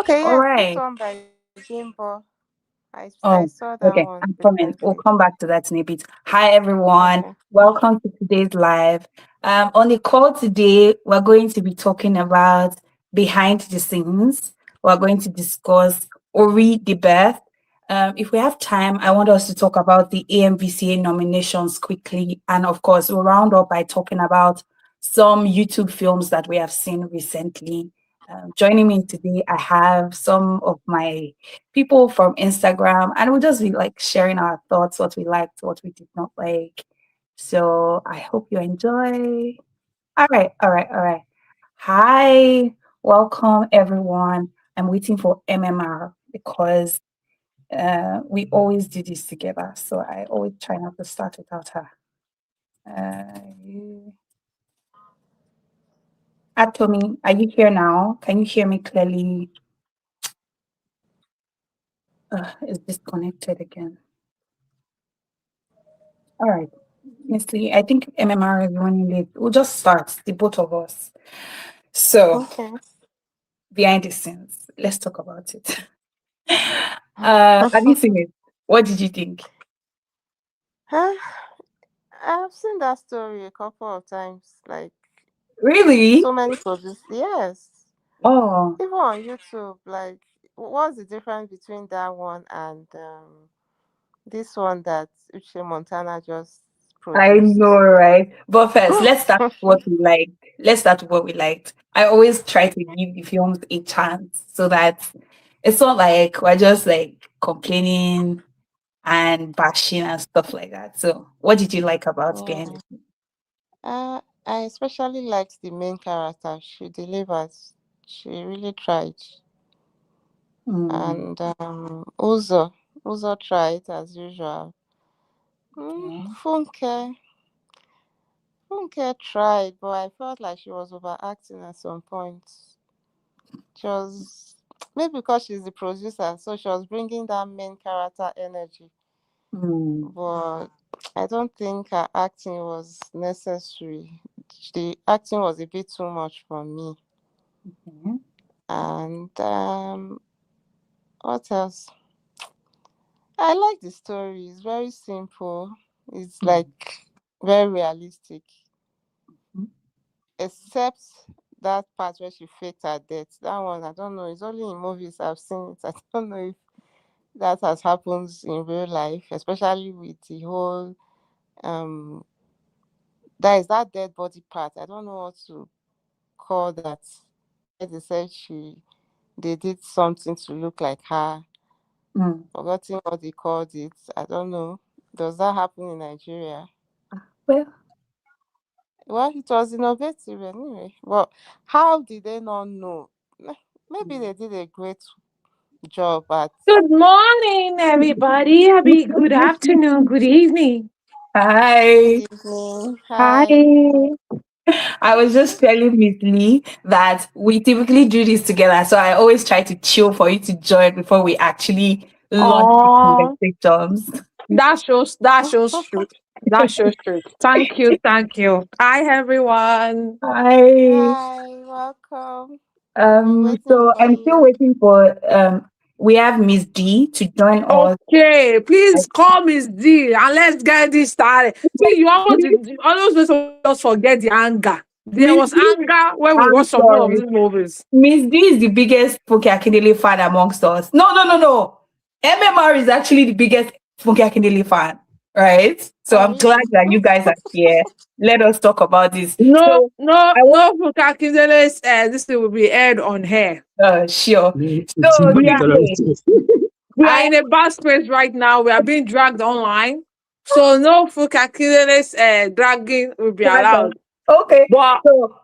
Okay, All yes, this right. one by Jimbo. I Oh, saw that okay. one I'm coming. We'll recently. come back to that in a bit. Hi, everyone. Okay. Welcome to today's live. On the call today, we're going to be talking about behind the scenes. We're going to discuss Ori the Birth. If we have time, I want us to talk about the AMVCA nominations quickly. And of course, we'll round up by talking about some YouTube films that we have seen recently. Joining me today, I have some of my people from Instagram, and we'll just be like sharing our thoughts, what we liked, what we did not like. So I hope you enjoy. All right, all right, all right. Hi, welcome everyone. I'm waiting for MMR because we always do this together. So I always try not to start without her. You... Atomy, are you here now? Can you hear me clearly? It's disconnected again. All right. Miss Lee, I think MMR is running late. We'll just start, the both of us. So, Okay. behind the scenes, let's talk about it. Have you seen it? What did you think? Huh? I've seen that story a couple of times. Like Really? so many producers. Yes. Oh, Even on YouTube. Like, what's the difference between that one and this one that Uche Montana just I know, produced? right? But first, let's start with what we liked. Let's start with what we liked. I always try to give the films a chance so that it's not like we're just like complaining and bashing and stuff like that. So, what did you like about behind Yeah. the scenes? I especially liked the main character. She delivers. She really tried. Mm, And Uzo tried as usual. okay. Funke. Funke tried, but I felt like she was overacting at some point. She was maybe because she's the producer, so she was bringing that main character energy. Mm, But I don't think her acting was necessary. The acting was a bit too much for me. okay. And what else? I like the story. It's very simple. It's Mm, like very realistic. mm, Except that part where she faked her death. That one, I don't know. It's only in movies I've seen it. I don't know if that has happened in real life, especially with the whole um that is that dead body part. I don't know what to call that. Where they said they did something to look like her. mm. Forgetting what they called it. I don't know. Does that happen in Nigeria? Well, Well, it was innovative anyway. Well, how did they not know? Maybe mm. they did a great job at Good morning, everybody. Happy good afternoon, good evening. good Hi. evening. Hi. Hi. I was just telling Miss Lee that we typically do this together. So I always try to chill for you to join before we actually launch the Oh, conversations. that shows truth. That shows truth. Thank you, thank you. Hi, everyone. Hi. Hi, welcome. We've been waiting So for I'm still you. waiting for we have Miss D to join us. Okay, please call Miss D and let's get this started. See, you almost make us forget the anger. There Miss was D, anger when we I'm watched some one of sorry. these movies. Miss D is the biggest Funke Akindele fan amongst us. No, no, no, no. MMR is actually the biggest Funke Akindele fan, right? So Oh, I'm glad really? that you guys are here. Let us talk about this. No, So no, I want no, Fukakindele's this thing will be aired on here. sure. So See We the are today terrorists. we are I in a bad space right now. We are being dragged online. So no Fukakindele's dragging will be allowed. okay. But So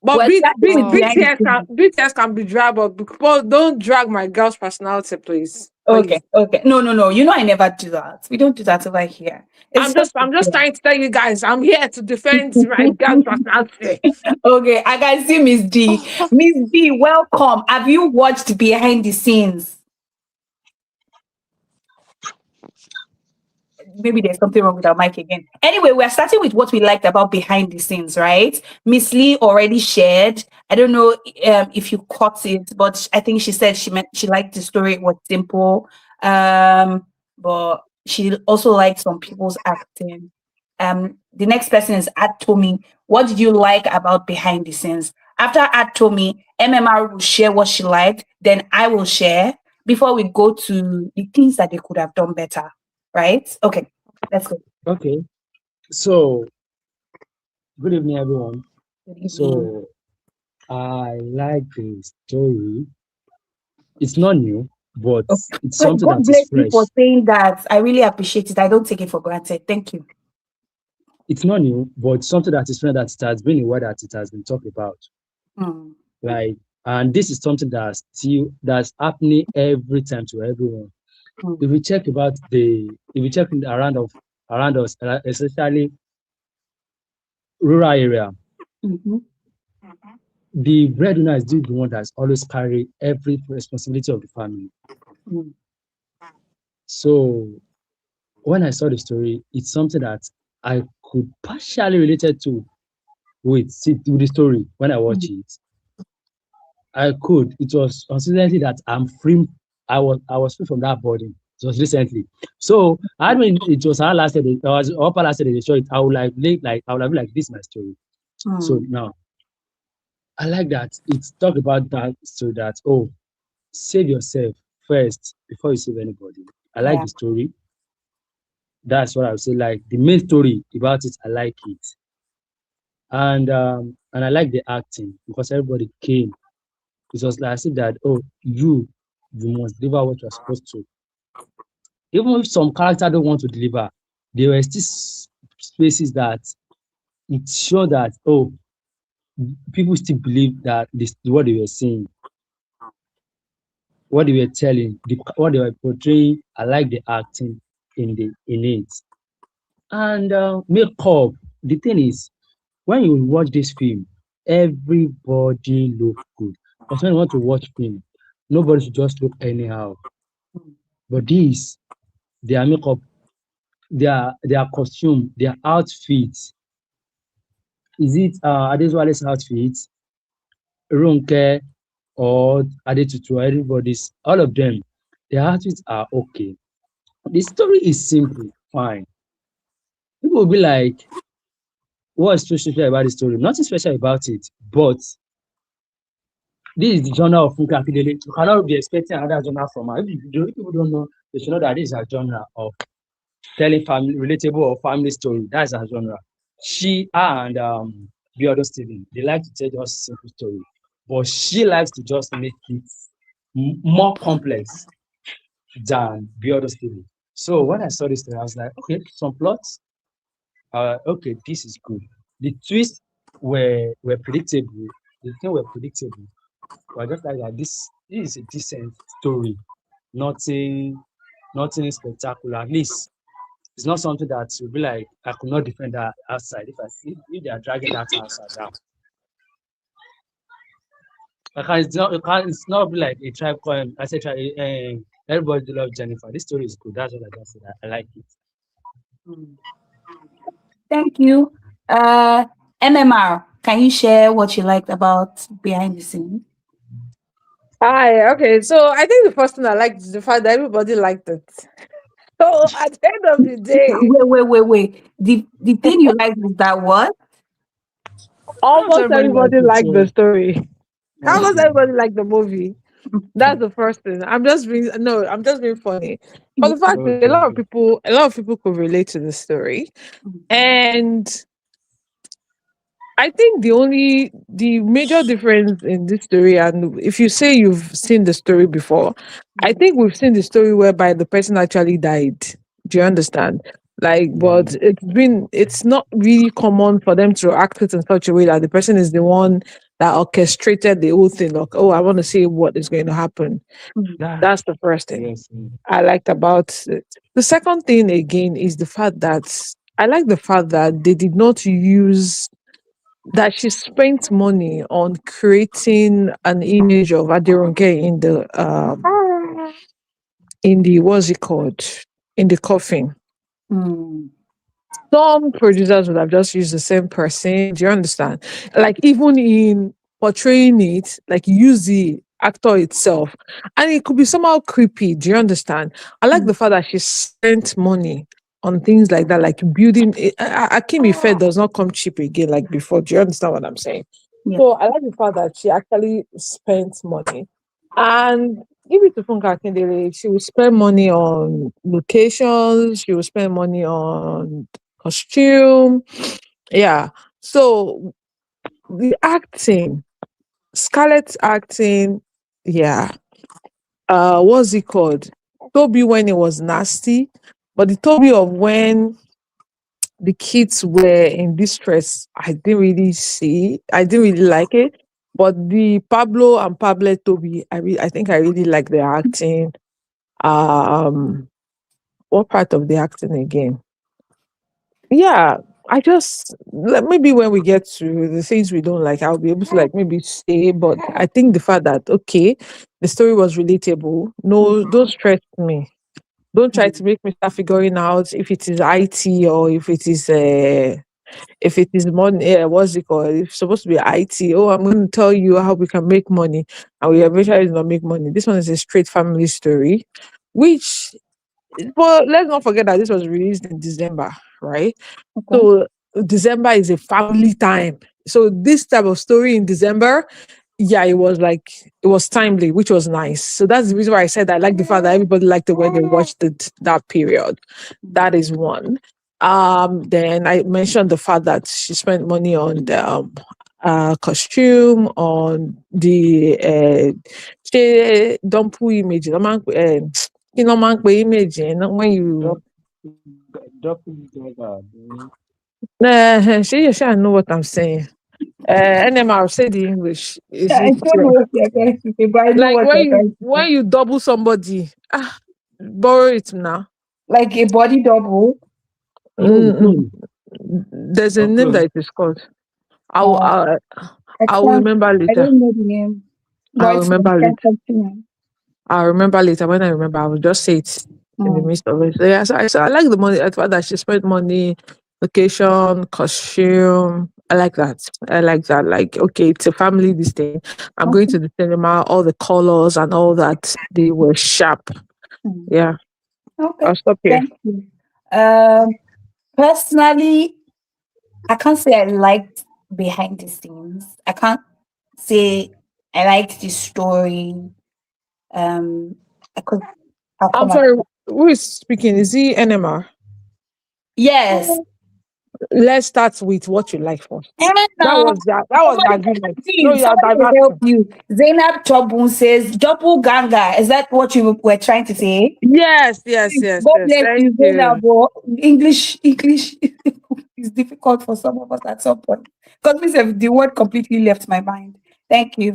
but we're starting with behind the scenes. BTS can be dragged, but people don't drag my girl's personality, please. Okay, Please. okay. No, no, no. You know I never do that. We don't do that over here. It's I'm just just I'm just trying to tell you guys, I'm here to defend my girl's personality. okay. I can see Miss D. Miss D, welcome. Have you watched behind the scenes? maybe there's something wrong with our mic again. Anyway, we're starting with what we liked about behind the scenes, right? Miss Lee already shared. I don't know if you caught it, but I think she said she liked the story. It was simple, but she also liked some people's acting. The next person is Atomi. What did you like about behind the scenes? After Atomi, MMR will share what she liked. Then I will share before we go to the things that they could have done better. Right? Okay, let's go. Okay. So, good evening, everyone. Good evening. So, I like the story. It's not new, but it's Well, something God that is bless you fresh. for saying that. I really appreciate it. I don't take it for granted. Thank you. It's not new, but it's something that is fresh, that it has been a word that it has been talked about. Mm, Right. And this is something that's happening every time to everyone. mm, If we check around us, especially rural area, mhm, the breadwinner is the one that's always carry every responsibility of the family. mm, So when I saw the story, it's something that I could partially related to with the story when I watch mm, it. I could. It was consistently that I'm free. I was free from that burden. It was recently. So I mean it was our last day. I was upper last day they show it. I would I would have been like this is my story. So mm. now I like that it's talk about that so that oh save yourself first before you save anybody. I like Yeah. the story. That's what I would say. Like the main story about it, I like it. And I like the acting because everybody came. It was like I said that oh you must deliver what you're supposed to. Even if some character don't want to deliver, there were still spaces that it showed that oh people still believe that this what they were saying, what they were telling, what they were portraying. I like the acting in it. And makeup. The thing is, when you watch this film, everybody look good. Because when you want to watch film, nobody should just look anyhow. Mm, But this, their makeup, their costume, their outfits. Is it Adeswale's outfit, Ronke, or Adetutu? Everybody's, all of them, their outfits are okay. The story is simple, fine. People will be like, what's so special about the story? Nothing special about it, but this is the genre of Funke Akindele. You cannot be expecting another genre from her. If people don't know, they should know that this is a genre of telling family relatable or family story. That's her genre. She and Biodo Steven, they like to tell just simple story, but she likes to just make it more complex than Biodo Steven. So when I saw this story, I was like, okay, some plots, okay, this is good. The twists were predictable. The thing were predictable. But I just like that this is a decent story. Nothing nothing spectacular. At least it's not something that will be like I could not defend that outside. If I see if they are dragging that outside down. It's not be like a tribe called I said everybody love Jennifer. This story is good. That's what I just said. I like it. mm. Thank you. MMR, can you share what you liked about behind the scenes? Hi, okay. So I think the first thing I liked is the fact that everybody liked it. So at the end of the day, Wait. The thing you liked is that what? How's almost everybody like everybody it liked the too? story. Almost Okay. everybody liked the movie. That's the first thing. I'm just being funny. But the fact is, Okay, okay. a lot of people could relate to the story. And I think the major difference in this story, and if you say you've seen the story before, I think we've seen the story whereby the person actually died. Do you understand? Like, Yeah. but it's not really common for them to act it in such a way that the person is the one that orchestrated the whole thing. Like, oh, I want to see what is going to happen. That That's the first thing yes. I liked about it. The second thing again is the fact that I like the fact that they did not use that she spent money on creating an image of Aderonke in the what's it called in the coffin. Mm. Some producers would have just used the same person. Do you understand? Like even in portraying it, like use the actor itself, and it could be somehow creepy. Do you understand? I like the fact that she spent money on things like that, like building. Akim Ife does not come cheap again like before. Do you understand what I'm saying? Yeah. So I like the fact that she actually spent money, and give it to Funka Akindele. She will spend money on locations. She will spend money on costume. Yeah. So the acting, Scarlett's acting, yeah. What's it called? Toby when it was nasty, but the Toby of when the kids were in distress, I didn't really see. I didn't really like it. But the Pablo and Pablo Toby, I think I really like their acting. Um, what part of the acting again? Yeah, maybe when we get to the things we don't like, I'll be able to like maybe say. But I think the fact that okay, the story was relatable. No, don't stress me. Don't try to make me start figuring out if it is IT or if it is money. What's it called? If it's supposed to be IT. Oh, I'm going to tell you how we can make money, and we eventually do not make money. This one is a straight family story, which. But let's not forget that this was released in December, right? Okay. So December is a family time. So this type of story in December, yeah, it was timely, which was nice. So that's the reason why I said I like the fact that everybody liked it when they watched it that period. That is one. Then I mentioned the fact that she spent money on the costume, on the don't put image. You know, man, image when you I know what I'm saying. NMR say the English. Is Yeah, I it don't know what you're trying to say, but I know like what you're trying to say. when you double somebody? Borrow it now. Like a body double. Clone, Mm, clone, there's a or name that clone. it is called. I'll Uh, I'll, I I'll can't. remember I later. don't know the name, but I'll it's fine. remember Can't later. continue. I'll remember later. When I remember, I will just say it in the Mm. midst of it. So yeah, so I like the money. I thought that she spent money, location, costume. I like that. I like that. Like, okay, it's a family this thing. I'm going Okay. to the cinema, all the colors and all that. They were sharp. Mm. Yeah. Okay. I'll stop here. Thank you. Um, Personally, I can't say I liked behind the scenes. I can't say I liked the story. Um, because I'll I'm come up. sorry, who is speaking? Is he NMR? Yes. Let's start with what you like first. And That was the agreement. No, you are somebody will help diverting. you. Zainab Chobun says, Jobu Ganga. Is that what you were trying to say? Yes, yes, yes, God yes. bless Thank you, Zainab. you. But English is difficult for some of us at some point. Because the word completely left my mind. Thank you.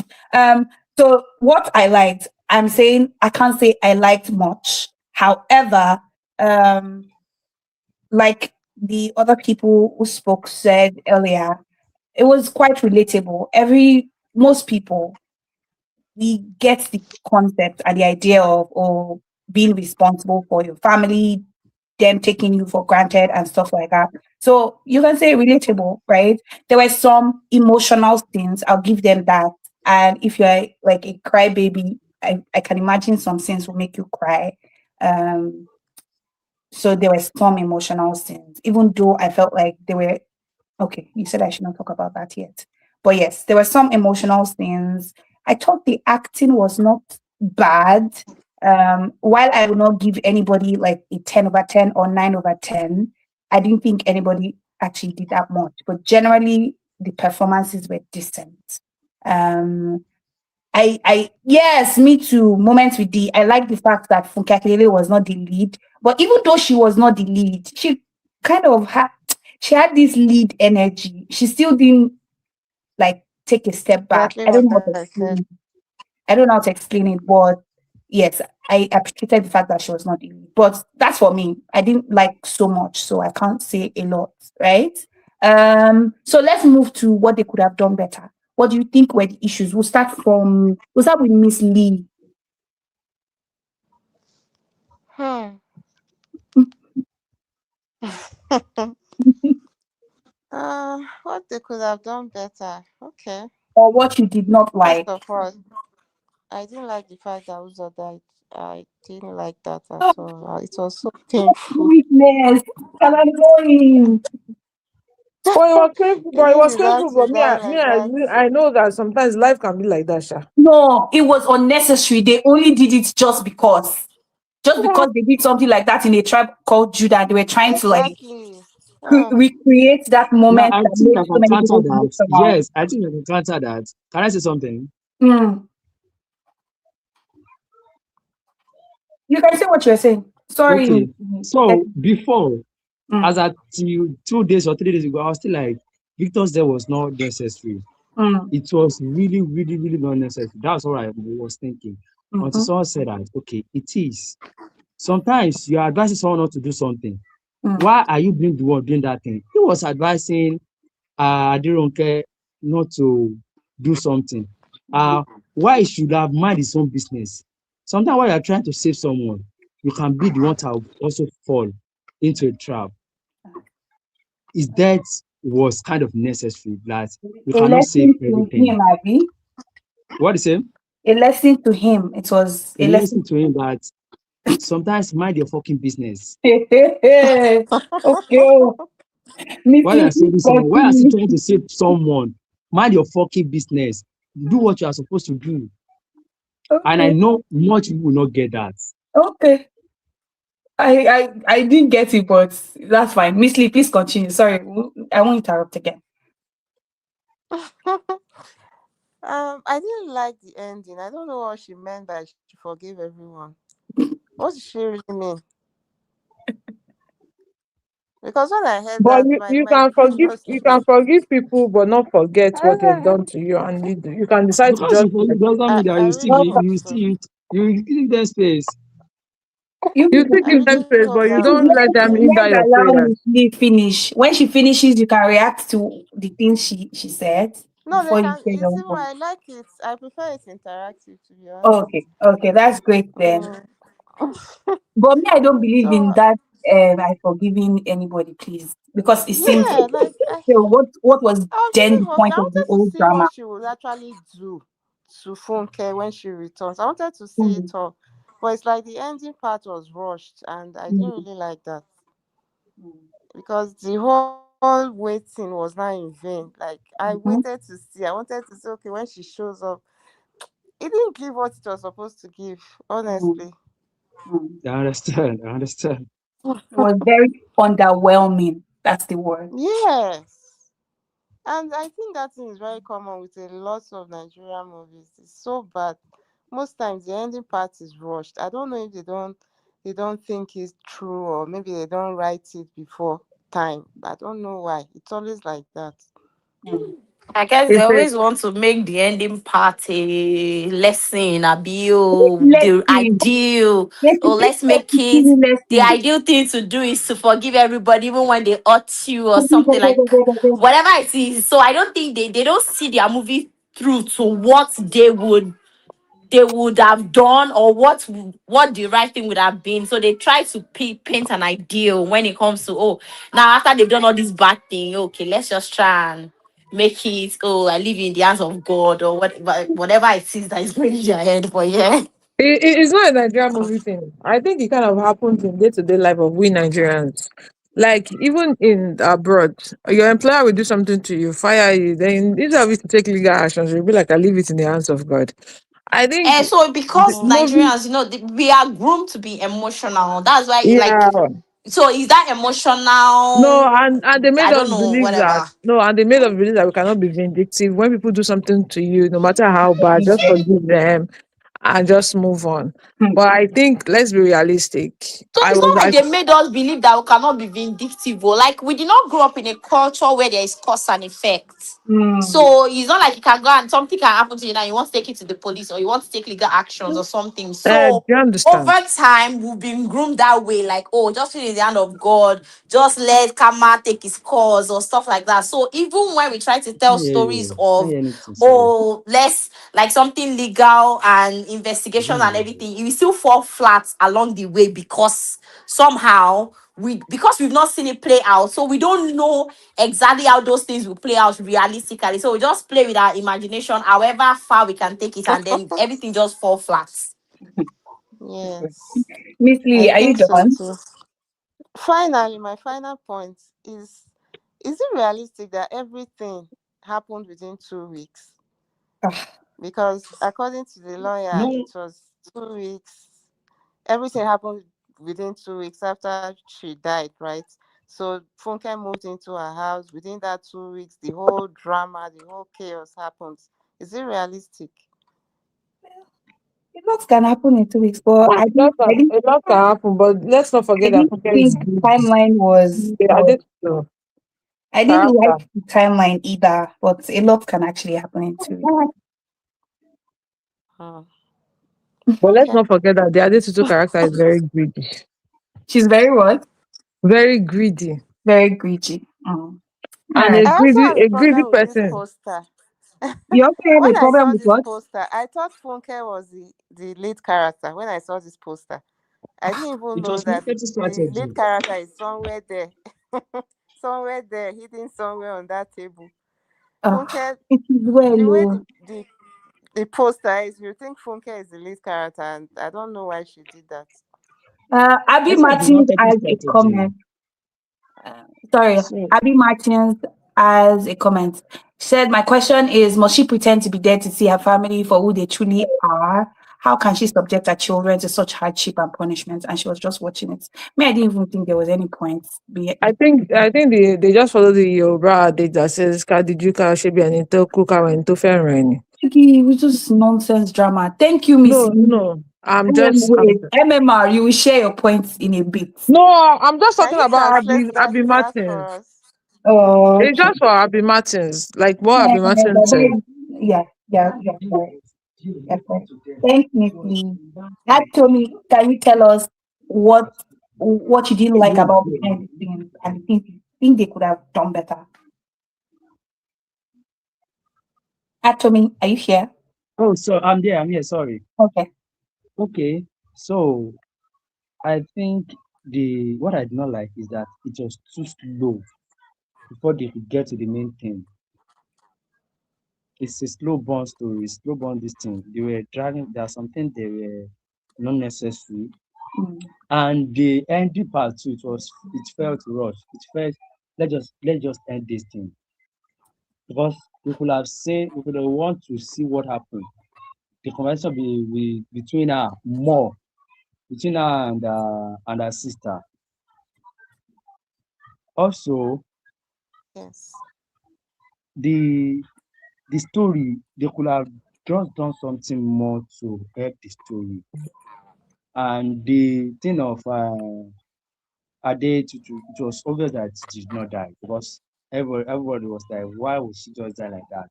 So what I liked, I'm saying I can't say I liked much. However, um, like the other people who spoke said earlier, it was quite relatable. Most people, we get the concept and the idea of being responsible for your family, them taking you for granted and stuff like that. So you can say relatable, right? There were some emotional scenes. I'll give them that. And if you're like a crybaby, I can imagine some scenes will make you cry. Um, so there were some emotional scenes, even though I felt like they were okay. You said I should not talk about that yet. But yes, there were some emotional scenes. I thought the acting was not bad. While I will not give anybody like a 10 over 10 or 9 over 10, I didn't think anybody actually did that much. But generally, the performances were decent. Um, yes, me too. Moments with I like the fact that Funke Akindele was not the lead, but even though she was not the lead, she kind of she had this lead energy. She still didn't like take a step back. Exactly I don't what know how to I explain said. it. I don't know how to explain it, but yes, I appreciated the fact that she was not the lead. But that's for me. I didn't like so much, so I can't say a lot, right? So let's move to what they could have done better. What do you think were the issues? We'll start with Miss Lee. Hmm. What they could have done better. Okay. or what you did not First like? of all, I didn't like the fact that Uzo died. I didn't like that at Oh, all. It was so painful. weakness and annoying. He But it didn't was deserve painful. to But die like that. I know that sometimes life can be like that, Sha. No, it was unnecessary. They only did it just because. Just because they did something like that in a tribe called Judah, they were trying to like Exactly. Ah, recreate that Yeah, moment I that think made I so can many counter people that. emotional. Yes, I think I can counter that. Can I say something? Mm. You can say what you're saying. Sorry. Okay. So Mm. before, Mm. as at 2 days or 3 days ago, I was still like, Victor's death was not necessary. Mm. It was really, really, really not necessary. That's what I was thinking. Until Mhm. someone said that, okay, it is. Sometimes you're advising someone not to do something. Mm. Why are you being the one doing that thing? He was advising Adironke not to do something. Uh, why he should have mind his own business. Sometimes while you're trying to save someone, you can be the one to also fall into a trap. His death was kind of necessary that you A cannot save lesson to everything. him, Abby. What is it? A lesson to him. It was A a lesson. lesson to him that sometimes mind your fucking business. Okay. Oh. While Missy, you're please saving someone, why are you continue. trying to save someone? Mind your fucking business. Do what you are supposed to do. And I Okay. know much people will not get that. Okay. I didn't get it, but that's fine. Miss Lee, please continue. Sorry, I won't interrupt again. I didn't like the ending. I don't know what she meant by she forgave everyone. What did she really mean? Because when I heard But that, you my can brain forgive just like people, but not forget what they've done to you, and you can decide to Because just you forgive doesn't mean that I you still really be hope Okay. you so. still you give them space. You you still people, I give them really space, hope but you that please, will don't be let the them end. hinder your let's allow prayers. Miss Lee finish. When she finishes, you can react to the things she said No, they before you can. say It's your even own. I like it. I prefer it interactive, to be honest. Okay, okay, that's great then. Mm. But me, I don't believe in So that. I forgiving anybody, please, because it seems. yeah, like So what was I was then really the hoping. point I of the wanted to old see drama? what she would actually do to Funke when she returns. I wanted to see it Mm, all, but it's like the ending part was rushed, and I didn't mm, really like that mm, because the whole waiting was not in vain. Like I waited mhm, to see. I wanted to see. Okay, when she shows up, it didn't give what it was supposed to give. mm, Honestly. mm. I understand. I understand. It was very underwhelming. That's the word. Yes. And I think that thing is very common with a lot of Nigerian movies. It's so bad. Most times the ending part is rushed. I don't know if they don't think it's true, or maybe they don't write it before time. I don't know why. It's always like that. Mm. I guess they It's a, always want to make the ending part a lesson, a bio, Let's the see. ideal. Let's Oh, see. let's make it. Let's The see. ideal thing to do is to forgive everybody, even when they hurt you or something like whatever it is. So I don't think they don't see their movie through to what they would have done or what the right thing would have been. So they try to paint an ideal when it comes to now after they've done all this bad thing, okay, let's just try and make it I live in the hands of God or whatever it is that is going in their head. But yeah. it's not a Nigerian movie thing. I think it kind of happens in day-to-day life of we Nigerians. Like even in abroad, your employer will do something to you, fire you. Then instead of you to take legal actions, you'll be like, "I leave it in the hands of God." I think And so the because Mm-hmm. movie, Nigerians, we are groomed to be emotional. That's why yeah, so is that no, emotional? and they made I us don't know, believe that whatever. no, and they made us believe that we cannot be vindictive when people do something to you, no matter how bad, just forgive them and just move on. But I think let's be realistic. So I it's was not like like, they made us believe that we cannot be vindictive. Oh. Like we did not grow up in a culture where there is cause and effect. Mm. So it's not like you can go and something can happen to you now. You want to take it to the police or you want to take legal actions or something. do So you over understand? time, we've been groomed that way. Like, just feel in the hand of God. Just let karma take its course or stuff like that. So even when we try to tell Can't hear stories you. Can't of hear anything. Sorry. let's like something legal and Is it investigations my and network? everything, you will still fall flat along the way because somehow because we've not seen it play out, so we don't know exactly how those things will play out realistically. So we just play with our imagination, however far we can take it, and then everything just fall flat. Yes, Miss I Lee, are you think so done? too. Finally, my final point is it realistic that everything happened within 2 weeks? Ah, Because according to the lawyer, it No, was 2 weeks. Everything happened within 2 weeks after she died, right? So Funke moved into her house. Within that 2 weeks, the whole drama, the whole chaos happens. Is it realistic? a lot can happen in 2 weeks, but A lot can happen, but let's not I forget that didn't Funke is think the good. timeline was. Yeah, this I didn't character. like the timeline either, but a lot can actually happen in 2 weeks. Hmm. But let's Okay. not forget that the Adetutu character is very greedy. She's very what? Very greedy. Very greedy. Mm. All And right. I also have a a greedy problem with this person. poster. You also have a When I problem saw with this what? poster, I thought Funke was the lead character. When I saw this poster, I didn't even it know was that marketing the lead strategy. character is somewhere there, somewhere there, hidden somewhere on that table. Funke, It is well. the way Oh. the poster is, you think Funke is the lead character, and I don't know why she did that. Abby I said the Martins marketing has a strategy. comment. Sorry, So Abby Martins has a comment. She said, "My question is, must she pretend to be dead to see her family for who they truly are? How can she subject her children to such hardship and punishment?" And she was just watching it. Me, I didn't even think there was any point. I think they just follow the Yoruba adage that says Kadiju should be an into cook and into fair. It was just nonsense drama. Thank you, Miss. No, no. Wait, MMR, you will share your points in a bit. No, I'm just Can talking you about translate Abby that for Martins. us? Oh, It's okay. just for Abby Martins, like what Abby Martins But said. yeah, yeah, correct. Yeah, correct. Thanks, Miss Lee. Actually, can you tell us what you didn't like about behind the scenes and think they could have done better? Atomy, are you here? Oh, so I'm there. I'm here. Sorry. Okay. Okay. So I think the what I did not like is that it was too slow before they could get to the main thing. It's a slow burn story, slow burn this thing. They were dragging. There's something they were not necessary, Mm, and the ending part too. It felt rushed. It felt let's just end this thing because we could have want to see what happened. The conversation between her more between her and her sister. Also, Yes. the the story they could have just done something more to help the story. And the thing of Ade Tutu, it was obvious that she did not die because everybody was like, why would she just die like that?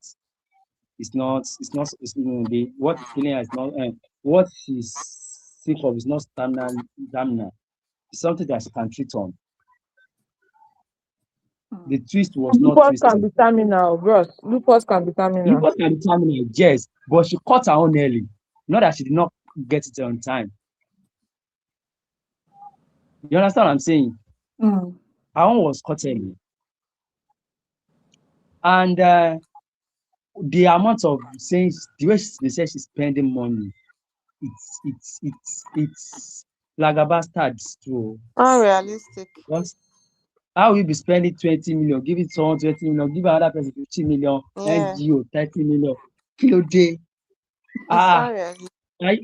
What is killing her is not what she's sick of is not stamina. It's something that she can treat on. mm, The twist was not Lupus can twisted. be terminal, bros. Lupus can be terminal. Lupus can determine it, yes, but she caught her own early. Not that she did not get it on time. You understand what I'm saying? mm, Her own was caught early. And the amount of saying the way they say she's spending money, it's like a bastard too. Unrealistic. Because how will you be spending 20 million, give it someone 20 million, give another person 50 million, Yeah, NGO 30 million, kilo day. it's Ah, unrealistic. I,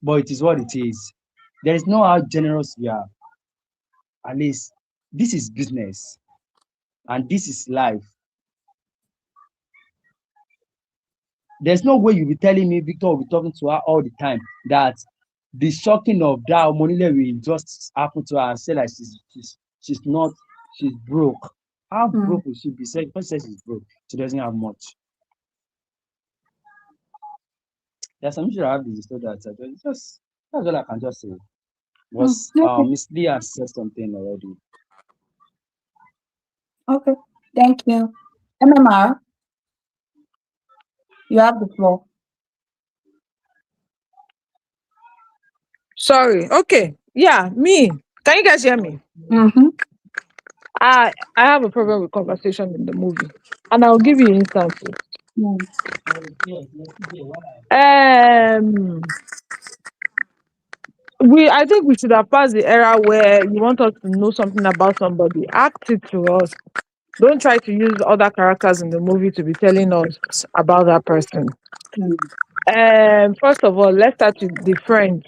but it is what it is. There is no how generous we are. At least this is business and this is life. There's no way you'll be telling me Victor will be talking to her all the time that the shocking of that Monile will just happen to her and say like she's not she's broke. How mm. broke will she be? Say first says she's broke. She doesn't have much. There's some issue I have with the story that just that's all I can just say. Was Okay. Miss Lee has said something already. Okay. Thank you. MMR, you have the floor. Sorry. Okay. Yeah, me. Can you guys hear me? Mm-hmm. I have a problem with conversation in the movie, and I'll give you instances. Mm. Um, I think we should have passed the era where you want us to know something about somebody, act it to us. Don't try to use other characters in the movie to be telling us about that person. Mm. First of all, let's start with the friends.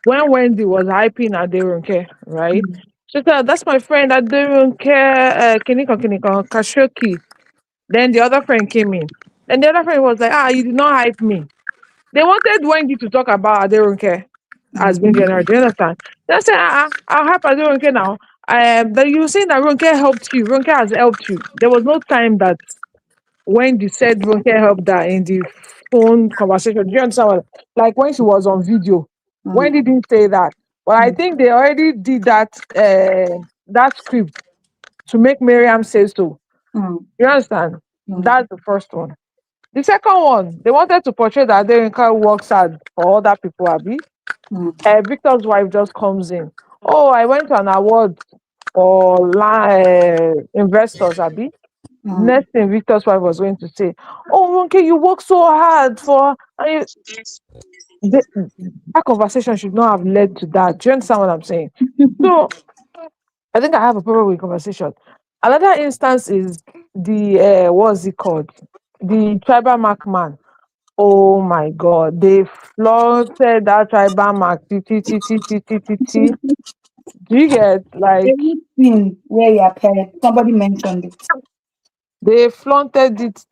When Wendy was hyping Aderonke, right? Mm. She said, "That's my friend Aderonke, Kiniko, Kashoki." Then the other friend came in. And the other friend was like, you did not hype me. They wanted Wendy to talk about Aderonke as being Mm. general. Do you understand? They said, I'll help Aderonke now. But you were saying that Ronke helped you. Ronke has helped you. There was no time that Wendy said Ronke helped her in the phone conversation. Do you understand? Like when she was on video, Mm. Wendy didn't say that. But I Mm. think they already did that script to make Miriam say so. Mm. You understand? Mm. That's the first one. The second one, they wanted to portray that Aderinka works hard for other people, Abby. Mm. Victor's wife just comes in. Oh, I went to an award for investors, Abby. Mm. Next thing Victor's wife was going to say, "Oh, Ronke, you work so hard for..." The, that conversation should not have led to that. Do you understand what I'm saying? So I think I have a problem with conversation. Another instance is the what's it called? The tribal mark man. Oh my God, they flaunted that tribal mark. Do you get like Everything where you are paired, somebody mentioned it. they flaunted it?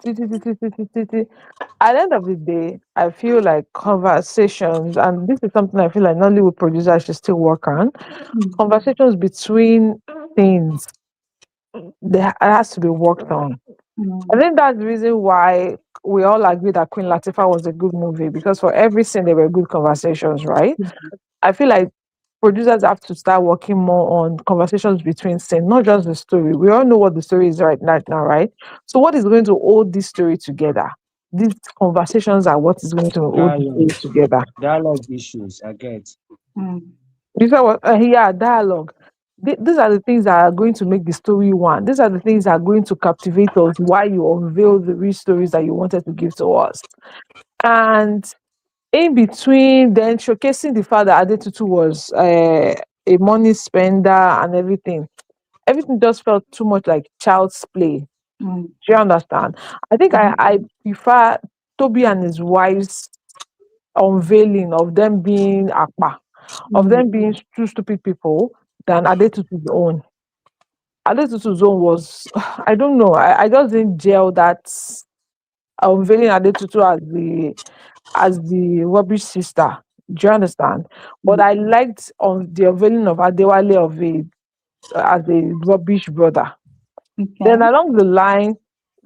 At the end of the day, I feel like conversations, and this is something I feel like Nollywood producers should still work on. Mm. Conversations between things, it has to be worked on. I Mm. think that's the reason why we all agree that Queen Latifah was a good movie, because for every scene there were good conversations, right? I feel like producers have to start working more on conversations between scenes, not just the story. We all know what the story is right now, right? So what is going to hold this story together? These conversations are what is going to hold the Dialogue. story together. Dialogue issues, I get. Mm. You said what? Yeah, dialogue. These are the things that are going to make the story one. These are the things that are going to captivate us while you unveil the real stories that you wanted to give to us. And in between, then showcasing the fact that Adetutu was a money spender and everything. Everything just felt too much like child's play. Mm. Do you understand? I think I prefer Toby and his wife's unveiling of them being akpa, of Mm. them being two stupid people, than Adetutu's own. Adetutu's own was, I don't know, I just didn't gel that unveiling Adetutu as the rubbish sister. Do you understand? But Mm. I liked on the unveiling of Adewale of as a rubbish brother. Then Okay. along the line,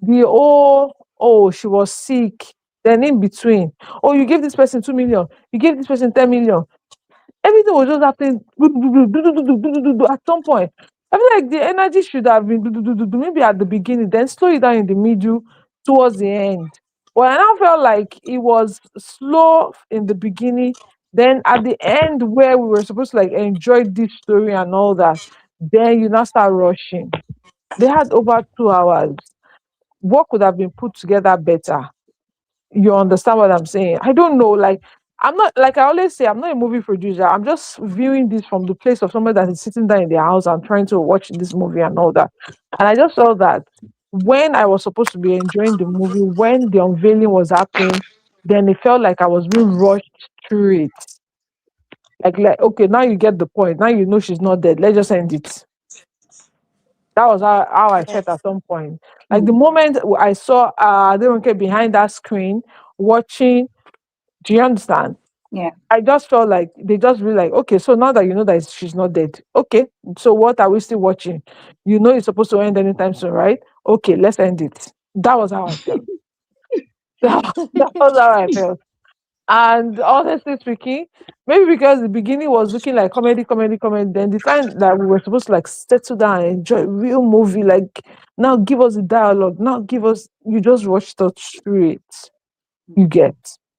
she was sick. Then in between, oh, you gave this person 2 million, you gave this person 10 million. Everything was just happening at some point. I feel like the energy should have been maybe at the beginning, then slow it down in the middle towards the end. But I now felt like it was slow in the beginning, then at the end where we were supposed to like enjoy this story and all that, then you now start rushing. They had over 2 hours. What could have been put together better? You understand what I'm saying? I don't know. Like, I'm not, like I always say, I'm not a movie producer. I'm just viewing this from the place of somebody that is sitting there in their house and trying to watch this movie and all that. And I just felt that when I was supposed to be enjoying the movie, when the unveiling was happening, then it felt like I was being rushed through it. Like, okay, now you get the point. Now you know she's not dead. Let's just end it. That was how I felt at Yes. some point. Like the Mm. moment I saw Aderonke behind that screen watching, do you understand? Yeah. I just felt like they just really like, okay, so now that you know that she's not dead, okay, so what are we still watching? You know it's supposed to end anytime soon, right? Okay, let's end it. That was how I felt. That was how I felt. And honestly speaking, maybe because the beginning was looking like comedy, comedy, comedy, then the time that we were supposed to like settle down and enjoy a real movie, like now give us the dialogue, now give us, you just watched us through it. You get.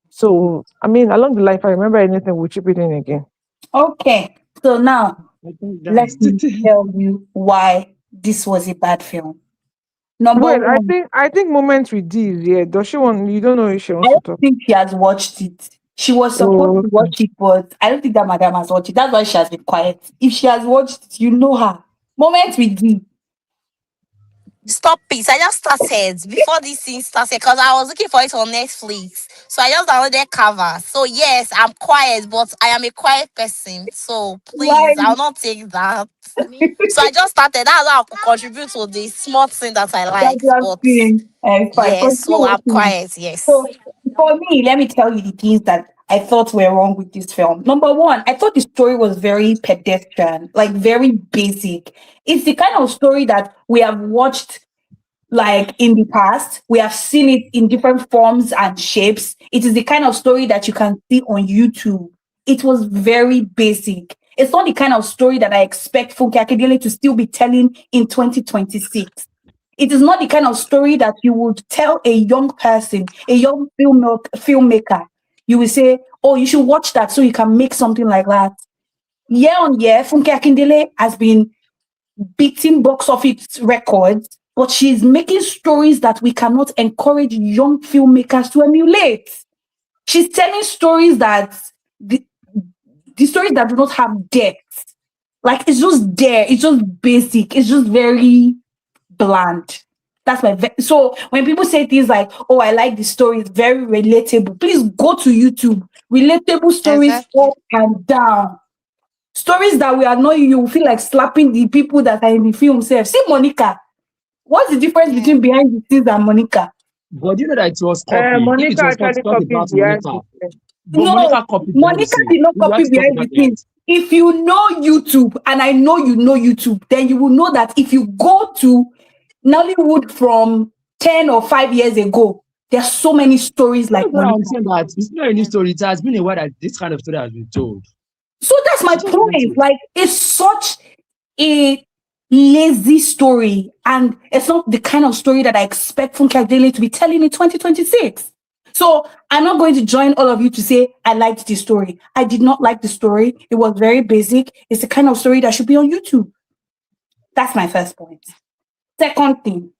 So, I mean, along the line, if I remember anything, we'll chip it in again. Okay. So now, I think let that's me tell you why this was a bad film. Number Wait, I one, think I think Moment with D is here. Does she want? You don't know if she I wants to don't talk. think she has watched it. She was supposed Oh, to okay. watch it, but I don't think that madam has watched it. That's why she has been quiet. If she has watched it, you know her. Moment with D. Stop it. I just started before this thing started because I was looking for it on Netflix. So I just downloaded cover. So yes, I'm quiet, but I am a quiet person. So please, Why? I'll not take that. So I just started. That's how I could contribute to the small thing that I That like. you have But seen. Fine. yes, Continue so I'm watching it. quiet. Yes. So for me, let me tell you the things that I thought were wrong with this film. Number one, I thought the story was very pedestrian, like very basic. It's the kind of story that we have watched like in the past. We have seen it in different forms and shapes. It is the kind of story that you can see on YouTube. It was very basic. It's not the kind of story that I expect Funke Akindele to still be telling in 2026. It is not the kind of story that you would tell a young person, a young filmmaker. You will say, "Oh, you should watch that so you can make something like that." Year on year, Funke Akindele has been beating box office records, but she's making stories that we cannot encourage young filmmakers to emulate. She's telling stories that the stories that do not have depth. Like it's just there, it's just basic, it's just very bland. That's so when people say things like, "Oh, I like the story, it's very relatable," please go to YouTube. Relatable stories Exactly. up and down. Stories that we are not, you will feel like slapping the people that are in the film self. See Monica. What's the difference Yeah. between behind the scenes and Monica? but you know that it was copied. If it Monica was not to actually talk copied about behind Monica, the scene. but No, Monica copied behind the Monica scene. did not We have copy to talk behind about the that. scenes. If you know YouTube, and I know you know YouTube, then you will know that if you go to Nollywood from 10 or 5 years ago, there's so many stories That's like why I'm Monica. saying that it's not a new Yeah. story. It has been a while that this kind of story has been told. So that's my She just wants point. it. Like, it's such a lazy story, and it's not the kind of story that I expect Funke Akindele to be telling in 2026. So I'm not going to join all of you to say I liked the story. I did not like the story. It was very basic. It's the kind of story that should be on YouTube. That's my first point. Second thing,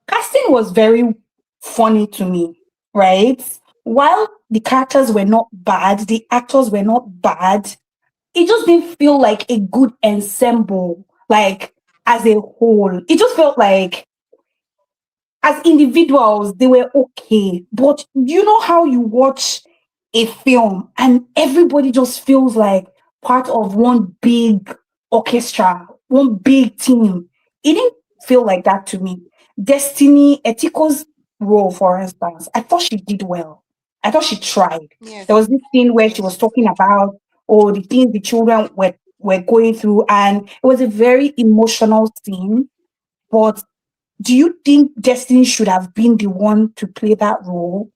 casting was very funny to me, right? While the characters were not bad, the actors were not bad, it just didn't feel like a good ensemble, like as a whole. It just felt like as individuals, they were okay. But you know how you watch a film and everybody just feels like part of one big orchestra, one big team. It didn't feel like that to me. Destiny Etiko's role, for instance, I thought she did well. I thought she tried. Yes. There was this scene where she was Yes. talking about all the things the children were going through, and it was a very emotional scene. But do you think Destiny should have been the one to play that role?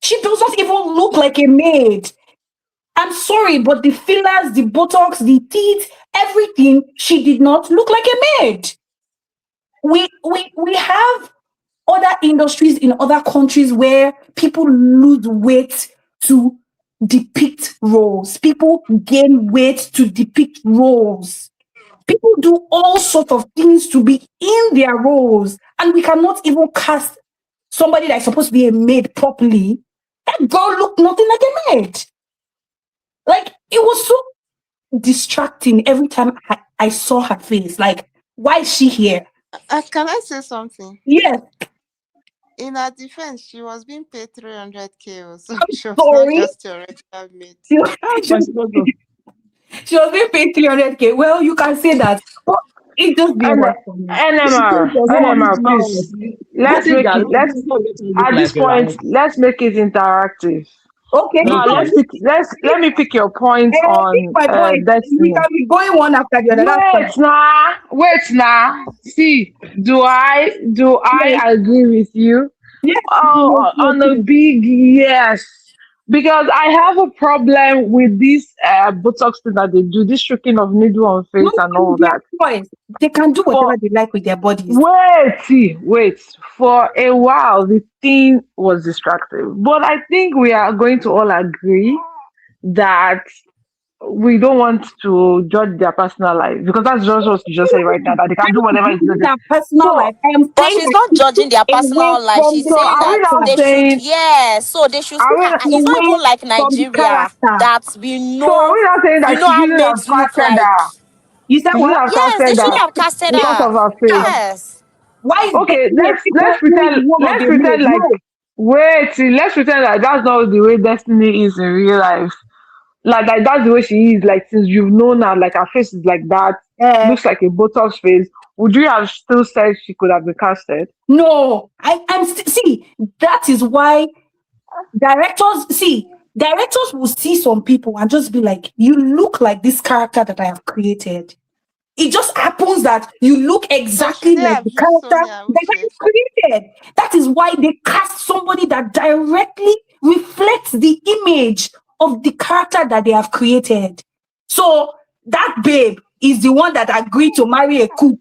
She does not even look like a maid. I'm sorry, but the fillers, the botox, the teeth, everything, she did not look like a maid. We have other industries in other countries where people lose weight to depict roles. People gain weight to depict roles. People do all sorts of things to be in their roles, and we cannot even cast somebody that's supposed to be a maid properly. That girl looked nothing like a maid. Like it was so distracting every time I saw her face. Like, why is she here? Can I say something? Yes, In her defense, she was being paid 300K, so she was not sorry. just theoretical made. She was, That's my struggle. she was being paid 300K. Well, you can say that. But it just didn't And work for me. She NMR, told us Go that on. this NMR, man please. was Let's getting make their it. this Let's man getting look at like this a point. rank. Let's make it interactive. Okay. Now So Okay. let me pick your points pick on my point. We Destiny. can be going one after the other. That's fine. Wait now. See, Yes, I agree with you? yes, yes, Oh, yes, on a yes. big yes. Because I have a problem with this Botox thing that they do, this stroking of needle on No, face and no, all their that. choice. They can do For whatever they like with their bodies. wait. For a while, the thing was distracting. But I think we are going to all agree that we don't want to judge their personal life because that's just what you just said right now that they can do whatever is Judging needed. their personal So life. I am But saying she's that not she judging took their away personal life. from She's the so saying are we that now character. they should, saying yeah. So they should are still. we It's not Away even like from the Nigeria character. that so are we now saying we that know she how shouldn't have maids look casted like. her? You said She shouldn't what? have Yes, they casted should her have casted because her. of her face. Yes. Why is Okay, Destiny a let's sequel who is pretend the one of a maid? like No. wait till let's pretend like that's not the way Destiny is in real life. Like that's the way she is. Like since you've known her, like her face is like that, Uh, looks like a Botox face. Would you have still said she could have been casted? no. See, that is why directors will see some people and just be like, you look like this character that I have created. It just happens that you look So should exactly they like have the used character Sonia that I Uche? have created. That is why they cast somebody that directly reflects the image of the character that they have created. So that babe is the one that agreed to marry a cook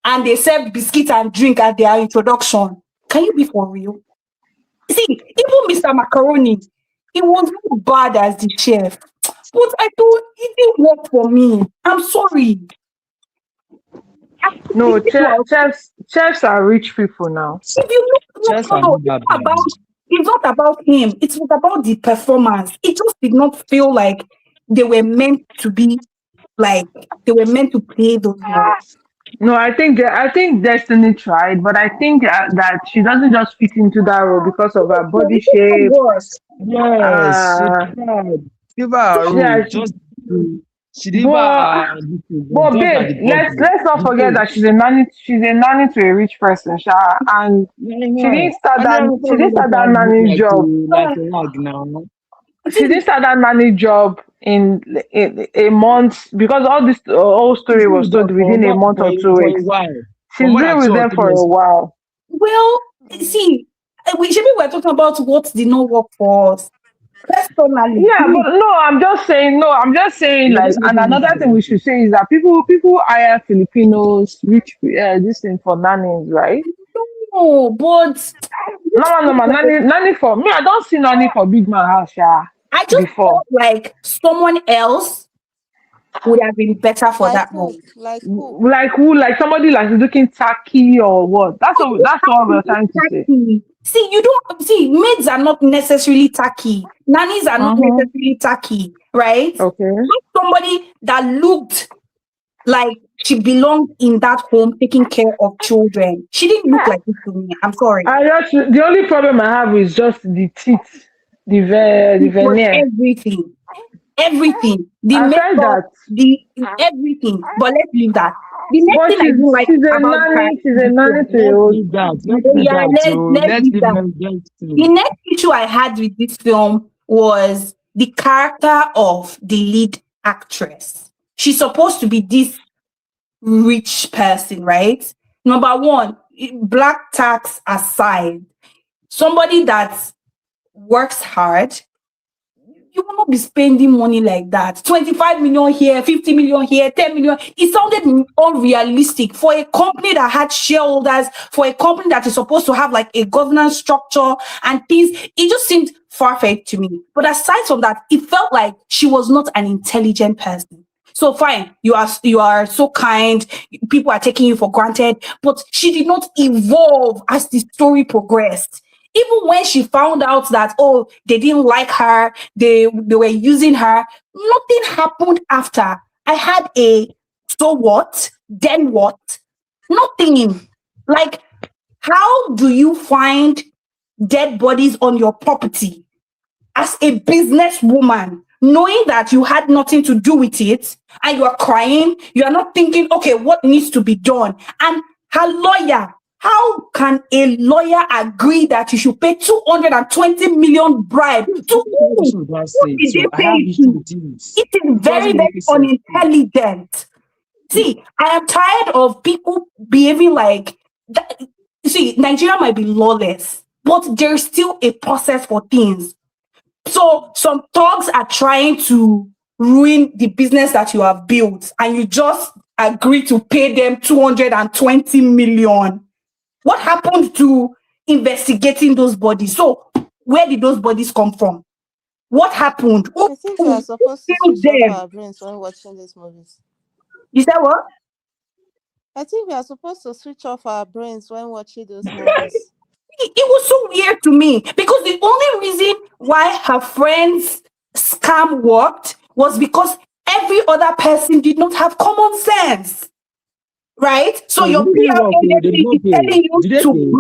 and they served biscuit and drink at their introduction. Can you be for real? See, even Mr. Macaroni, he was not bad as the chef. But I don't, it didn't work for me. I'm sorry. No, It was. chefs are rich people now. If you look, Chefs no, are no, not that bad. it's not about him. It's about the performance. It just did not feel like they were meant to be like they were meant to play those roles. No, I think Destiny tried, but I think that she doesn't just fit into that role because of her So body it didn't shape. work. Yes, she Uh, tried. Give her a yeah, role. Just she deliver but this thing, but but just that babe, the budget. let's not The forget role. that she's a nanny. She's a nanny to a rich person, Sha, and Yeah, yeah. And then I'm she not didn't going start to that have look nanny job. like a rag now. She See, didn't start that nanny job in a month because all this whole She's story been was with them told for within a more month or two for a weeks. while, for She's more been than with two or them three for a years. while. well, Mm. see, we should be we're talking about what did not work for us personally. Yeah, but no, I'm just saying Yeah, like, let's and not use another thing we should say is that people hire Filipinos, rich, this thing for nannies, right? No, but No, nanny for me, I don't see nanny for big man house, yeah, I just before. felt like someone else would have been better for Like that who? role. Like who? Like who, like somebody like is looking tacky or what? That's what we're trying to say. Tacky. See, you don't see maids are not necessarily tacky. Nannies are not Mm-hmm. necessarily tacky, right? Okay. Somebody that looked like she belonged in that home taking care of children. She didn't look like this to me. I'm sorry. I just the only problem I have is just the teeth, the It was veneer. everything. Everything. The I felt makeup, that. the everything. But let's leave that. The next But thing I didn't like about her she's is a the nanny film. to a Let's old. leave that. Let's Oh leave yeah, that. So let's let's leave leave that. them. The next issue I had with this film was the character of the lead actress. She's supposed to be this rich person, right? Number one, black tax aside, somebody that works hard, you will not be spending money like that. 25 million here, 50 million here, 10 million. It sounded unrealistic for a company that had shareholders, for a company that is supposed to have like a governance structure and things. It just seemed far-fetched to me. But aside from that, it felt like she was not an intelligent person. So fine, you are so kind, people are taking you for granted, but she did not evolve as the story progressed. Even when she found out that, oh, they didn't like her, they were using her, nothing happened after. I had a so what, then what? Nothing. Like, how do you find dead bodies on your property as a businesswoman, knowing that you had nothing to do with it and you are crying? You are not thinking, okay, what needs to be done? And her lawyer, how can a lawyer agree that you should pay 220 million bribe to who? Episode last Who say did they so. I pay have it issue to? with this. It is It very, doesn't make very sense. unintelligent. See, I am tired of people behaving like that. See, Nigeria might be lawless, but there's still a process for things. So some thugs are trying to ruin the business that you have built, and you just agree to pay them 220 million. What happened to investigating those bodies? So where did those bodies come from? What happened? Who I think we are supposed to killed switch off them? our brains when watching these movies. You said what? I think we are supposed to switch off our brains when watching those movies. It was so weird to me because the only reason why her friend's scam worked was because every other person did not have common sense, right? So No, it your didn't PR work. Oh, they did agency is not pay. telling you Did they to pay?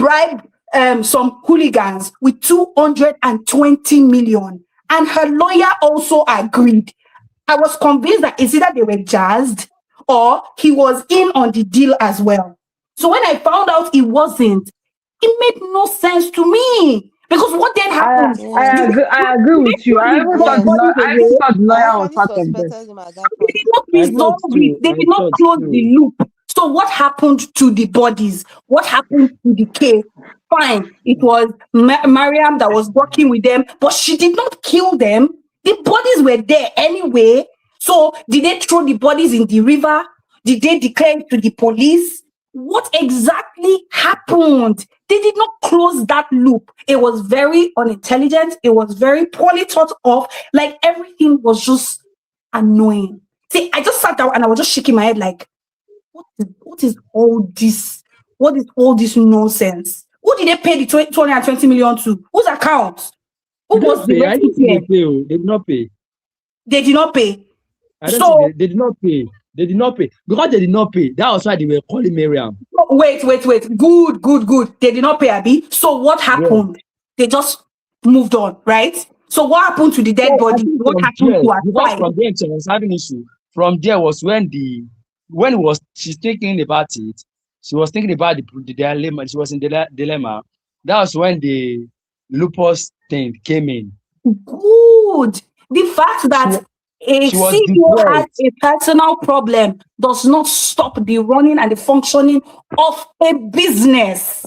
bribe some hooligans with 220 million, and her lawyer also agreed. I was convinced that it's either they were jazzed or he was in on the deal as well. So when I found out he wasn't, it made no sense to me. Because what then happened? Yeah. I agree Did they with you. throw the dead Yes. bodies I even away? thought the I lawyer was actually part of this. suspected him at that They point. did not I resolve thought it. too. They I did not thought close the too. loop. So what happened to the bodies? What happened to the case? Fine, it was Mariam that was working with them, but she did not kill them. The bodies were there anyway. So did they throw the bodies in the river? Did they declare it to the police? What exactly happened? They did not close that loop. It was very unintelligent. It was very poorly thought of. Like everything was just annoying. See, I just sat down and I was just shaking my head like, what is all this? What is all this nonsense? Who did they pay the 220 million to? Whose account? Did Who they was the pay? I didn't see they recipient? pay. Oh. They did not pay. They did not pay. I don't think So, they did not pay. They did not pay. Because they did not pay, that was why they were calling Miriam. wait. Good. They did not pay Abby. So what Yeah. happened? They just moved on, right? So what happened to the dead So I body? think What from happened there, to her because side? from there she was having issue. From there was when it was she's thinking about it, she was thinking about the dilemma. She was in the dilemma. That was when the lupus thing came in. Good. The fact She that a she was CEO has depressed. a personal problem does not stop the running and the functioning of a business.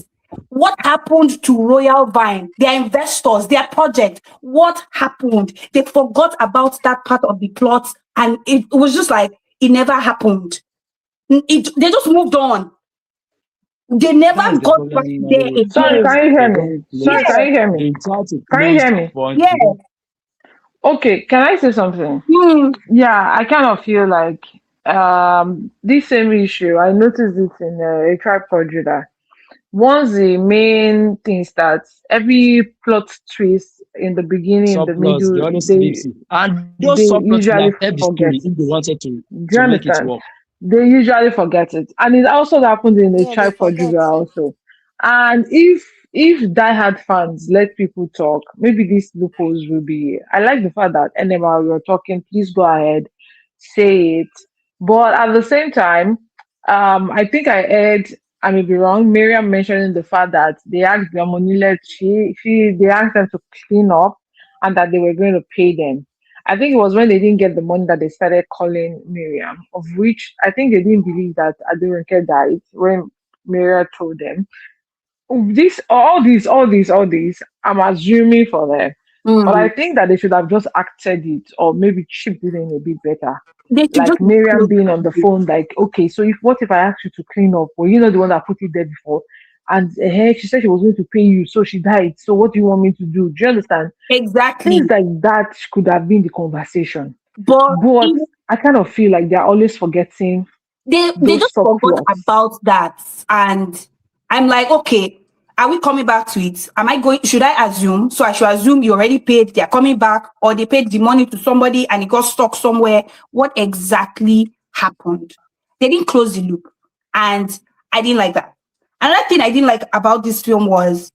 What happened to Royal Vine, their investors, their project? What happened? They forgot about that part of the plot, and it was just like it never happened. They just moved on. They never That is the got problem back in there Nollywood. Sorry, again. can you hear They me? don't Sorry, close. can you hear me? They try to Can you close hear me? point. Yeah. They don't. Okay, can I say something? Hmm. Yeah, I kind of feel like this same issue. I noticed it in a tribe called Judah. Once the main thing starts, every plot twist in the beginning, in the Subplots, they middle, always leaves it. And those they subplots would usually have helped the forget story it. if they wanted Do you to make it understand? work. They usually forget it, and it also happened in the Yeah, they tribe called forget. Judah also. And if diehard fans let people talk, maybe these loopholes will be. I like the fact that whenever you're talking, please go ahead, say it. But at the same time, I think I heard, I may be wrong, Miriam mentioning the fact that they asked the Monile, they asked them to clean up and that they were going to pay them. I think it was when they didn't get the money that they started calling Miriam, of which I think they didn't believe that Aderonke died when Miriam told them. All these, I'm assuming for them. But Hmm. I think that they should have just acted it or maybe chipped it in a bit better. They should Like just Miriam close being that on the deal. phone, like, okay, so what if I ask you to clean up? Well, you know the one that put it there before. And she said she was going to pay you, so she died. So what do you want me to do? Do you understand? Things Exactly. like that could have been the conversation. But But if I kind of feel like they're always forgetting they those just forgot subplots. about that. And I'm like, okay, are we coming back to it? Am I going, should I assume? So I should assume you already paid, they're coming back, or they paid the money to somebody and it got stuck somewhere. What exactly happened? They didn't close the loop. And I didn't like that. Another thing I didn't like about this film was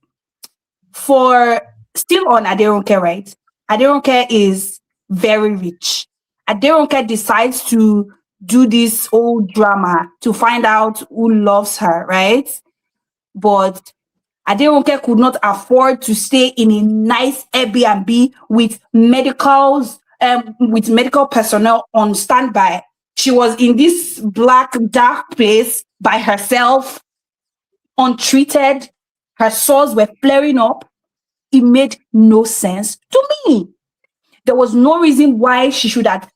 for still on Aderonke, right? Aderonke is very rich. Aderonke decides to do this old drama to find out who loves her, right? But Aderonke could not afford to stay in a nice Airbnb with medical personnel on standby. She was in this black dark place by herself, untreated. Her sores were flaring up. It made no sense to me. There was no reason why she should have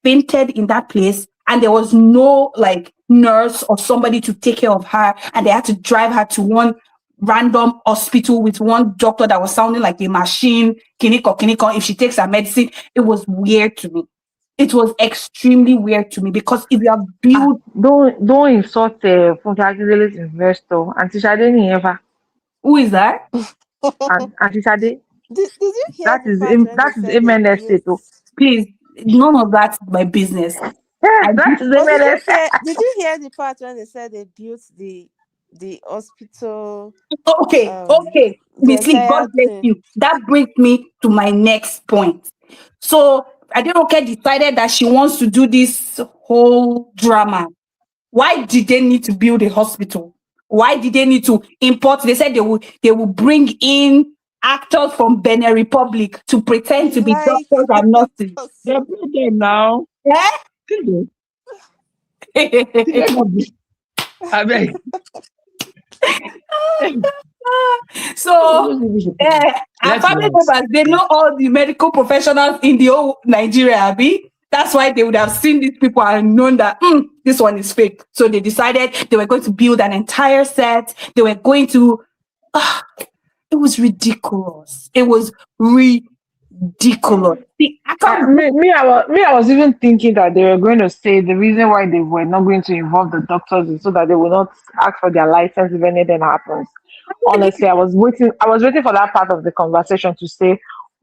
fainted in that place, and there was no like nurse or somebody to take care of her, and they had to drive her to one random hospital with one doctor that was sounding like a machine, kiniko, if she takes her medicine. It was weird to me. It was extremely weird to me because if you have built, Don't insult Funke Akindele's investor. Auntie Shade nìyẹn. who is that? And Auntie Shade, Did you hear the part when they that is said they Amen built? estate. Oh. Please, none of that's my business. Yeah, I that is But Amen estate. did you hear the part when they said they built the hospital, Okay, the Miss Lee, God entire bless thing? you. That brings me to my next point. So Aderoke decided that she wants to do this whole drama. Why did they need to build a hospital? Why did they need to import? They said they will bring in actors from Benin Republic to pretend to be Like doctors and nurses. They play them now. Yeah? Think they not be. I beg. So Those people should our let's family relax. members, they know all the medical professionals in the whole Nigeria, Abi. That's why they would have seen these people and known that this one is fake. So they decided they were going to build an entire set. They were going to. It was ridiculous. It was ridiculous. See, I can't. I was even thinking that they were going to say the reason why they were not going to involve the doctors is so that they will not ask for their license if anything happens. Honestly, I was waiting for that part of the conversation to say,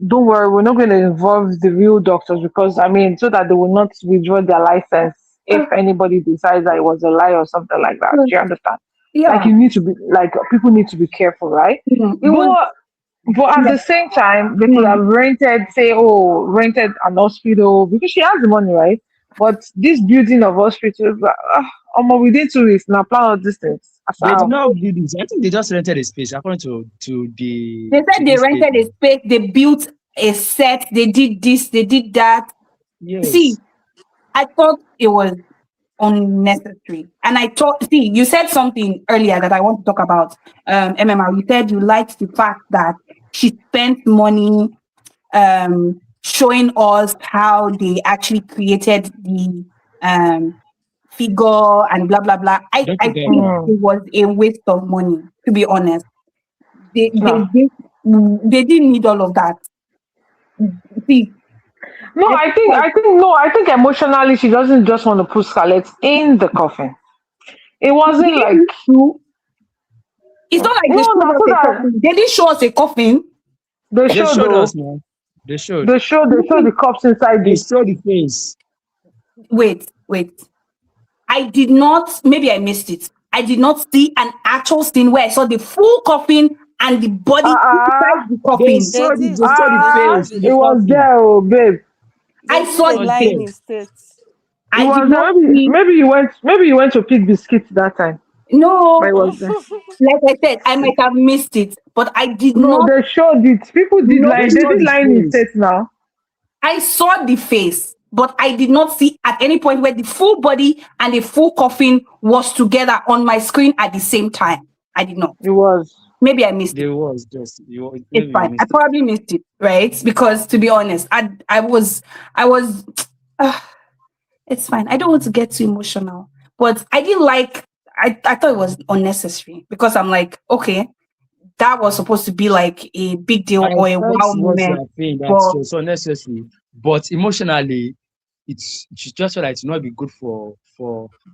don't worry, we're not going to involve the real doctors because so that they will not withdraw their license if anybody decides that it was a lie or something like that. Do you understand? Like Yeah. you need to be like people need to be careful, right? It was. But at the same time, they could have rented an hospital because she has the money, right? But this building of hospitals, within 2 weeks, now plan all these things. They did not do this. I think they just rented a space according to the They said they this rented a lady. space. They built a set. They did this. They did that. See, Yes. I thought it was unnecessary. And I thought, see, you said something earlier that I want to talk about. MMR, you said you liked the fact that she spent money showing us how they actually created the figure and blah blah blah. I Don't think forget that. it was a waste of money, to be honest. They No. they didn't need all of that. See, No, I I think emotionally she doesn't just want to put Scarlett in the coffin. It they wasn't like didn't do. It's not like they no, showed no, us so a that coffin. They didn't show us a coffin. they They showed showed us though. now. They showed. They showed the cops inside They it. showed the face. Wait. I did not. Maybe I missed it. I did not see an actual scene where I saw the full coffin and the body inside the They coffin. saw the did. they saw the They showed face the in it the was coffin. there, oh babe. I they did saw a It was the line face. in there. states. It I did was not there. see. Maybe you went to pick biscuits that time. But it No, was there. like I said, I might have missed it, but I did No, not they showed it. People did notice. They line. They saw did the line in face. states now. I saw the face, but I did not see at any point where the full body and the full coffin was together on my screen at the same time. I did not. It was. Maybe I missed it. There was just you It's maybe you fine. I missed it. probably missed it, right? Because to be honest, I was uh, it's fine. I don't want to get too emotional, but I didn't like. I thought it was unnecessary because I'm like, okay, that was supposed to be like a big deal I or a felt wow what you moment, are saying that's but so necessary, but emotionally, it's just feel like it not be good for.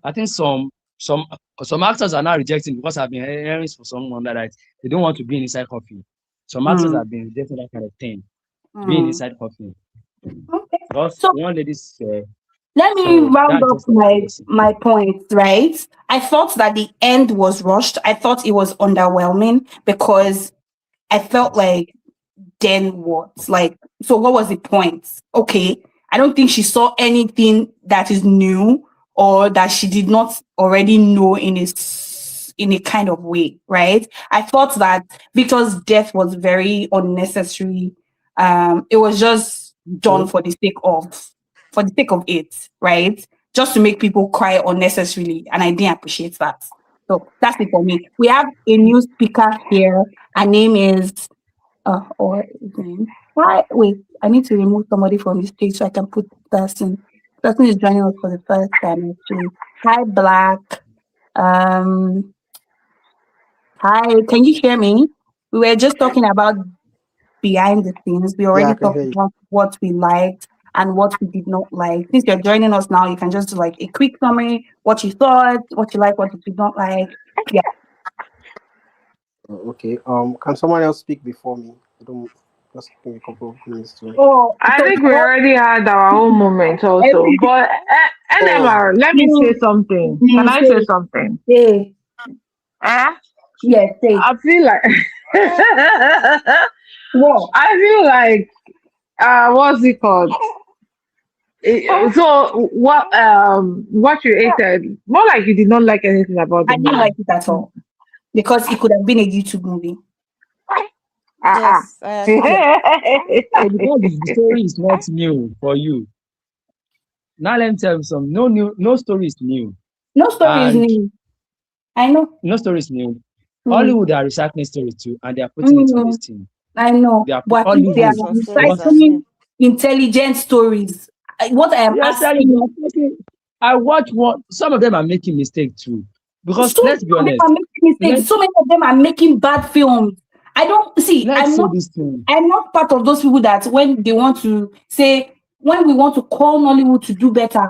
I think some some actors are now rejecting because I've been hearing for someone that like, they don't want to be inside coffee. Some actors mm, have been rejecting that kind of thing, being mm. inside coffee. Okay. Because So one lady said, let me so round that's up just like this. my points, right? I thought that the end was rushed. I thought it was underwhelming because I felt like then what? Like, so what was the point? Okay, I don't think she saw anything that is new or that she did not already know in a kind of way, right? I thought that Victor's death was very unnecessary. It was just done So for the sake of it, right? Just to make people cry unnecessarily, and I didn't appreciate that. So that's it for me. We have a new speaker here. Her name is or his name. Why? Wait, I need to remove somebody from the stage so I can put person. Person is joining us for the first time actually. Hi, Black. Um, Hi, can you hear me? We were just talking about behind the scenes. We Yeah, I already can talked hear you. about what we liked and what we did not like. Since you're joining us now, you can just do like a quick summary, what you thought, what you like, what you did not like. Yeah. Okay. Can someone else speak before me? I don't. Just give me a couple of minutes to. Oh, I so think we already had our own moment also. But Oh, NMR, let me say something. Can I say say, something? say, Eh? yes, say. I feel like What? I feel like what's it called? So what you hated, more like you did not like anything about the I didn't movie. like it at all because it could have been a YouTube movie. Ah Yes, I agree. Yeah. So because the story is not new for you. Now let me tell you some. No story is new, No story is and new. I know. no story is new. Mm. Hollywood are recycling stories too, and they are putting it on this Mm. thing. I know. They are But at least they are Yes, Hollywood some stories because are recycling new. intelligent stories. What I am yes, telling asking they you, are taking. I watch one. Some of them are making mistake too, because so let's be many of them are honest. making mistakes. Let So many of them are making bad films. I don't see. let's say this thing. I'm not part of those people that when they want to say when we want to call Nollywood to do better,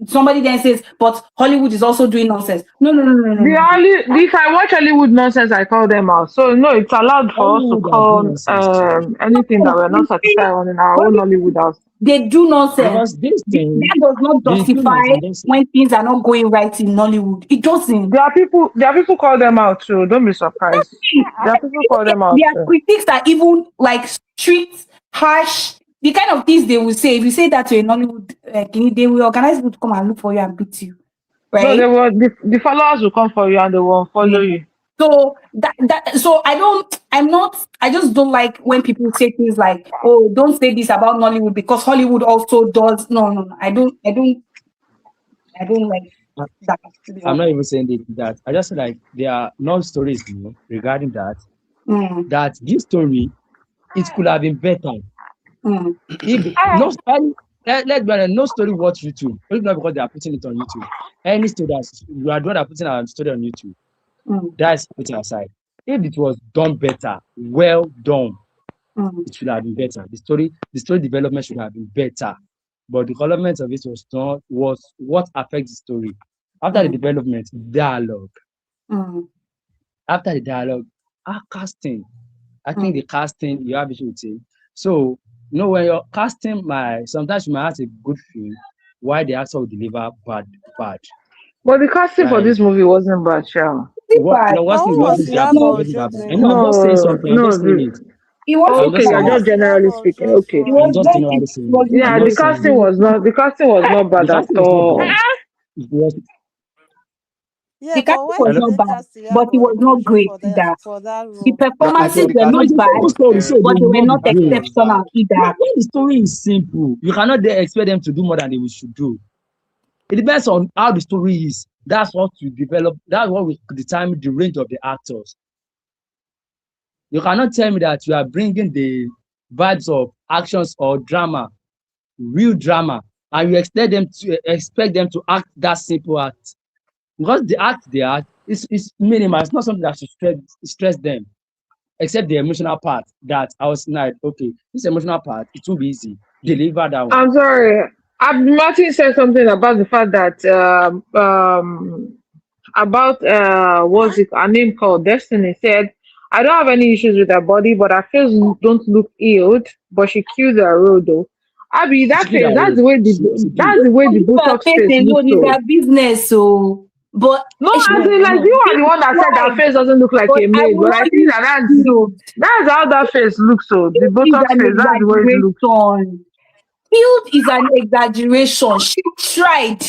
somebody then says, but Hollywood is also doing nonsense. No, no, no, no, no, The no. only if I watch Hollywood nonsense, I call them out. So no, it's allowed for us to Hollywood are doing call nonsense too, anything that No, we're not satisfied on in our own Hollywood house. they do nonsense. because this thing, That does not the thing justify is, I just when things are not going right in Nollywood. It doesn't. There are people call them out too. Don't be surprised. There are people call them out Their too. critiques are even like strict, harsh. The kind of things they will say. If you say that to a Nollywood, they will organize people to come and look for you and beat you, No, right? the followers will come for you and they will Yeah. follow you. So so I just don't like when people say things like, oh, don't say this about Nollywood because Hollywood also does. No, no, no. I don't like that, to be I'm honest. not even saying that. I just feel like there are no stories new regarding that. Mm, That this story it could have been better mm, if no any let's be honest, no story watch YouTube. Only not because they are putting it on YouTube. Any story that's you are the one that putting a story on YouTube. mm, That's putting aside. If it was done better, well done, mm, it should have been better. The story development should have been better. But the development of it was not was what affects the story. After the mm, development, dialogue. mm, After the dialogue, our casting. I think mm. the casting you have issue with it. So when you're casting sometimes you might have a good film why the actor will deliver bad. But the casting for Like this movie wasn't bad, sure. Is it bad? no But what's who it was wasn't the that actor bad, it No, of wasn't that bad. I know Jodin? I'm just saying No, something, I'm just saying no. it. it I'm wasn't just Okay, you're Who bad. just was the actor generally of speaking. Jodin Okay. It role? was I'm just very, it generally saying was it. not I'm Yeah, bad. the just saying casting it. was not The bad at casting is not all. bad. Yeah, The but casting why was did Hello? not they bad, cast but it was not Ojo great either. for that The role? no, I performances think So the were no, not casting it's a bad, simple was story, so but they they will were not be not casting great. was bad. exceptional either. When the story is simple, you cannot then expect them to do more than they should do. It depends on how the story is. That's what we develop. That's what will determine the range of the actors. You cannot tell me that you are bringing the vibes of actions or drama, real drama, and you expect them to act that simple act because the act they act is minimal. It's not something that should stress them, except the emotional part. That I was like, okay, this emotional part it will be easy. Deliver that one. I'm sorry. Martin said something about the fact that about what's it her name called Destiny said, I don't have any issues with her body, but her face don't look healed, but she killed her role though. Abby, She that killed face, that role. She killed. that's the way Don't the give her Botox face face looks alone, it's so. her business. So, but No, she as in like No, you are the she one that said that tried, face doesn't look like but a I maid, will but not I think use that healed. that's how that face looks so. The Is Botox an face, that's the way it looks. exaggeration. Healed is an exaggeration. She tried,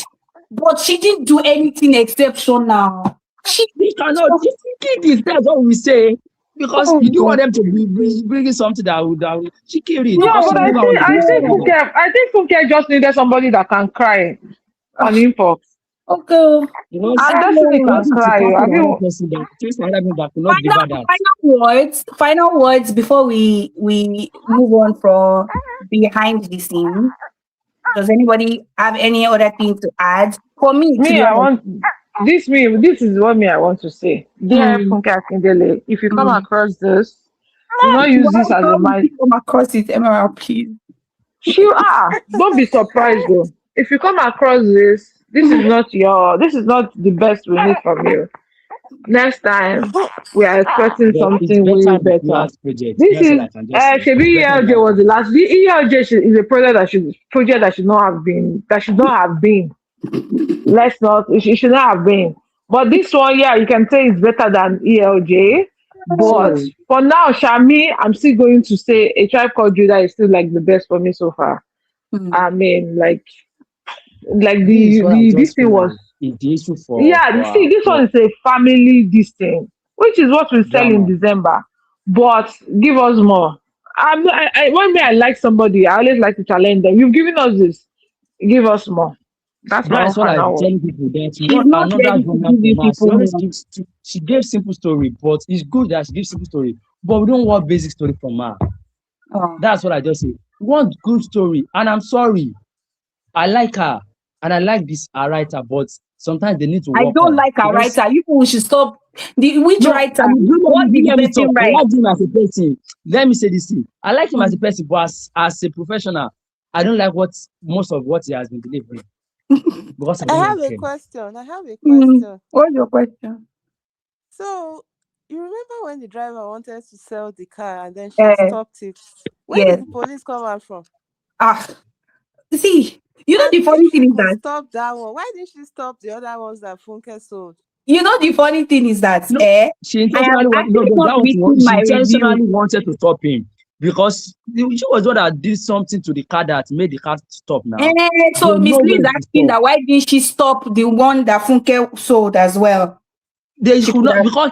but she didn't do anything exceptional. She they cannot. If you kill this, that's what we say. Because you don't want Oh, them to be bringing something that would she killed it yeah, because but she no, never want the I person to think be no. there. Funke just needed somebody that can cry on Ah, info. okay. Because And I Destiny know. can what if she cry. casted Have another you? person that just another person that could not deliver Final that? final words before we move on from behind the scene. Does anybody have any other thing to add? For me, to Me, be I honest, want. This is what me I want to say. Dear Mm, Funke Akindele, if you come mm. across this, do not use this as How a would mind. you come across it, Emerald, please? You are. Don't be surprised though. If you come across this is not the best we need from you. Next time we are expecting But it's something way better in better. freelance project. This That's all is I can just say. It's Shebi better in ELJ freelance was the project. last. The ELJ is a project that should not have been let's not it should not have been. But this one, yeah, you can say it's better than ELJ. But So for now, Shami, I'm still going to say A Tribe Called Judah is still like the best for me so far. Mm. I mean, like this is what I this just thing feel was, like is the issue yeah. See, this for one is a family this thing, which is what we sell in drama. December. But give us more. When I like somebody, I always like to challenge them. You've given us this, give us more. That's my own That's what I'm final word. telling people. That She's what not another ready to drama give you from her. She people always more. gives. She gave simple story, but it's good that she gives simple story. But we don't want basic story from her. Oh. That's what I just say. We want good story, and I'm sorry. I like her, and I like this writer, but sometimes they need to I work don't on like a because writer. You people should stop. Which no, writer? and What did the let me person talk. I write? like him as a person. Let me say this thing. I like him as a Mm. person, but as a professional, I don't like most of what he has been delivering because I I don't have like a him. question. I have a Mm. question. What's your question? So, you remember when the driver wanted to sell the car and then she Uh, stopped it? Where yes. did the police come out from? Ah, see, And the funny if she thing is could that stop that one, why didn't she stop the other ones that Funke sold? the funny thing is that No, she I have intentionally wanted. No, actually no, not that was written she my review. intentionally wanted to stop him because she was the one that did something to the car that made the car stop. Now they So Miss know Lee where is to asking stop. that why didn't she stop the one that Funke sold as well? They She could could not have. because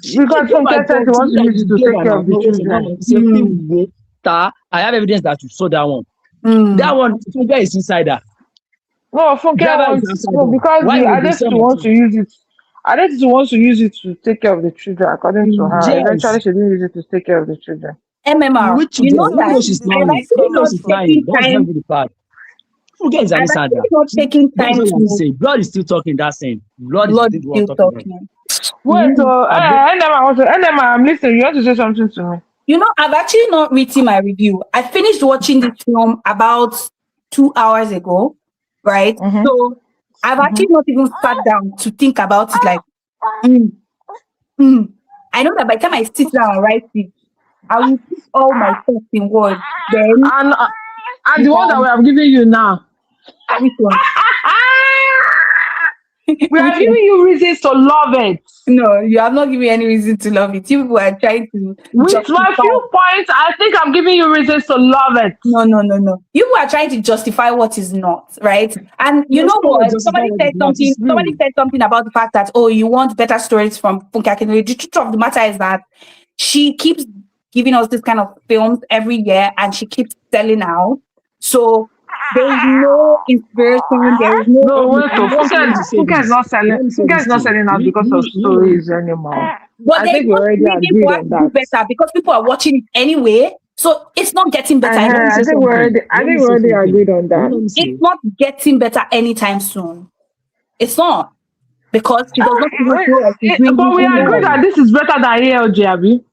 she Because gave her Funke said job. she She wants to like use it she to gave take her care now. of the No, wait, no, children. no. It's a Mm, film go star. I have evidence that you saw that one. That mm. one, Funke is inside her. No, Funke Driver is wants outside no her. because Why the would they sell Adetutu my wants to thing? use it. Adetutu wants to use it to take care of the children, according to her. Eventually, Yes. she didn't use it to take care of the children. MMR, Which you know children? So Who that where knows did she's the I've lying? police actually Who come not knows out she's from? lying? taken That's not time. even the part. Funke is an I've insider. actually not taken That's time what I'm to saying. Blood is still talking that saying. Blood is blood still what still talking there. talking. Wait, Mm. so I don't, Enema, I'm listening. You want to say something to me? I've actually not written my review. I finished watching this film about 2 hours ago, right? Mm-hmm. So I've Mm-hmm. actually not even sat down to think about it. Like, mm, mm. I know that by the time I sit down and write it, I will put all my thoughts in words. Then And we the one that we can have given you now. which one? We Which are one? giving you reasons to love it. No, you have not given me any reason to love it. You people are trying to With my justify. few points, I think I'm giving you reasons to love it. No, no, no, no. You are trying to justify what is not, right? And you there's know no way what? justify what is not. It's Somebody real. said something about the fact that, oh, you want better stories from Funke Akindele. The truth of the matter is that she keeps giving us this kind of films every year and she keeps selling out. So there is no inspiration, there is no No, wait, so I'm just going creativity. to say Funke is this. not selling. Let me say Funke is this not thing. selling out because of stories anymore. But I there is think we no already reason agreed for her on to do that. better because people are watching it anyway. So it's not getting better. Let me I say think we something. already. I Let me think we say already something. agreed on Let that. me It's say. not getting better anytime soon. It's not because she does not even feel like she's doing But we anything agree more. that this is better than ELJ, Abi.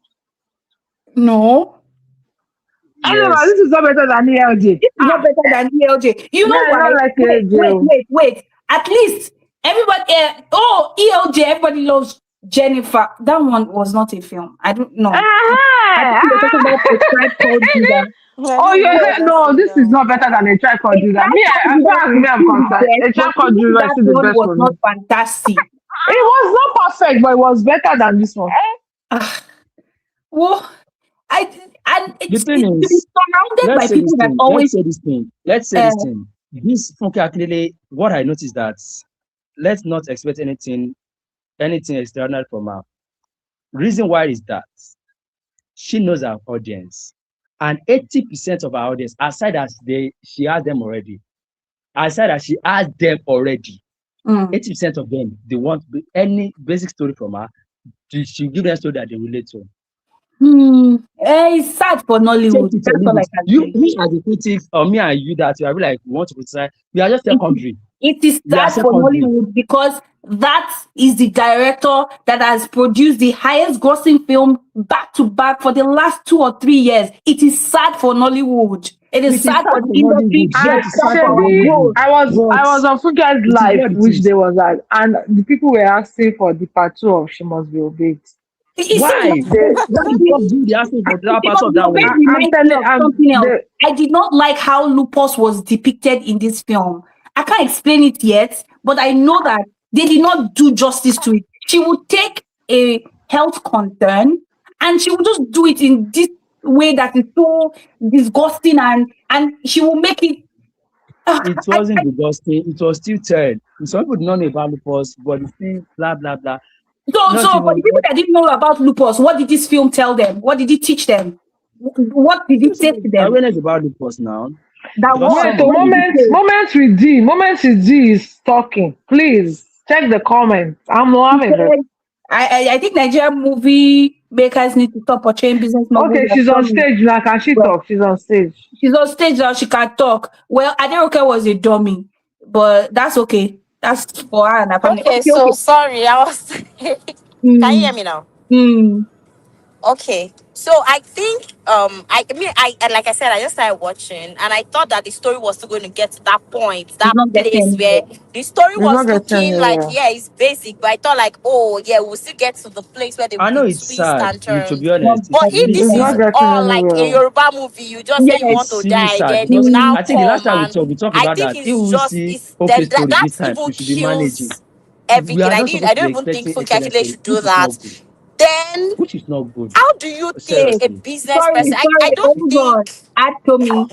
No, Anyway, Yes. this is not better than ELJ. this is not better than ELJ. You Me, know I why? don't like Wait, wait, ELJ. wait, wait. At least everybody. ELJ. Everybody loves Jennifer. That one was not a film. I don't know. I think you're talking about a tribe called Judah. I Oh, don't you even said ever no. seen This that is one. not better than a child A called Judah. tribe Me, called as Judah far as is me, I'm still the concerned, best, a but child called even Judah is that still the one best was for me. not fantastic. It was not perfect, but it was better than this one. Ah, well, I and The thing to be is, surrounded by let's say this people that thing. always Let's say this thing. Let's say uh, this thing. This Funke Akindele, what I noticed that let's not expect anything external from her. Reason why is that she knows her audience, and 80% of our audience, aside that she has them already, aside that she has them already, mm, 80% of them they want any basic story from her. She give them a story that they relate to. it's sad for Take Nollywood. it or That's leave all I it. can You, say. we as the critics, or me and you that you are like we want to criticize, we are just It is secondary. It is They are sad for secondary. Nollywood because that is the director that has produced the highest grossing film back to back for the last 2 or 3 years. It is sad for Nollywood. It is It is sad sad for the for industry. Nollywood, It I but is it's sad sad for for our actually, growth. Nollywood. I But was on Funke's it is live, what it which is. day was that, and the people were asking for the part two of She Must Be Obeyed. It seems Why? like They, What is not good? They asking for that She part Must of Be that Obeyed one. I'm reminds me telling, of something else. the I did not like how lupus was depicted in this film. I can't explain it yet, but I know that they did not do justice to it. She would take a health concern and she would just do it in this way that is so disgusting, and she will make it. It I, wasn't disgusting. It was still terrible. Some people don't know about lupus, but it's still blah blah blah. so Not for the even people that didn't know about lupus, what did this film tell them? What did it teach them? What did it say to them? awareness about lupus now. That Because what? wait, some so of What did them, it say? moments with D is talking. Please check the comments. I'm He loving her. said, I think Nigerian movie makers need to stop portraying business moguls Okay, as she's on dummies. stage now. Can she Well, talk? She's on stage. she's on stage now, she can talk. Well, Aderoke was a dummy, but that's okay. That's for her and her family. Okay, Okay, so okay. sorry, I was. Can you hear Mm, me now? mm, Okay, so I think I mean like I said, I just started watching and I thought that the story was still going to get to that point, it's that not getting place where anywhere. the story It's not was getting looking like anywhere. yeah, it's basic, but I thought like oh yeah, we'll still get to the place where there will I be know it's twists sad. and To be turns. Not honest, it's But if really this It's is not sad. getting all like a anywhere. Yoruba movie, you just say you Yes. want It's to really die, sad then they because will now Mm, I think the last come time and we talked I about think that, if it's we just see it's okay that that, story that this time, even we should be managing. kills We everything. are not I supposed to be don't even think expecting Funke excellent Akile story, should do which is not that. good. Then Which is not good. how do you think okay. a Seriously. business Sorry, person? I sorry. don't Hold on. think Add to me.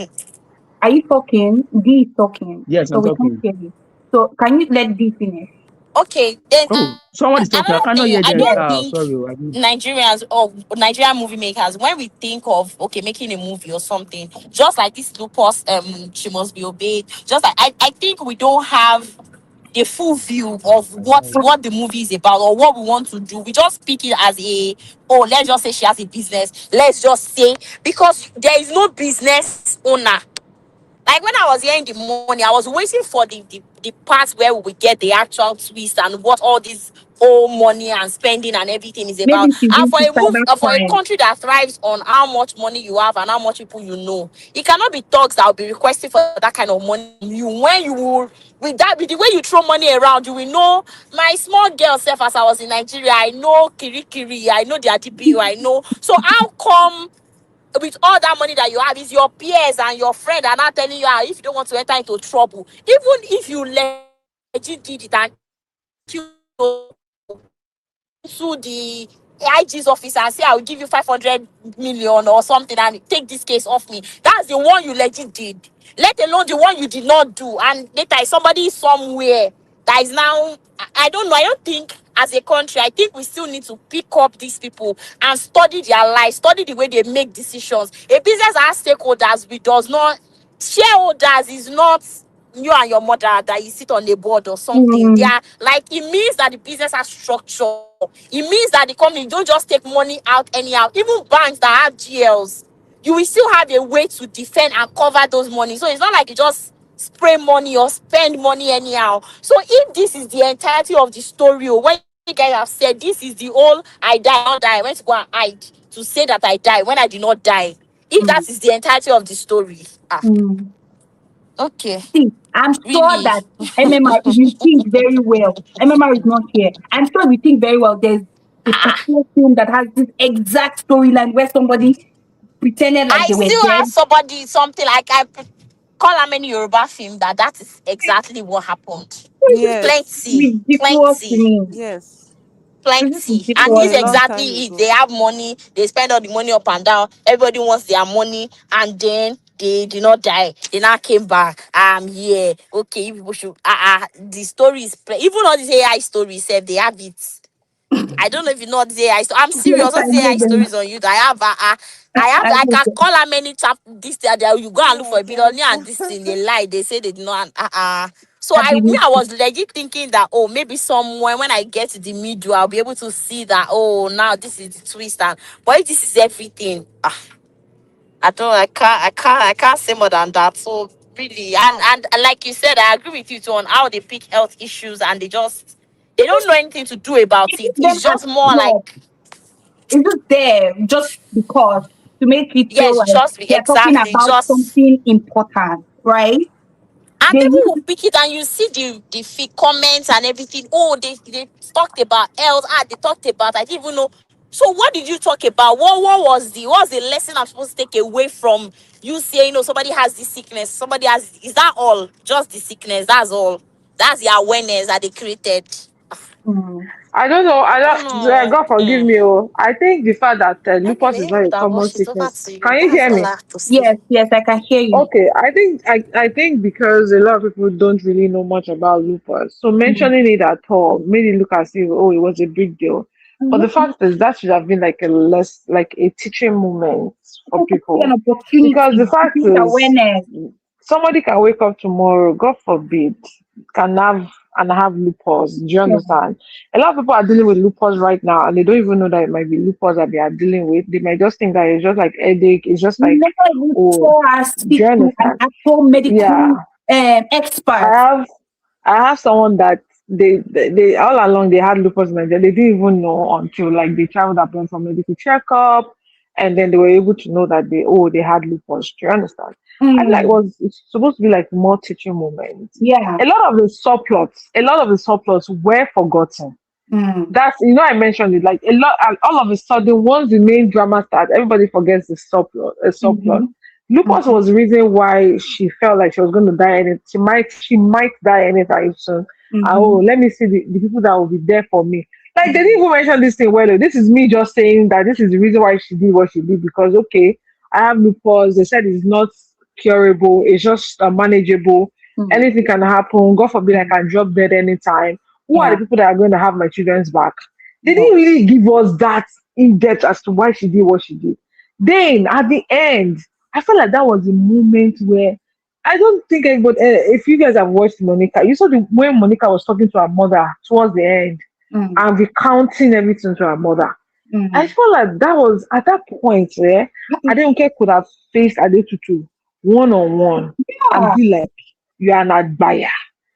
Are you talking? D is talking, Yes, so I'm we can't talking. hear you. So can you let D finish? okay. Then Oh, someone is talking. I another cannot thing, hear I them. Yes. don't Ah, think sorry. I didn't. Nigerians or Nigerian movie makers, when we think of okay making a movie or something, just like this lupus, She Must Be Obeyed. Just like I think we don't have the full view of what the movie is about or what we want to do. We just pick it as a oh, let's just say she has a business. Let's just say because there is no business owner. Like when I was here in the morning, I was waiting for the part where we get the actual twist and what all this whole money and spending and everything is Maybe about. she's And for into a move, for a cybercrime. country that thrives on how much money you have and how much people you know, it cannot be thugs that will be requesting for that kind of money. You when you will with the way you throw money around, you will know my small girl self as I was in Nigeria. I know Kiri Kiri, I know the DPO, I know. So how come? With all that money that you have, is your peers and your friend are not telling you if you don't want to enter into trouble. Even if you legit did it and to the IG's office and say, I'll give you 500 million or something and take this case off me. That's the one you legit did. Let alone the one you did not do. And later somebody somewhere that is now, I don't know. I don't think as a country, I think we still need to pick up these people and study their lives, study the way they make decisions. A business has stakeholders, we does not, shareholders is not you and your mother that you sit on the board or something. They Mm, are like it means that the business has structure. It means that the company don't just take money out anyhow. Even banks that have GLs, you will still have a way to defend and cover those money. So it's not like you just spray money or spend money anyhow. So if this is the entirety of the story, or when you guys have said this is the whole I die, not die, I went to go and hide to say that I die when I did not die. If mm, that is the entirety of the story, mm. okay, See, I'm sure really. that MMR, if you think very well, MMR is not here. I'm sure if you think very well, there's a particular film that has this exact storyline where somebody pretended like I they were still dead. ask somebody something like call how many Yoruba film that is exactly what happened. Yes. Plenty, Ridiculous to plenty, me. Yes. This is plenty. And Even ridiculous. this a long exactly time it. They ago. have money, they spend all the money up and down. Everybody wants their money, and then they did not die. They now came back. Yeah, okay, you people should. The story is even all these AI stories. They have it. I don't know if you know this AI story. I'm Yes, serious. All I these know AI them. stories on you. I have. I I know can them. call how many chap this that you go and look Yeah, for I a bit can. only and this thing they lie. They say they did not. So I believe I you. was legit thinking that oh maybe somewhere when I get to the middle I'll be able to see that oh now this is the twist and but if this is everything I don't I can't say more than that. So really. And like you said, I agree with you too on how they pick health issues and they don't know anything to do about They it. pick them It's as just more flaws. like, It's just there just because to make it feel yes, like just they're talking exactly, about just. something important, right? And They people will use pick it, and you see the comments and everything. Oh, they talked about health. They talked about, I didn't even know. So what did you talk about? What was the lesson I'm supposed to take away from you saying, somebody has this sickness, somebody has, is that all? Just the sickness, that's all. That's the awareness that they created. mm, I don't know. I I don't don't. know. God forgive me. Oh, I think the fact that lupus is Anyway, not a that common wash it over sickness. to you. Can you That's hear all me? I have to say. yes, yes, I can hear you. Okay, I think because a lot of people don't really know much about lupus, so Mm, mentioning it at all made it look as if it was a big deal. But the mm, fact is that should have been like a teaching moment for People see an people, because opportunity the to fact create is awareness. somebody can wake up tomorrow, God forbid, can have lupus. Do you Yeah. understand? A lot of people are dealing with lupus right now, and they don't even know that it might be lupus that they are dealing with. They might just think that it's just like headache. It's just like, Never even oh, so as do you speak to an understand? actual medical Yeah, I expert. have I have someone that they all along they had lupus in Nigeria. They didn't even know until like they traveled abroad for medical checkup, and then they were able to know that they had lupus. Do you understand? I feel like Mm, it's supposed to be like more teaching moments. yeah. A lot of the subplots were forgotten. Mm, That's, I mentioned it like a lot, and all of a sudden, once the main drama starts, everybody forgets the subplot. A subplot. mm-hmm, Lupus mm-hmm, was the reason why she felt like she was going to die, and she might die anytime soon. Oh, mm-hmm, let me see the people that will be there for me. Like they didn't mm, even mention this thing. Well, this is me just saying that this is the reason why she did what she did, because okay, I have lupus. They said it's not curable. It's just manageable. mm, Anything can happen. God forbid I mm. can drop dead anytime. Who are the Yeah. people that are going to have my children's back? They didn't Yes. really give us that in depth as to why she did what she did. Then at the end, I felt like that was the moment where I don't think anybody. If you guys have watched Monica, you saw the when Monica was talking to her mother towards the end Mm, and recounting everything to her mother. I mm. felt like that was at that point where Adeunke could have faced Adetutu one on one and Yeah. be like, "You are not buyer.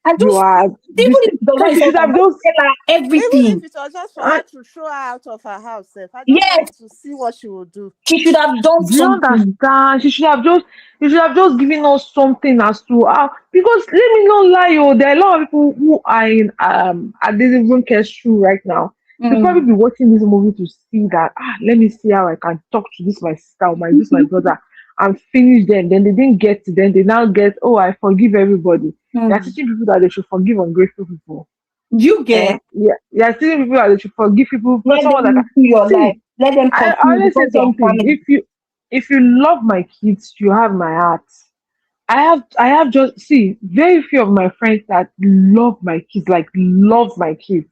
And You just are even this." if the Like right she should order, have just just. tell her Even if everything. it was just for uh, her to throw her out of her house, I just Yes, want to see what she will do. she should have done Do you something. understand? She should have just given us something as to how, because let me not lie, there are a lot of people who are in at this even care shoe right now. They probably Mm. be watching this movie to see that let me see how I can talk to this my sister or my brother and finish them. Then they didn't get to them, they now get, oh, I forgive everybody. They are Mm. teaching people that they should forgive ungrateful people. You get Yeah, they are teaching people that they should forgive people. let Someone them that can into your life. see. Let them I continue always say because they are something. family. If you love my kids, you have my heart. I have just see very few of my friends that love my kids, like love my kids.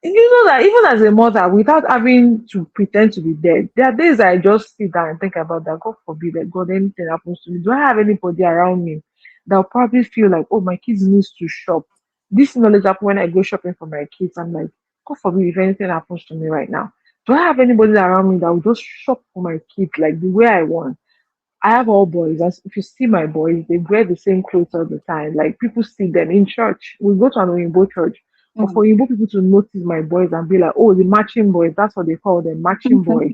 You know that even as a mother, without having to pretend to be dead, there are days I just sit down and think about that. God forbid that God anything happens to me. Do I have anybody around me that will probably feel like, oh, my kids needs to shop? This knowledge happen when I go shopping for my kids. I'm like, God forbid if anything happens to me right now. Do I have anybody around me that will just shop for my kids like the way I want? I have all boys. As if you see my boys, they wear the same clothes all the time. Like people see them in church. We go to an Oyinbo church. But for Mm. Oyinbo people to notice my boys and be like, oh, the matching boys, that's what they call them, matching boys.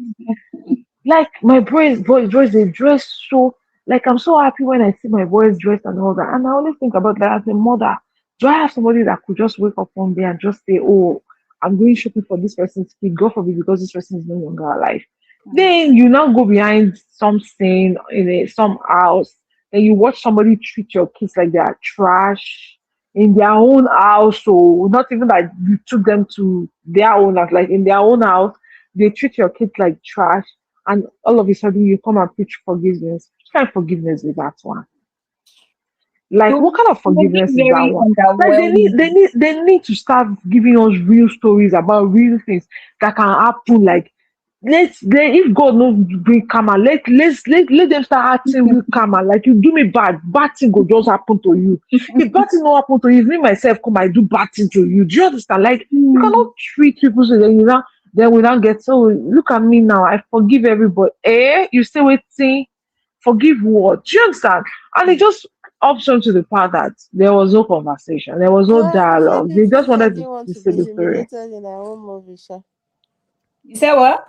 Like my boys, they dress so, like I'm so happy when I see my boys dressed and all that. And I always think about that as a mother. Do I have somebody that could just wake up one day and just say, oh, I'm going shopping for this person's kid, God forbid, because this person is no longer alive? Mm. Then you now go behind some scene in some house and you watch somebody treat your kids like they are trash in their own house, so not even that you took them to their own house, like in their own house, they treat your kids like trash, and all of a sudden you come and preach forgiveness. What kind of forgiveness is that one? It Like, will what kind of it will be forgiveness is that very one? Like, they need, they underwhelming. need, they need to start giving us real stories about real things that can happen. Like, if God knows bring karma, let them start acting real karma. Like, you do me bad thing will just happen to you. If bad thing not happen to you, if me myself come, I do bad thing to you. Do you understand? Like, you cannot Mm. treat people so then we now get, so look at me now. I forgive everybody. You say waiting, forgive what? Do you understand? And it just option to the part that there was no conversation, there was no Well, dialogue. maybe They just Funke wanted to didn't want to say be the story. humiliated in her own movie, Sha. You say what?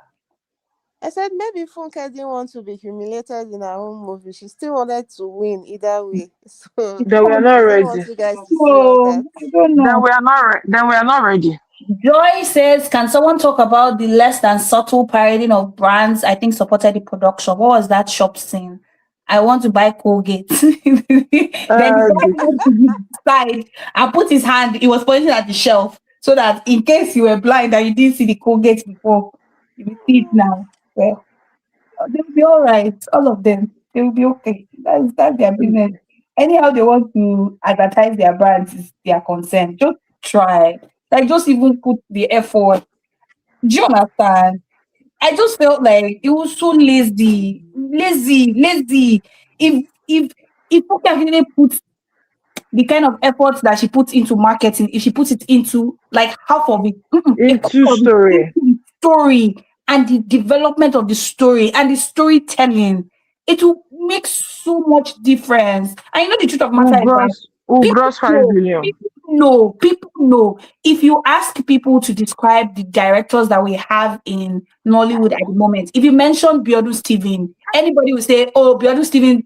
I said maybe Funke didn't want to be humiliated in her own movie. She still wanted to win either way. So Then we are not she didn't want ready. you guys to see all No, that. I don't Then know. we are not. Then we are not ready. Joy says, can someone talk about the less than subtle parading of brands? I think supported the production. What was that shop scene? I want to buy Colgate. Then the guy The went to the side and put his hand, he was pointing at the shelf so that in case you were blind and you didn't see the Colgate before, you will see it now. Well, they'll be all right. All of them. They'll be okay. That's their business. Anyhow they want to advertise their brands is their concern. Just try. Like just even put the effort. Do you understand? I just felt like it was so lazy. Lazy. If Pokia didn't put the kind of effort that she puts into marketing, if she puts it into like half of it, a into quarter of it story. into the story and the development of the story and the storytelling, it will make so much difference. And you know the truth of the matter is that Who people gross 5 billion. people know. If you ask people to describe the directors that we have in Nollywood at the moment, if you mention Biodu Steven, anybody will say, oh, Biodu Steven,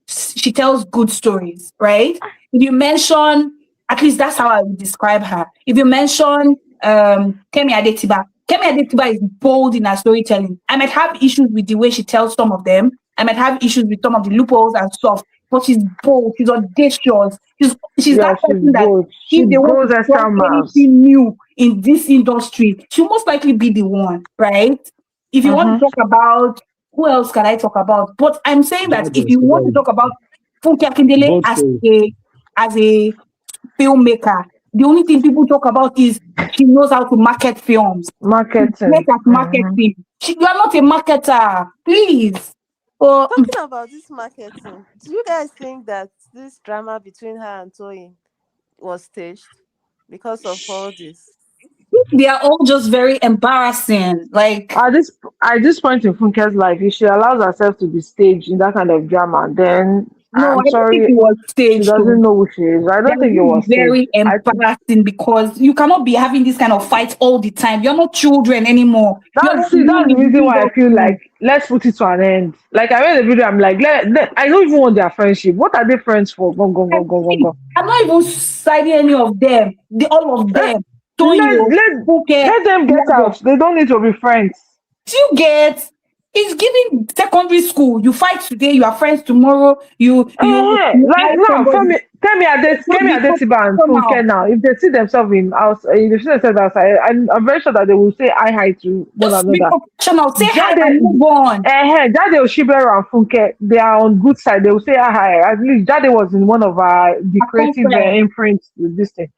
she tells good stories, right? If you mention, at least that's how I would describe her. If you mention Kemi Adetiba is bold in her storytelling. I might have issues with the way she tells some of them. I might have issues with some of the loopholes and stuff, but she's bold, she's audacious. She's Yeah, that she's person that bold. She if they want goes to try extra miles. anything new in this industry, she'll most likely be the one, right? If you want to Mm-hmm. talk about who else can I talk about? But I'm saying that That if was you want to very talk about Funke Akindele bold story. as a filmmaker, the only thing people talk about is she knows how to market films. She's great Marketing. at Mm-hmm. marketing. You are not a marketer, please. Oh, Talking about this marketing, do you guys think that this drama between her and Toyin was staged because of all this? they are all just very embarrassing. Like, At this point in Funke's life, if she allows herself to be staged in that kind of drama, then no, I'm I don't think it sorry, was she staged. doesn't know who she is. I They're don't think it was just staged. very embarrassing because you cannot be having this kind of fight all the time. You're not children anymore. You're not That's new the in the reason why I feel industry. like let's put it to an end. Like I made a video, I'm like, I don't even want their friendship. What are they friends for? Go go I go go go see, go. I'm not even citing any of them. All of Let them. let Toyo, let, Puke, let them get Mogo. out. They don't need to be friends. Do you get? It's giving secondary school. You fight today, you are friends tomorrow. You Like hide now, somebody. Just Kemi be Adetiba and Funke professional. now, if they see themselves in house, if they see themselves outside, I'm very sure that they will say hi to one Just be another. professional. Say hi and Jade, move on. Jade Oshibero and Funke, they are on good side. They will say hi. At least Jade was in one of the A creative conference. imprints with this thing.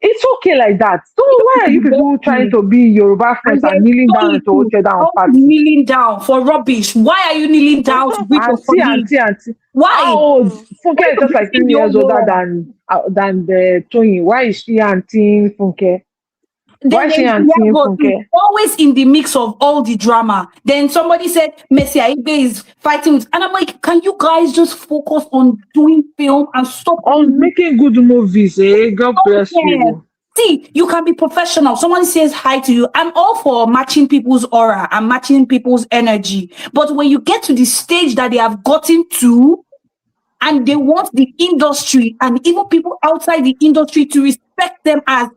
It's okay like that. So why are you The best people trying thing. to be Yoruba friends And and then kneeling down Toyin to too. each other on Always party? kneeling down for rubbish. Why are you kneeling down to greet your colleague? Auntie. Why? How old? Hmm. Funke For is you to just be like in 3 years your older law. than the Tony. Why is she auntie Funke? Why Then is she there's auntie Yabo too, Funke? always in the mix of all the drama. Then somebody said Messi Aibe is fighting with, and I'm like, can you guys just focus on doing film and stop all On this making good movies, eh? God bless nonsense? you. See, you can be professional. Someone says hi to you. I'm all for matching people's aura and matching people's energy. But when you get to the stage that they have gotten to, and they want the industry and even people outside the industry to respect them as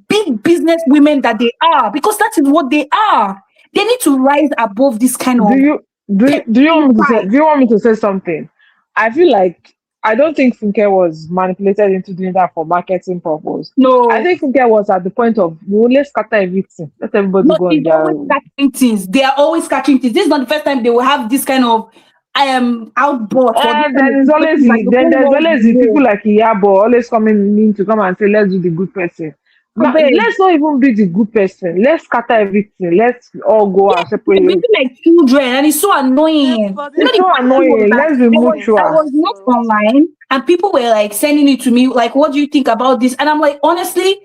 big business women that they are, because that is what they are. They need to rise above this kind Do of you do you petty want me to say fight. do you want me to say something? I feel like I don't think Funke was manipulated into doing that for marketing purpose. I No, think Funke was at the point of, well, let's scatter everything. Let everybody no, go on it's their. always catching things. They are always catching things. This is not the first time they will have this kind of outburst or this And kind of then situation that the whole there's world always will the people know. like Iyabo always coming in to come and say, let's do the good person. I Now beg. let's not even be the good person. Let's scatter everything. Let's all go Yeah, our separate they're ways. behaving like children, and it's so annoying. But You know, It's they the so they funny are thing was annoying. that Let's be influencers I mutual. was now, not so online, and people were like sending it to me, like, "What do you think about this?" And I'm like, honestly,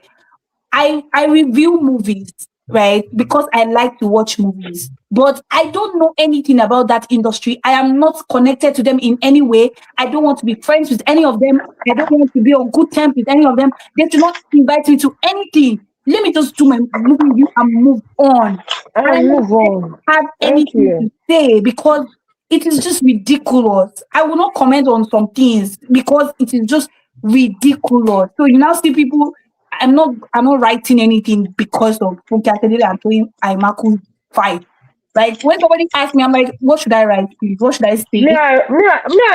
I review movies. right? Because I like to watch movies, but I don't know anything about that industry. I am not connected to them in any way. I don't want to be friends with any of them. I don't want to be on good terms with any of them. They do not invite me to anything. Let me just do my movie review and move on. And move on. Have Thank anything you. to say because it is just ridiculous. I will not comment on some things because it is just ridiculous. So you now see people. I'm not writing anything because of Funke Akindele and Toyin Aimaku fight. Like when somebody asks me, I'm like, what should I write, please? What should I say? I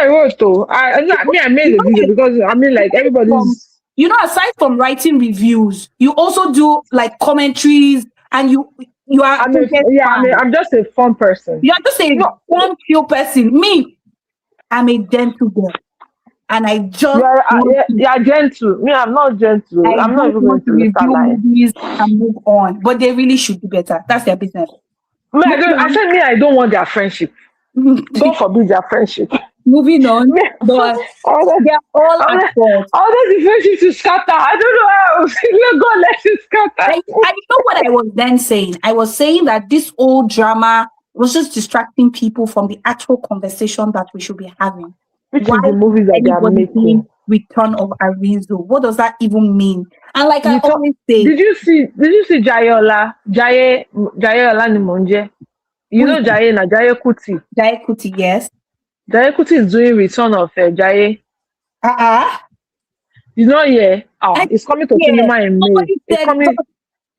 wrote though. I made the video because I mean like everybody's. Aside from writing reviews, you also do like commentaries, and you are. I'm just a fun person. You are just a fun, chill person. Me, I'm a gentle girl, and I just you're gentle. Me, I'm not gentle. I'm not even going to review movies and move on. But they really should do better. That's their business. I said I don't want their friendship. God forbid their friendship. Moving on, but they're all at fault. All the friendship to scatter. I don't know how. God let it scatter. I know what I was then saying. I was saying that this old drama was just distracting people from the actual conversation that we should be having. Which is the movies that they are making. Return of Arizo. What does that even mean? And like I always say, did you see Jayola Nimonje? You know Jaye na Jaye Kuti. Jaye Kuti, yes. Jaye Kuti is doing Return of Jaye. You know, it's coming to cinema in May.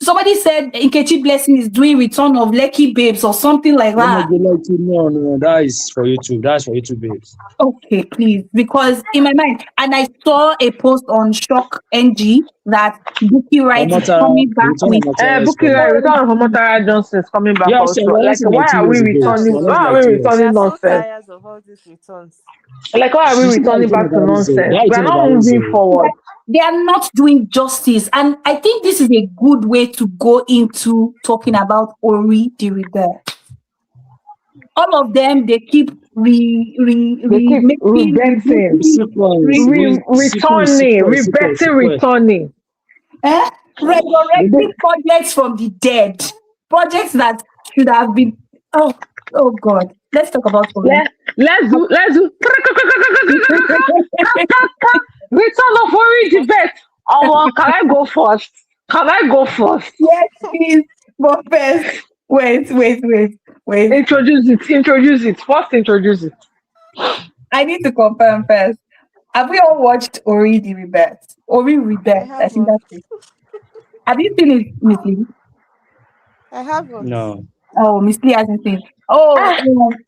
Somebody said Nkechi Blessing is doing Return of Lucky Babes or something like that. No, that is for YouTube. That's for YouTube Babes. Okay, please. Because in my mind, and I saw a post on Shock NG that Buki Wright is coming back with Buki Wright, Return of Homotara Johnson is coming back also. Like, why are we returning nonsense? Tired of all these returns. Like, why are we returning back to nonsense? We are not moving forward. They are not doing justice. And I think this is a good way to go into talking about Ori the Rebirth. All of them, they keep returning, resurrecting projects from the dead. Projects that should have been, oh God. Let's talk about Ori. Let's do Return of Ori the Vet. Can I go first? Yes, please. But first, wait. Introduce it. First, introduce it. I need to confirm first. Have we all watched Ori the Rebirth? Ori Rebirth. I think that's it. Have you seen it, Miss Lee? I haven't. No. Oh, Miss Lee hasn't seen it.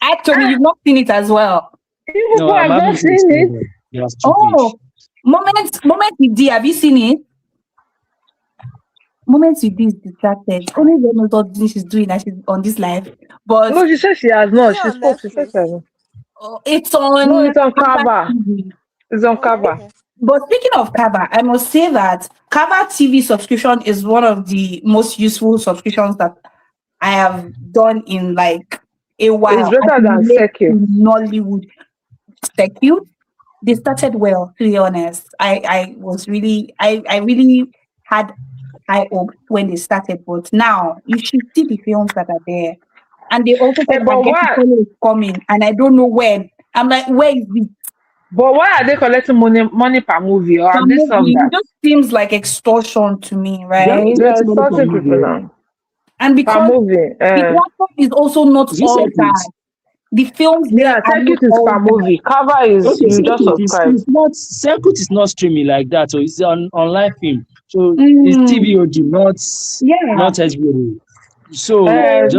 Actually, you've not seen it as well. No, I've not seen it. Moments with D, have you seen it? Moments with D is distracted. Only when knows what she's doing that she's on this live. But no, she said she has not. She spoke. She said it's on. No, it's on Cover. It's on Cover. Okay. But speaking of Cover, I must say that Cover TV subscription is one of the most useful subscriptions that I have done in like a while. It's better than Secure. Nollywood. Secure. They started well, to be honest. I really had high hopes when they started, but now you should see the films that are there. And they also said is coming, and I don't know when. I'm like, where is it? But why are they collecting money per movie? Or are they it just seems like extortion to me, right? They're extorting people now. And because the platform is also not all bad. The films Circuit is per movie. Cover is you just subscribe. Circuit is not streaming like that, so it's an online film. So it's TVOD, not HBO. So they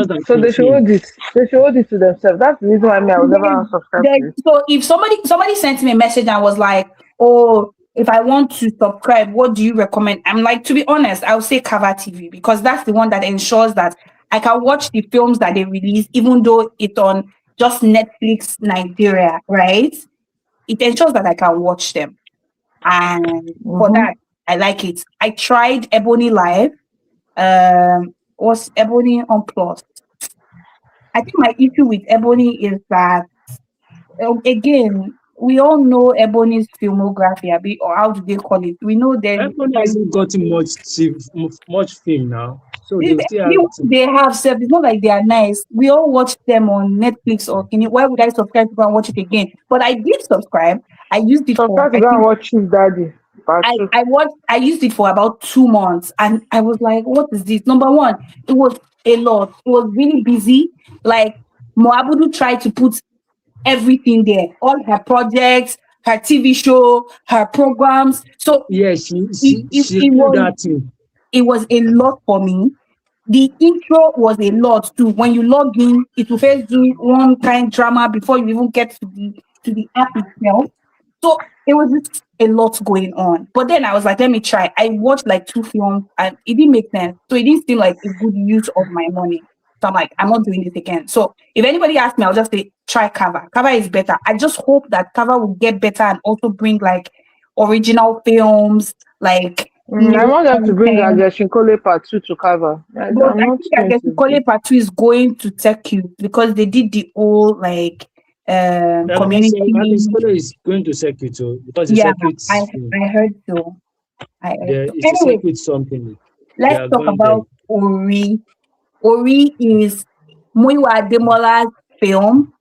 should hold it. They should hold it to themselves. That's the reason why I will never subscribe to it. So if somebody sent me a message and was like, "Oh, if I want to subscribe, what do you recommend?" I'm like, to be honest, I would say Cover TV because that's the one that ensures that I can watch the films that they release, even though it's on just Netflix Nigeria, right? It ensures that I can watch them. And for that, I like it. I tried Ebony Live. Was Ebony on Plus? I think my issue with Ebony is that, again, we all know Ebony's filmography, or how do they call it? We know that Ebony hasn't gotten much film now. So they will still have The it. ones they have self, it's not like they are nice. We all watch them on Netflix or why would I subscribe to go and watch it again? But I did subscribe. I used it So for try to I go and think watch Chief Daddy part two. I used it for about 2 months and I was like, what is this? Number one, it was a lot. It was really busy. Like Moabudu tried to put everything there, all her projects, her TV show, her programs. So Yeah, she it knew was that thing. it was a lot for me. The intro was a lot too. When you log in, it will first do one kind drama before you even get to the app itself. So it was just a lot going on. But then I was like, let me try. I watched like 2 films and it didn't make sense. So it didn't seem like a good use of my money. So I'm like, I'm not doing this again. So if anybody asks me, I'll just say, try Cover. Cover is better. I just hope that Cover will get better and also bring like original films, like I new want them to bring content. Shinkole part two to cover. But I'm I not think I going guess to Kole be. Part 2 is going to tech you because they did the whole like Also, community. Akinskolo is going to circuit too because Yeah, I it's I heard so. I heard there. so. It's a Anyway, circuit something. They let's are talk going there. about Ori. Ori is Muiwa Ademola's film,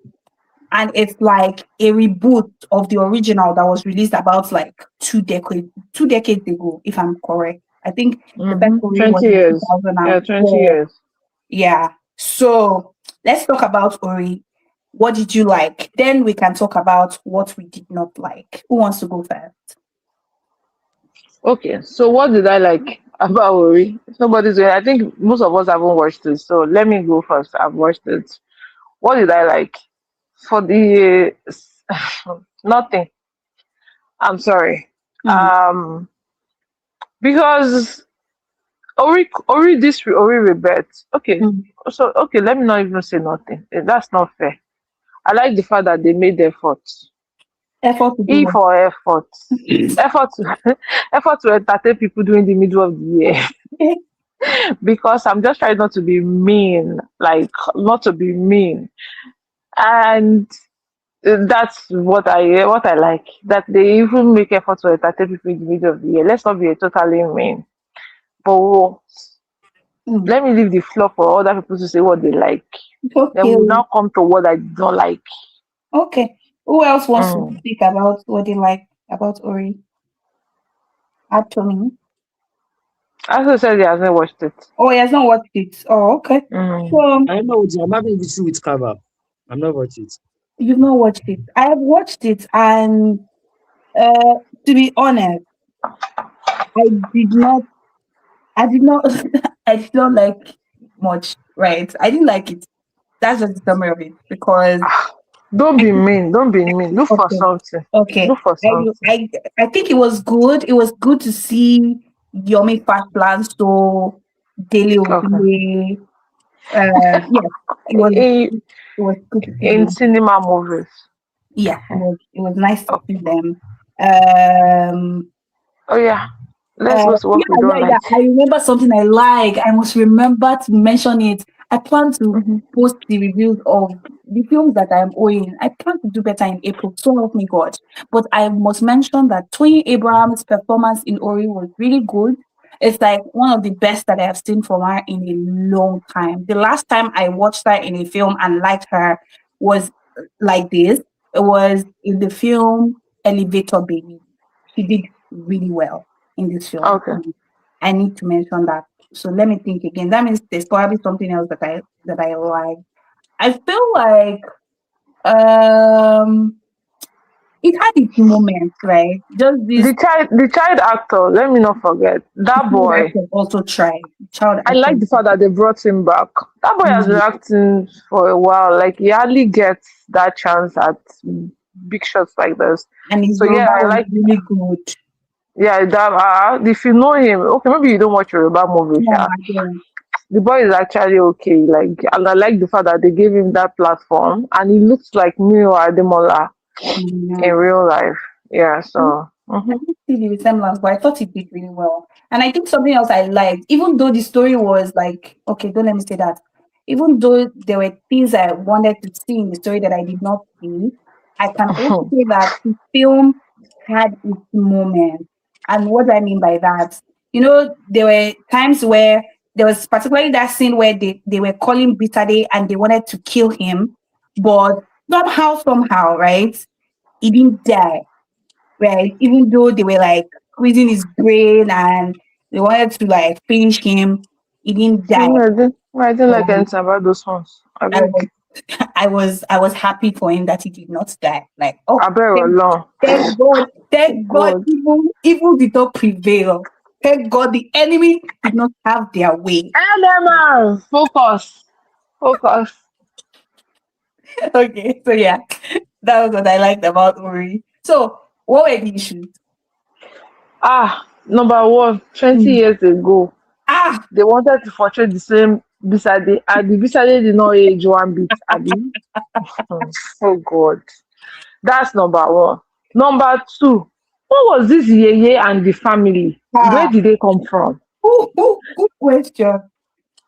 and it's like a reboot of the original that was released about like 2 decades ago, if I'm correct. I think the first Ori was 20 in years. Yeah, 20 2004. years. Yeah. So let's talk about Ori. What did you like? Then we can talk about what we did not like. Who wants to go first? Okay, so what did I like about Ori? Nobody's doing. I think most of us haven't watched it, so let me go first. I've watched it. What did I like? For the nothing. I'm sorry. Mm, Because Ori Rebirth. Okay, mm. so okay, let me not even say nothing. That's not fair. I like the fact that they made effort. Effort to do E what? for effort. Effort to effort to entertain people during the middle of the year. Because I'm just trying not to be mean, like not to be mean. And that's what I like. That they even make effort to entertain people in the middle of the year. Let's not be totally mean. But Mm. let me leave the floor for other people to say what they like. Then Okay. we'll now come to what I don't like. Okay. Who else wants to Mm. speak about what they like about Ori? Actually. As I said, he hasn't watched it. Oh, he has not watched it. Oh, okay. Mm. So I'm not watching. I'm having issue with cover. I'm not watching it. you've not watched it. I have watched it, and uh, to be honest, I did not I did not I did not like much, right? I didn't like it. That's just the summary of it because Don't I be think mean. Don't be mean. Look for okay, something. okay. Look for something. I think it was good. It was good to see Yomi Fast Plan so Daily Okay. Obile. Yes, In, it was good to see in them. cinema movies. Yeah, it was nice to see Okay. them. Um Oh yeah. Let's go to Yeah, what we don't yeah. like. I remember something I like. I must remember to mention it. I plan to Mm-hmm. post the reviews of the films that I am owing. I plan to do better in April. So help me God. But I must mention that Tony Abraham's performance in Ori was really good. It's like one of the best that I have seen from her in a long time. The last time I watched her in a film and liked her was like this. It was in the film Elevator Baby. She did really well in this film. Okay. I need to mention that. So let me think again. That means there's probably something else that I like. I feel like um it had its moments, right? Just this The child actor, let me not forget. That child boy. actor also tried. Child I actor. like the fact that they brought him back. That boy has been Mm, acting for a while. Like he hardly gets that chance at big shots like this. and his So yeah, Yoruba I was like. really good. Yeah, that if you know him, okay, maybe you don't watch Yoruba movies, No, yeah. I don't. The boy is actually okay. Like, and I like the fact that they gave him that platform, and he looks like Mio Ademola in Mm. real life. Yeah, so. I didn't see the resemblance, but I thought it did really well. And I think something else I liked, even though the story was like, okay, don't let me say that. Even though there were things I wanted to see in the story that I did not see, I can also say that the film had its moments. And what do I mean by that? There were times where there was particularly that scene where they were calling Bitade and they wanted to kill him, but somehow, right? He didn't die, right? Even though they were like squeezing his brain and they wanted to like finish him, he didn't die. I didn't like So anything about those ones. I I beg. was, I was happy for him that he did not die. Like, I oh, beg alone. thank God, God. evil did not prevail. Thank God the enemy did not have their way. LMR, focus. Focus. Okay, so yeah, that was what I liked about Ori. So, what were the issues? Number one, 20 Mm. years ago, Ah, they wanted to portray the same Bisade, and the Bisade did not age one bit, Abi. Oh God. That's number one. Number two, what was this Yeye and the family? Where ah, did they come from? good question.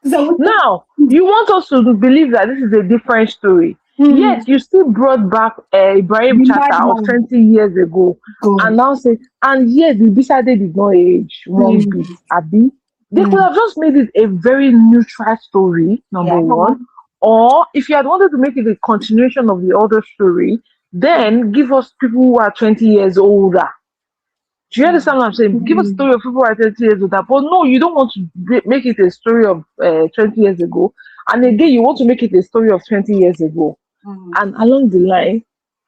So, Now, you want us to believe that this is a different story. mm, Yet, you still brought back Ibrahim the Chata of madman 20 years ago and go. now say, and yes, the Bisade did not age one bit, Mm, Abi. They could mm, have just made it a very neutral story, number yeah. one. Or if you had wanted to make it a continuation of the other story, then give us people who are 20 years older. Do you Mm, understand what I'm saying? Give us a mm, story of people who are 20 years older. But no, you don't want to make it a story of 20 years ago. And again, you want to make it a story of 20 years ago. mm, And along the line,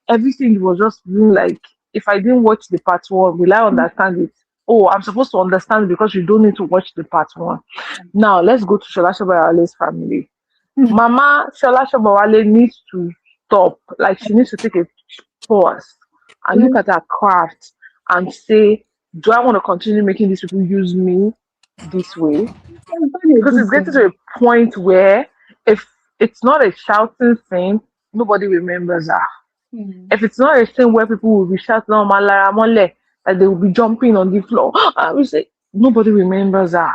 everything was just being like, if I didn't watch the part one, will I understand it? Oh, I'm supposed to understand because you don't need to watch the part one. Now, let's go to Shola Shobayale's family. mm, Mama Shola Shobawale needs to stop. Like, she needs to take a pause and look mm. at her craft and say, do I want to continue making these people use me this way? It's done a Because good it's getting thing. to a point where if it's not a shouting thing, nobody remembers her. Mm. If it's not a thing where people will be shouting, oh, Malara Mole, and they will be jumping on the floor, I will say, nobody remembers her.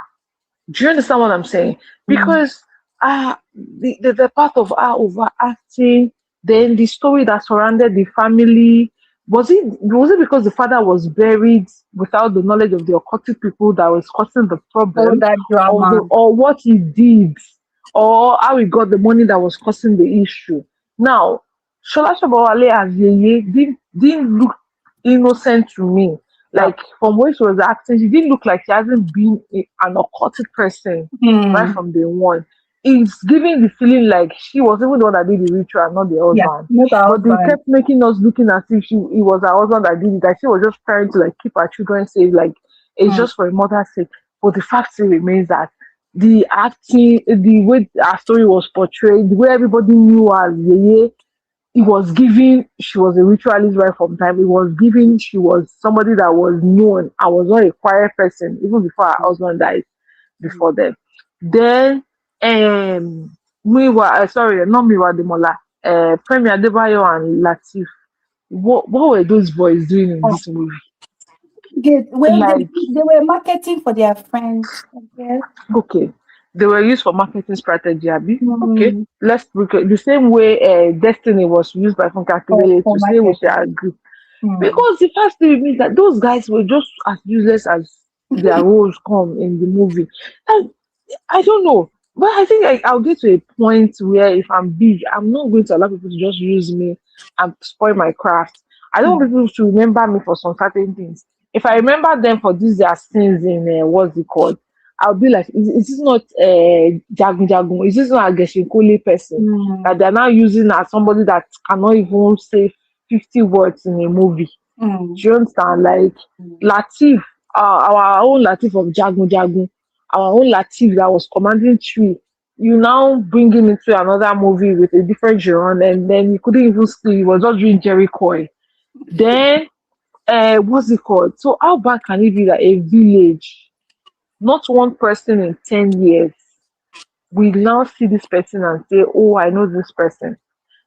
Do you understand what I'm saying? Mm. Because the part of her overacting, then the story that surrounded the family, was it because the father was buried without the knowledge of the occultic people that was causing the All problem, that drama. or what he did, or how he got the money that was causing the issue? Now, Shola Shabawale as Yeye didn't look innocent to me. Yeah. Like from where she was acting, she didn't look like she hasn't been an occultic person right Mm. from day one. It's giving the feeling like she was even the one that did the ritual and not the Yeah, husband. not our But they husband. kept making us looking as if it was her husband that did it. Like she was just trying to like keep her children safe. Like it's Mm. just for a mother's sake. But the fact still remains that the acting, the way our story was portrayed, the way everybody knew her as Yeye, it was given she was a ritualist right from time. It was given she was somebody that was known. I was not a quiet person even before her husband died before them. Then Miwa, sorry, not Miwa Demola, Premier Adebayo and Latif. What were those boys doing in Oh, this movie? well, Like, they were marketing for their friends, I guess. okay, they were used for marketing strategy, Abi. Okay, Mm. let's look at the same way Destiny was used by Funke Akindele For to say we should marketing. agree. Mm. Because the first thing means that those guys were just as useless as their roles come in the movie. And I don't know. But I think I'll get to a point where if I'm big, I'm not going to allow people to just use me and spoil my craft. I don't want Mm. people to remember me for some certain things. If I remember them for these their sins in what's it called, I'll be like, is this not Jagun Jagun? Is this not a Geshinkole person that Mm. they're now using as somebody that cannot even say 50 words in a movie? Mm. Do you understand? Like Mm. Latif, our own Latif of Jagun Jagun, our own Latif that was commanding tree. You now bring him into another movie with a different genre, and then you couldn't even see. He was just doing Jericho. Then, what's it called? So how bad can it be that a village, not one person in 10 years, we now see this person and say, "Oh, I know this person."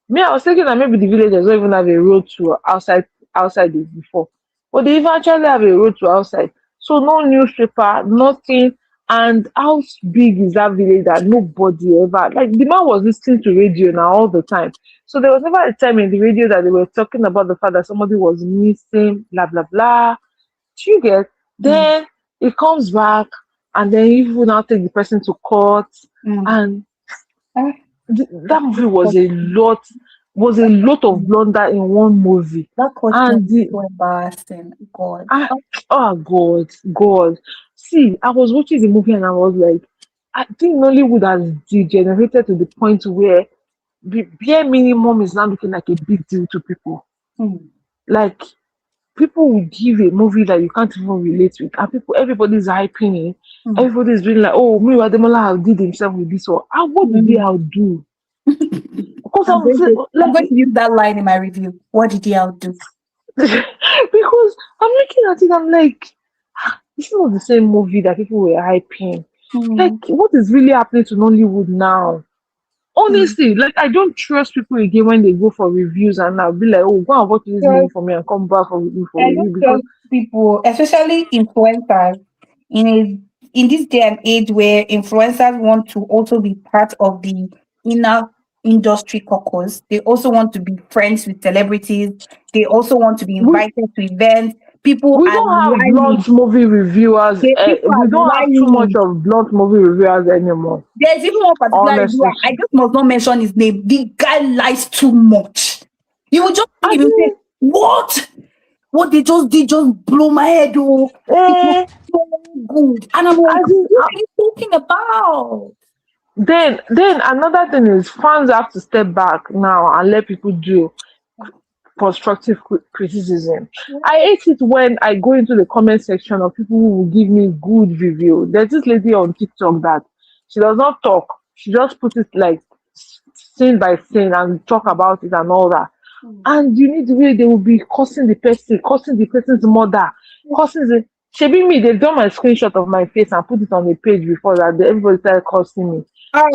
Me, I was thinking that maybe the villagers don't even have a road to outside it before. But they eventually have a road to outside. So no newspaper, nothing. And how big is that village that nobody ever like the man was listening to radio now all the time. So there was never a time in the radio that they were talking about the fact that somebody was missing, blah blah blah. Do you get? Mm. Then it comes back and then you will now take the person to court, Mm. and Ah, that movie was a lot of blunder in one movie, that question and is so embarrassing. God. I, oh God. See, I was watching the movie and I was like, I think Nollywood has degenerated to the point where the bare minimum is now looking like a big deal to people. Mm. Like, people will give a movie that you can't even relate with, and everybody's hyping it. Mm. Everybody's doing like, oh, me Ademola outdid himself with this one. And what did he Mm. outdo? Because I'm like, going to use that line in my review. What did he outdo? because I'm looking at it, I'm like, this is not the same movie that people were hyping. Like, Mm. what is really happening to Nollywood now? Mm. Honestly, like, I don't trust people again when they go for reviews, and I'll be like, oh, go and watch this movie for me and come back for I review don't because trust people, especially influencers, in a in this day and age where influencers want to also be part of the inner industry caucus. They also want to be friends with celebrities. They also want to be we invited to events. People we are don't have lying. blunt movie reviewers. People We are don't have too much lying. of blunt movie reviewers anymore. There's even one particular reviewer. Honestly, I just must not mention his name. The guy lies too much. You will just see I him and say, think, "What? What they just did just blow my head, oh, it was eh, so good." And I'm like, I think what are you talking about? then another thing is fans have to step back now and let people do constructive criticism. I hate it when I go into the comment section of people who will give me good review. There's this lady on TikTok that she does not talk. She just puts it like scene by scene and talk about it and all that. And you need the way they will be cursing the person's mother, cursing the Shebi me, they've done my screenshot of my face and put it on the page before that everybody started cursing me.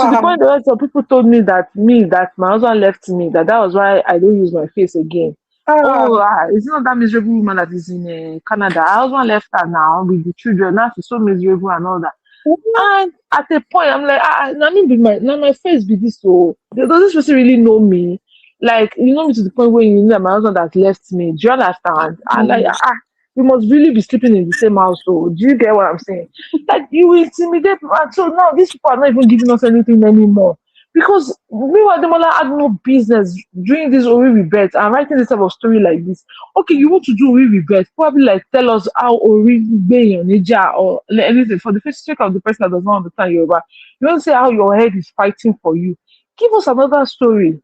To the Ah, point where some people told me that my husband left me, that was why I don't use my face again. ah, Oh, it's not that miserable woman that is in Canada. Her husband left her now with the children. Now she's so miserable and all that. And at a point, I'm like, I mean, my face be this, so does this person really know me? Like, you know me to the point where you know that my husband has left me. Do you understand? And like, mm, we must really be sleeping in the same household. Do you get what I'm saying? Like, you will intimidate people. And so now these people are not even giving us anything anymore. Because meanwhile, Demola had no business doing this Ori Rebirth and writing this type of story like this. Okay, you want to do Ori Rebirth, probably like tell us how Ori Gbe Nija or anything for the sake of the person that does not understand Yoruba. You want to say how your head is fighting for you. Give us another story.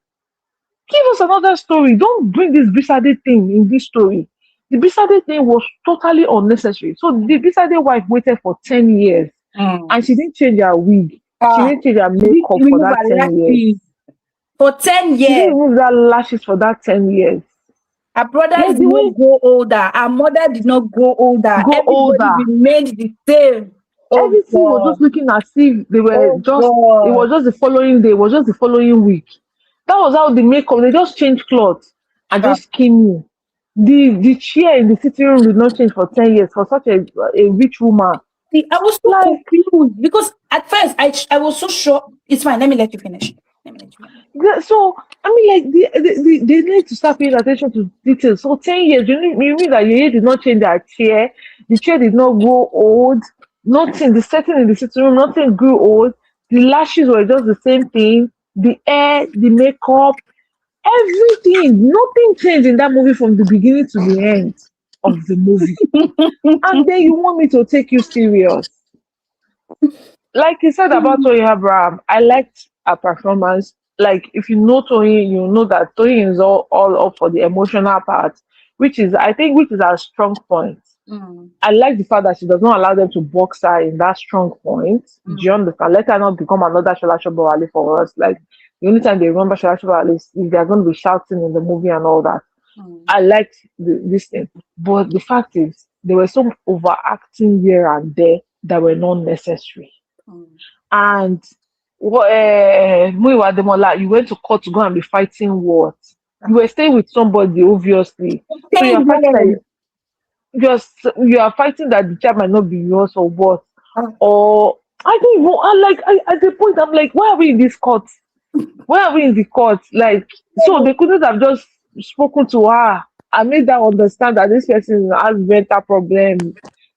Give us another story. Don't bring this Bisade thing in this story. The Bisade thing was totally unnecessary. So the Bisade wife waited for 10 years mm. and she didn't change her wig. She Ah, didn't change her you need makeup to for remove that her 10 years. lashes for 10 She didn't years. remove that lashes for that 10 years. Her brothers Like did the not way grow older. Her mother did not grow older. go Everybody older. remained the same. Oh Everything was God. just looking as if they were Oh just, it God. was just the following day, it was just the following week. That was how the makeup, they just changed clothes and Ah. just came in. The chair in the sitting room did not change for 10 years for such a rich woman. See, I was so Like, confused because at first I was so sure. It's fine. Let me let you finish. Let me let you finish. so, I mean, like, they need to start paying attention to details. So, 10 years, you mean that Yeye did not change her chair, the chair did not grow old, nothing, the setting in the sitting room, nothing grew old, the lashes were just the same thing, the hair, the makeup, everything, nothing changed in that movie from the beginning to the end of the movie. And then you want me to take you serious? Like you said about Toyin Abraham, I liked her performance. Like, if you know Toyin, you know that Toyin is all up for the emotional part, which is her strong point. Mm, I like the fact that she does not allow them to box her in that strong point. Do you mm, understand? Let her not become another Shola Shobowale for us. Like, the only time they remember Shola Shobowale is if they are going to be shouting in the movie and all that. mm, I liked this thing. But the fact is, there were some overacting here and there that were not necessary. mm. And Muyiwa Ademola, you went to court to go and be fighting what? You were staying with somebody, obviously. So you are 10 fighting years. that you are fighting that the child might not be yours or what? Ah, Or I don't even. At the point I'm like, why are we in this court? Why are we in the court? Like, so they couldn't have just spoken to her and made her understand that this person has mental problem.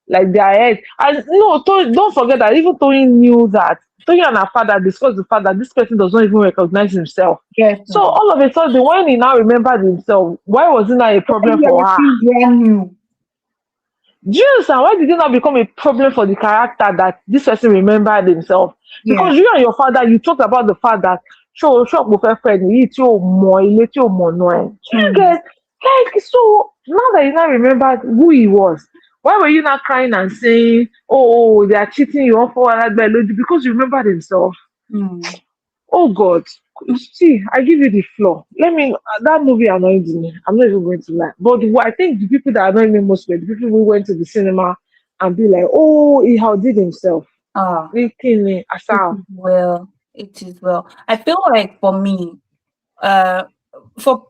like their head. And no, don't forget that even Tony knew that. Tony and her father discussed the fact that this person does not even recognize himself. Yes. So all of a sudden, when he now remembered himself, why was it not a problem for her? Brand new. Do you understand? Why did it not become a problem for the character that this person remembered himself? Because you and your father, you talked about the fact that show mo fẹ́ fẹ́ ni tí o mọ ilé tí o mọ ọ̀nà ẹ̀. Do you get like so now that you now remembered who he was, why were you not crying and saying, oh, they are cheating you off because you remembered himself? Oh God. See, I give you the floor. That movie annoyed me. I'm not even going to lie. But I think the people that annoyed me most were the people who went to the cinema and be like, oh, he outdid himself. It is well. I feel like for me, for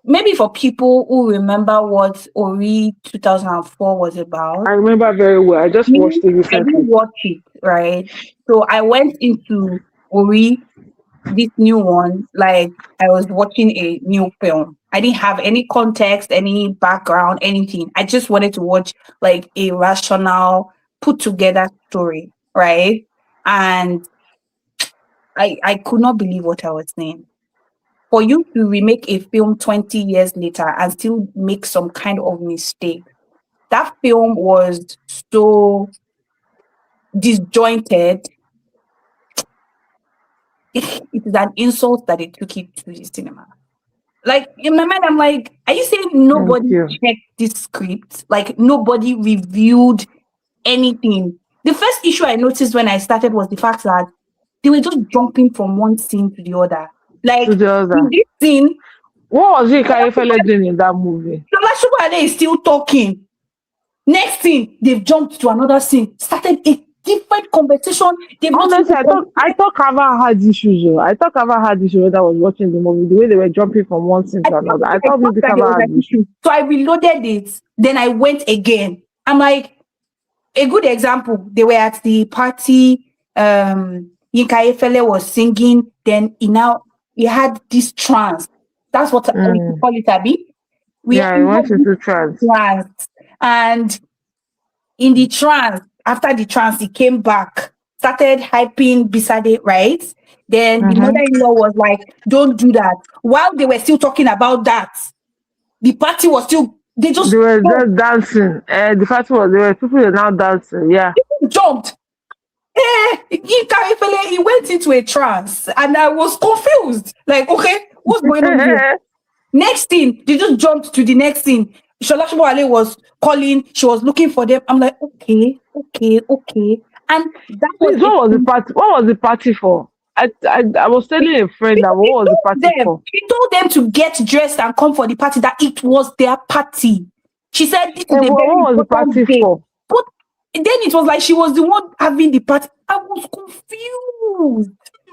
people who remember what Ori 2004 was about. I remember very well. I just watched it recently. I didn't watch it, right? So I went into Ori, this new one, like I was watching a new film. I didn't have any context, any background, anything. I just wanted to watch like a rational, put together story, right? And I could not believe what I was saying. For you to remake a film 20 years later and still make some kind of mistake, that film was so disjointed. It is an insult that they took it to the cinema. Like in my mind, I'm like, are you saying nobody checked this script? Like nobody reviewed anything? The first issue I noticed when I started was the fact that they were just jumping from one scene to the other. Like in this scene, what was it Kayefele doing in that movie? Shola is still talking. Next thing, they've jumped to another scene, started a different conversation. Honestly, I thought Kava had issues. I thought Kava had issues when I was watching the movie, the way they were jumping from one scene to another. I thought maybe Kava had issues. So I reloaded it. Then I went again. I'm like, a good example, they were at the party. Yinka Efele was singing. Then he had this trance. That's what we call it, Abi. I went into trance. And in the trance, after the trance, he came back, started hyping Bisade, right? Then the mother-in-law was like, don't do that. While they were still talking about that, the party was still, they were just dancing. The party was, there were people now dancing, yeah. People jumped. He went into a trance and I was confused. Like, okay, what's going on here? Next thing, they just jumped to the next thing. Shola Shubale was calling, she was looking for them. I'm like, okay. And that was what was the party for? I was telling a friend that what was the party for? She told them to get dressed and come for the party, that it was their party. She said this is a very what was the party for? But then it was like she was the one having the party. I was confused.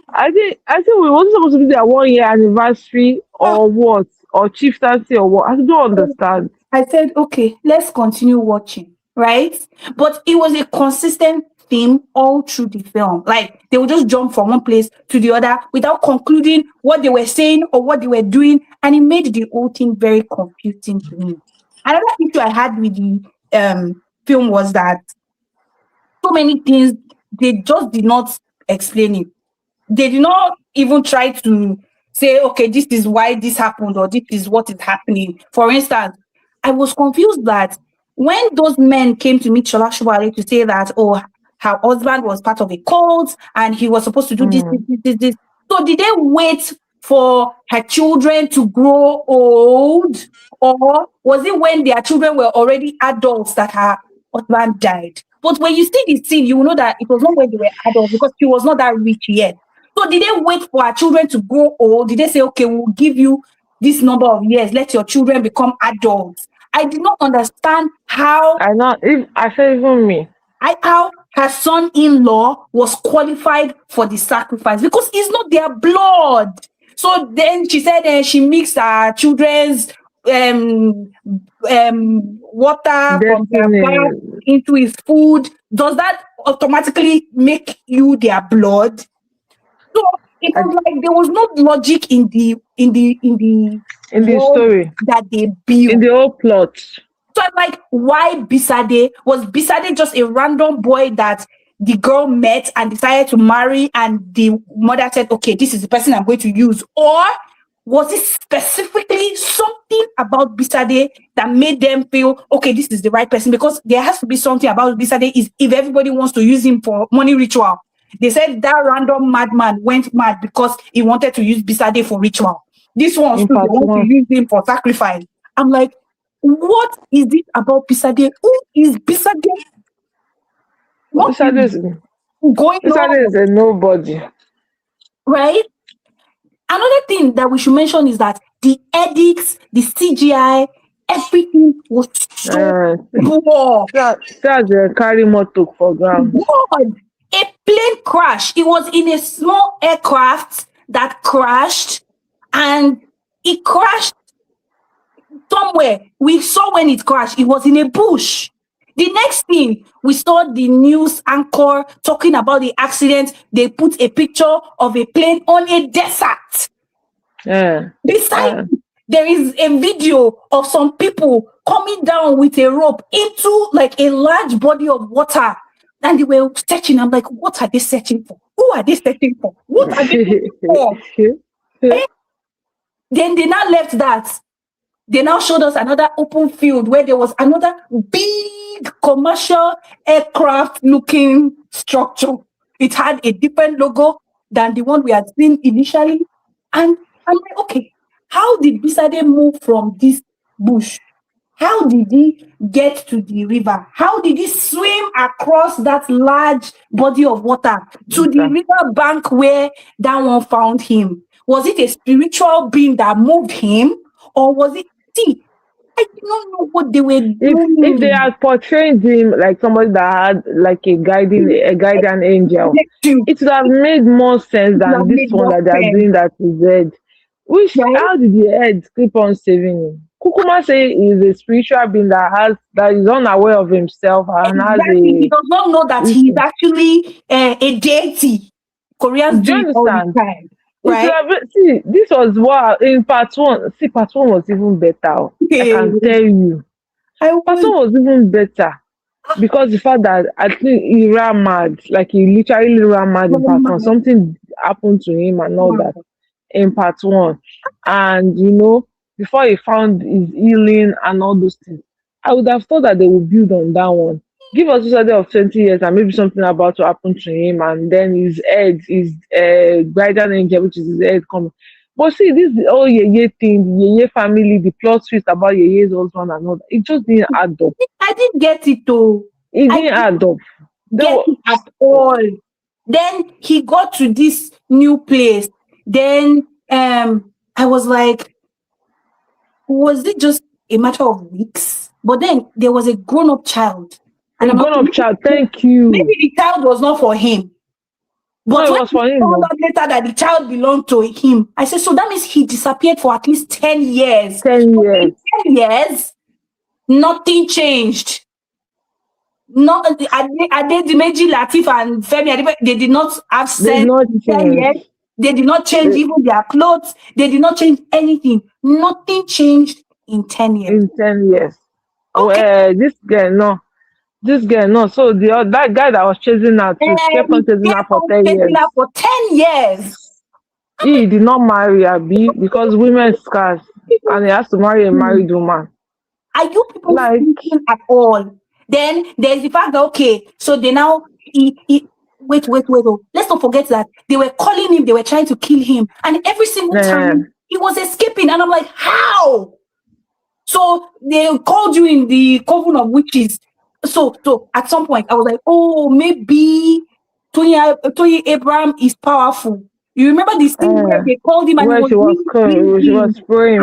I think we wasn't supposed to be their 1 year anniversary or what? Or chieftaincy or what? I don't understand. I said, okay, let's continue watching, right? But it was a consistent theme all through the film. Like they would just jump from one place to the other without concluding what they were saying or what they were doing. And it made the whole thing very confusing to me. Another issue I had with the film was that so many things, they just did not explain it. They did not even try to say, okay, this is why this happened or this is what is happening. For instance, I was confused that when those men came to meet Shola Shubale to say that, oh, her husband was part of a cult and he was supposed to do this. So did they wait for her children to grow old? Or was it when their children were already adults that her husband died? But when you see the scene, you will know that it was not when they were adults because she was not that rich yet. So did they wait for our children to grow old? Did they say, okay, we'll give you this number of years, let your children become adults? I did not understand how... I said even me. How her son-in-law was qualified for the sacrifice because it's not their blood. So then she said she mixed her children's water from their bath into his food. Does that automatically make you their blood? So it was like there was no logic in the story that they built. In the whole plot. So I'm like, why Bisade? Was Bisade just a random boy that the girl met and decided to marry, and the mother said, okay, this is the person I'm going to use? Or was it specifically something about Bisade that made them feel, okay, this is the right person? Because there has to be something about Bisade is if everybody wants to use him for money ritual. They said that random madman went mad because he wanted to use Bisade for ritual. This one In too, they part want to one. use him for sacrifice. I'm like, what is it about Bisade? Who is Bisade? What Bisade is is going Bisade on? is a nobody. Right? Another thing that we should mention is that the edits, the CGI, everything was so poor. That's a carry motor for ground. God, a plane crash. It was in a small aircraft that crashed, and it crashed somewhere. We saw when it crashed, it was in a bush. The next thing, we saw the news anchor talking about the accident. They put a picture of a plane on a desert. Yeah. Besides, there is a video of some people coming down with a rope into like a large body of water. And they were searching. I'm like, what are they searching for? Who are they searching for? What are they looking for? Then they now left that. They now showed us another open field where there was another big commercial aircraft looking structure. It had a different logo than the one we had seen initially. And I'm like, okay, how did Bisade move from this bush? How did he get to the river? How did he swim across that large body of water to the river bank where that one found him? Was it a spiritual being that moved him? Or was it, see, I don't know what they were doing. If they had portrayed him like somebody that had like a guardian angel, it would have made more sense than this one that they are doing that is dead. Which how did the head keep on saving him? Kukuma say is a spiritual being that is unaware of himself and he does not know that he is actually a deity. Koreans do it all the time. Right? See, this was what in part one. See, part one was even better. I can tell you. Part one was even better because the fact that I think he ran mad, like he literally ran mad in part one. Something happened to him and all that in part one. And before he found his healing and all those things, I would have thought that they would build on that one. Give us a study of 20 years and maybe something about to happen to him, and then his head, his guardian angel, which is his head, coming. But see, this whole Yeye thing, the Yeye family, the plot twist about Yeye's husband and all that, it just didn't add up. I didn't get it though. It didn't add up. Get it at all. Then he got to this new place. Then I was like, was it just a matter of weeks? But then there was a grown-up child. And a grown-up child, thank you. Maybe the child was not for him. But no, it was for him. Found out later that the child belonged to him. I said, so that means he disappeared for at least 10 years. 10 years. 10 years, nothing changed. Not Adedimeji, Latif, and Femi, they did not have sense. 10 years. They did not change even their clothes. They did not change anything. Nothing changed in 10 years. In 10 years. Okay. This girl, no. So that guy that was chasing her kept on chasing her for 10 years. For 10 years. He did not marry Abi because women scarce and he has to marry a married woman. Are you people thinking at all? Then there's the fact that, okay, so they now, wait. Let's not forget that they were calling him, they were trying to kill him. And every single time he was escaping. And I'm like, how? So they called you in the coven of witches. So at some point I was like, oh, maybe Toyin Abraham is powerful. You remember this thing where they called him and she was praying.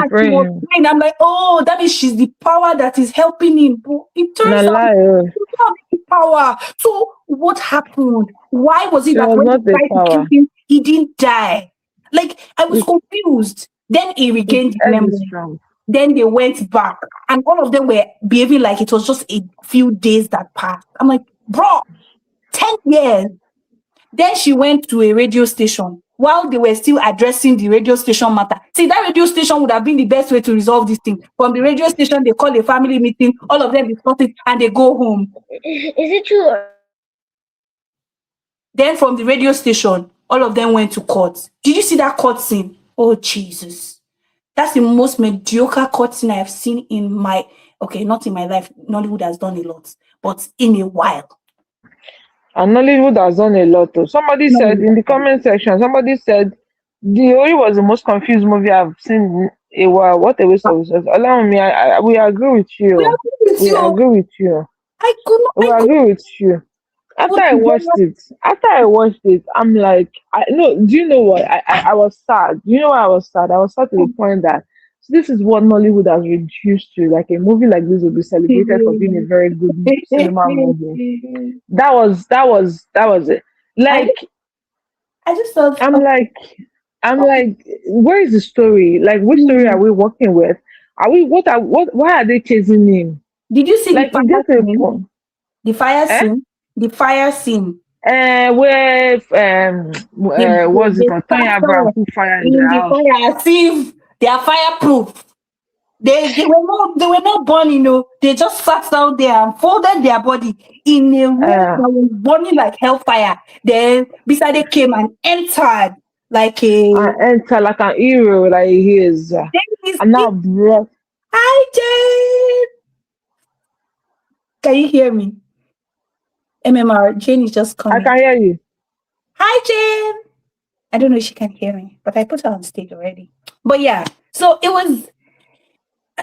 I'm like, oh, that means she's the power that is helping him. But it turns out she's not the power. So what happened? Why was it that when he tried to kill him, he didn't die? Like, I was confused. Then he regained memory. Then they went back, and all of them were behaving like it was just a few days that passed. I'm like, bro, 10 years. Then she went to a radio station while they were still addressing the radio station matter. See, that radio station would have been the best way to resolve this thing. From the radio station, they call a family meeting, all of them discuss it, and they go home. Is it true? Then from the radio station, all of them went to court. Did you see that court scene? Oh, Jesus. That's the most mediocre court scene I have seen in my, okay, not in my life. Nollywood has done a lot, but in a while. And Nollywood has done a lot. Though. Somebody said in the comment section, somebody said the Ori was the most confused movie I've seen in a while. What a waste of resources. Allow me, we agree with you. We agree with you. We agree with you. After I watched it, I'm like, do you know what? I was sad. You know why I was sad? I was sad to the point that this is what Nollywood has reduced to. Like a movie like this will be celebrated for being a very good cinema movie. That was it. Like I just thought I'm like, where is the story? Like, which story are we working with? Why are they chasing him? Did you see Like, the fire scene? The fire scene. Where what's it called? Tony Abraham put fire in the house. Fire, as if they are fireproof. They were not born, they just sat down there and folded their body in a room that was burning like hellfire. Then Bisade came and entered like an hero, like he is. And now brought. Hi, Jane. Can you hear me? MMR, Jane is just coming. I can hear you. Hi, Jane. I don't know if she can hear me, but I put her on stage already. But yeah, so it was,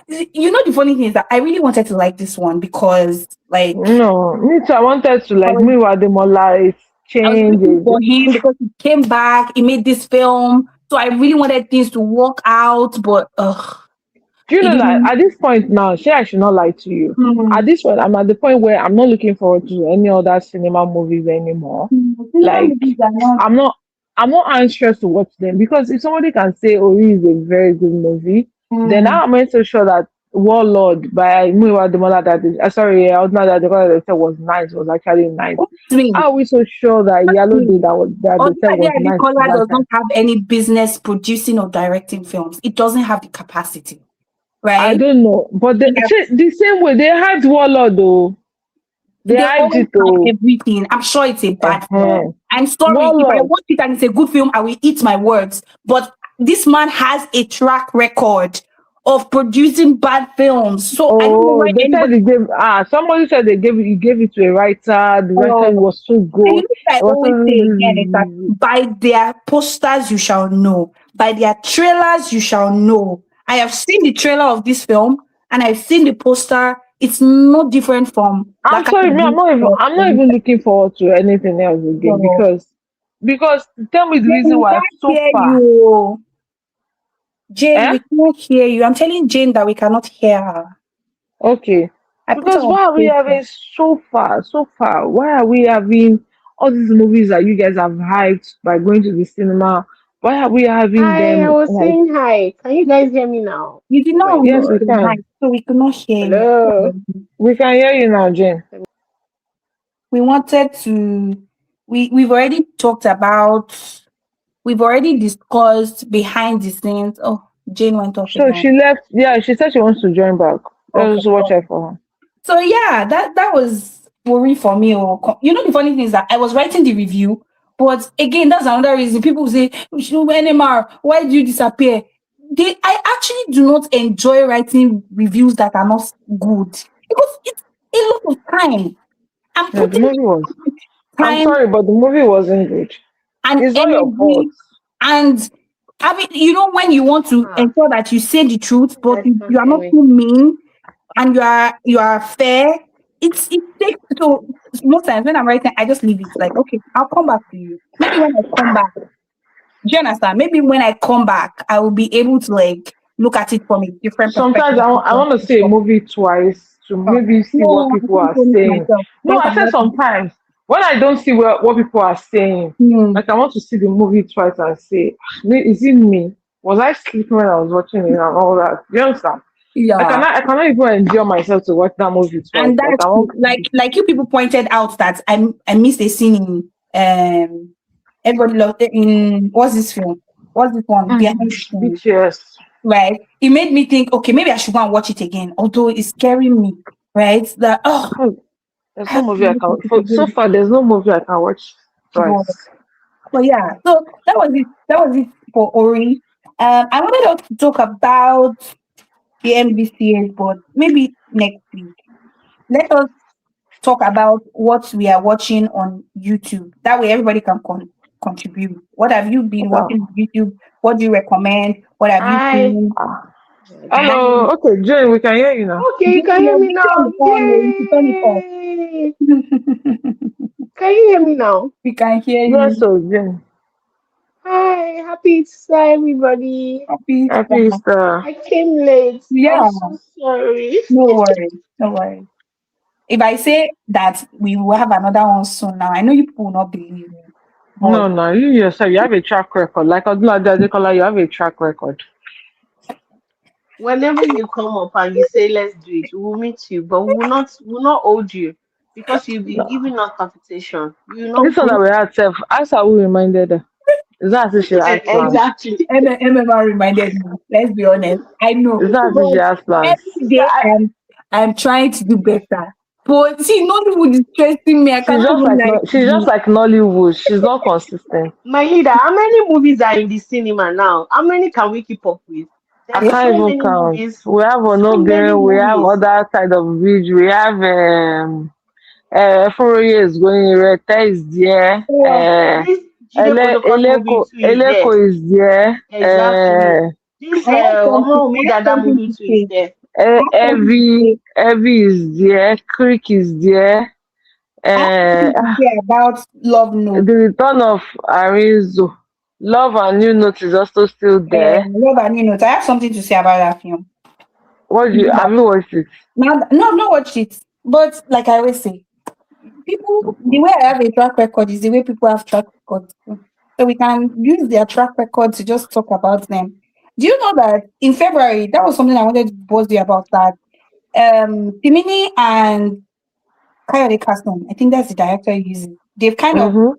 the funny thing is that I really wanted to like this one because, like... No, me too. I wanted to like me while the more life change for him because he came back, he made this film. So I really wanted things to work out, but do you know that at this point now, I should not lie to you. At this point, I'm at the point where I'm not looking forward to any other cinema movies anymore. Like I'm not anxious to watch them because if somebody can say Ori is a very good movie, then now I'm so sure that Warlord by Muiwa Demola that the said was nice, was actually nice. How are we so sure that Yellow Day that they said was nice? Does not have any business producing or directing films. It doesn't have the capacity. Right? I don't know, but the same way they had Warlord though. They had it though. Everything. I'm sure it's a bad film. I'm sorry if I watch it and it's a good film, I will eat my words. But this man has a track record of producing bad films. So I don't know why somebody said he gave it to a writer. The writer was so good. And I always say again is that by their posters you shall know, by their trailers you shall know. I have seen the trailer of this film and I've seen the poster. It's not different from. I'm sorry, I'm not even looking forward to anything else again because tell me the reason why so far. Jane, we cannot hear you. I'm telling Jane that we cannot hear her. Okay. Because why are we having so far? Why are we having all these movies that you guys have hyped by going to the cinema? Why are we having them? I was saying hi. Can you guys hear me now? You did not. Yes, we can. So we could not hear you. We can hear you now, Jane. We wanted to. We've already talked about. We've already discussed behind the scenes. Oh, Jane went off. So she left. Yeah, she said she wants to join back. Let's watch her for her. So yeah, that was worry for me. The funny thing is that I was writing the review. But again, that's another reason people say, NMR, why do you disappear? I actually do not enjoy writing reviews that are not good because it's a lot of time. The movie was. I'm sorry, but the movie wasn't good. And it's not your fault. And I mean, when you want to ensure that you say the truth, but you are not too mean and you are fair. It takes so most times when I'm writing, I just leave it like, okay, I'll come back to you. Maybe when I come back, do you understand? Maybe when I come back, I will be able to like look at it from a different perspective. Sometimes I want to see a movie twice to maybe see what people are saying. No, I said sometimes when I don't see what people are saying, like I want to see the movie twice and say, is it me? Was I sleeping when I was watching it and all that? Do you understand? Yeah, I cannot even endure myself to watch that movie twice. And that's like you people pointed out that I missed a scene in Everybody loved it in what's this film? What's this one? Behind the scenes, BTS. right? It made me think, okay, maybe I should go and watch it again. Although it's scaring me, right? That Hmm, There's I no have to movie I look can. at it So again. far, there's no movie I can watch But, twice. but yeah, so that was it. That was it for Ori. I wanted us to talk about the MBCS, but maybe next week. Let us talk about what we are watching on YouTube. That way, everybody can contribute. What have you been Okay. watching on YouTube? What do you recommend? What have you Hi. seen? Ah. Hi. Hello. Okay, Jane, we can hear you now. Okay, you Jane, can hear you're me busy on now. the phone. Oh, you should turn it off. Yay! Can you hear me now? We can hear Yes, you. so Jane. Hi, happy Easter, everybody. Happy Happy Easter. Easter. I came late. I'm Yeah, so sorry. no worries. No worries. If I say that we will have another one soon now, I know you people will not believe me. But No, no, you yourself, you have a track record. Like Odula Adekola, you have a track record. Whenever you come up and you say let's do it, we'll meet you, but we will not hold you because you'll be No. giving us competition. You will This not one put that we had self, as are we reminded her? Is that as if she has plans? exactly. MMR reminded me. Let's be honest. I know, Is that as if she but has plans? every day I'm trying to do better. But see, Nollywood is stressing me. I She's cannot just even like lie no, to she's just you. like Nollywood. She's not consistent. My leader, how many movies are in the cinema now? How many can we keep up with? I There's Yeah. can't so even many count. movies. We have So many Onobin, we have movies. other side of bridge, we have Foroye is going, Rete is there, Oh, This Jide Kodoko's movie too is Eleko there. is there, Exactly. This I Omo have Dada something movie to too is say. there. I have something to say. Evie is there, Creek is there, I have something to uh, say about Love Note. the return of Arizo, Love and New Note is also still there. Love and New Note. I have something to say about that film. What do you have you watched it? Now, no, I've not watched it. But like I always say, people, the way I have a track record is the way people have track records too. So we can use their track record to just talk about them. Do you know that in February, that was something I wanted to buzz you about that Timini and Coyote Castle, I think that's the director using. They've kind of Mm-hmm.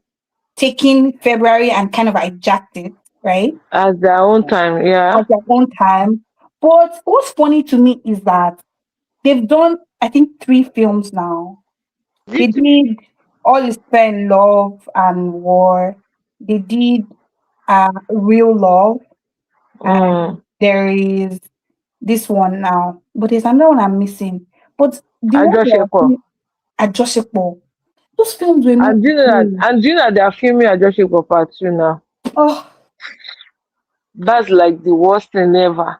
taken February and kind of hijacked it, right? At their own time, yeah. At their own time. But what's funny to me is that they've done, I think, 3 films now. They did All Is Fair in Love and War. They did Real Love. And Mm. there is this one now. But there's another one I'm missing. But the one they are Ajoshepo. doing adjustable. Those films were not And do you know that good. they are filming Ajoshepo part 2 now? Oh, That's like the worst thing ever.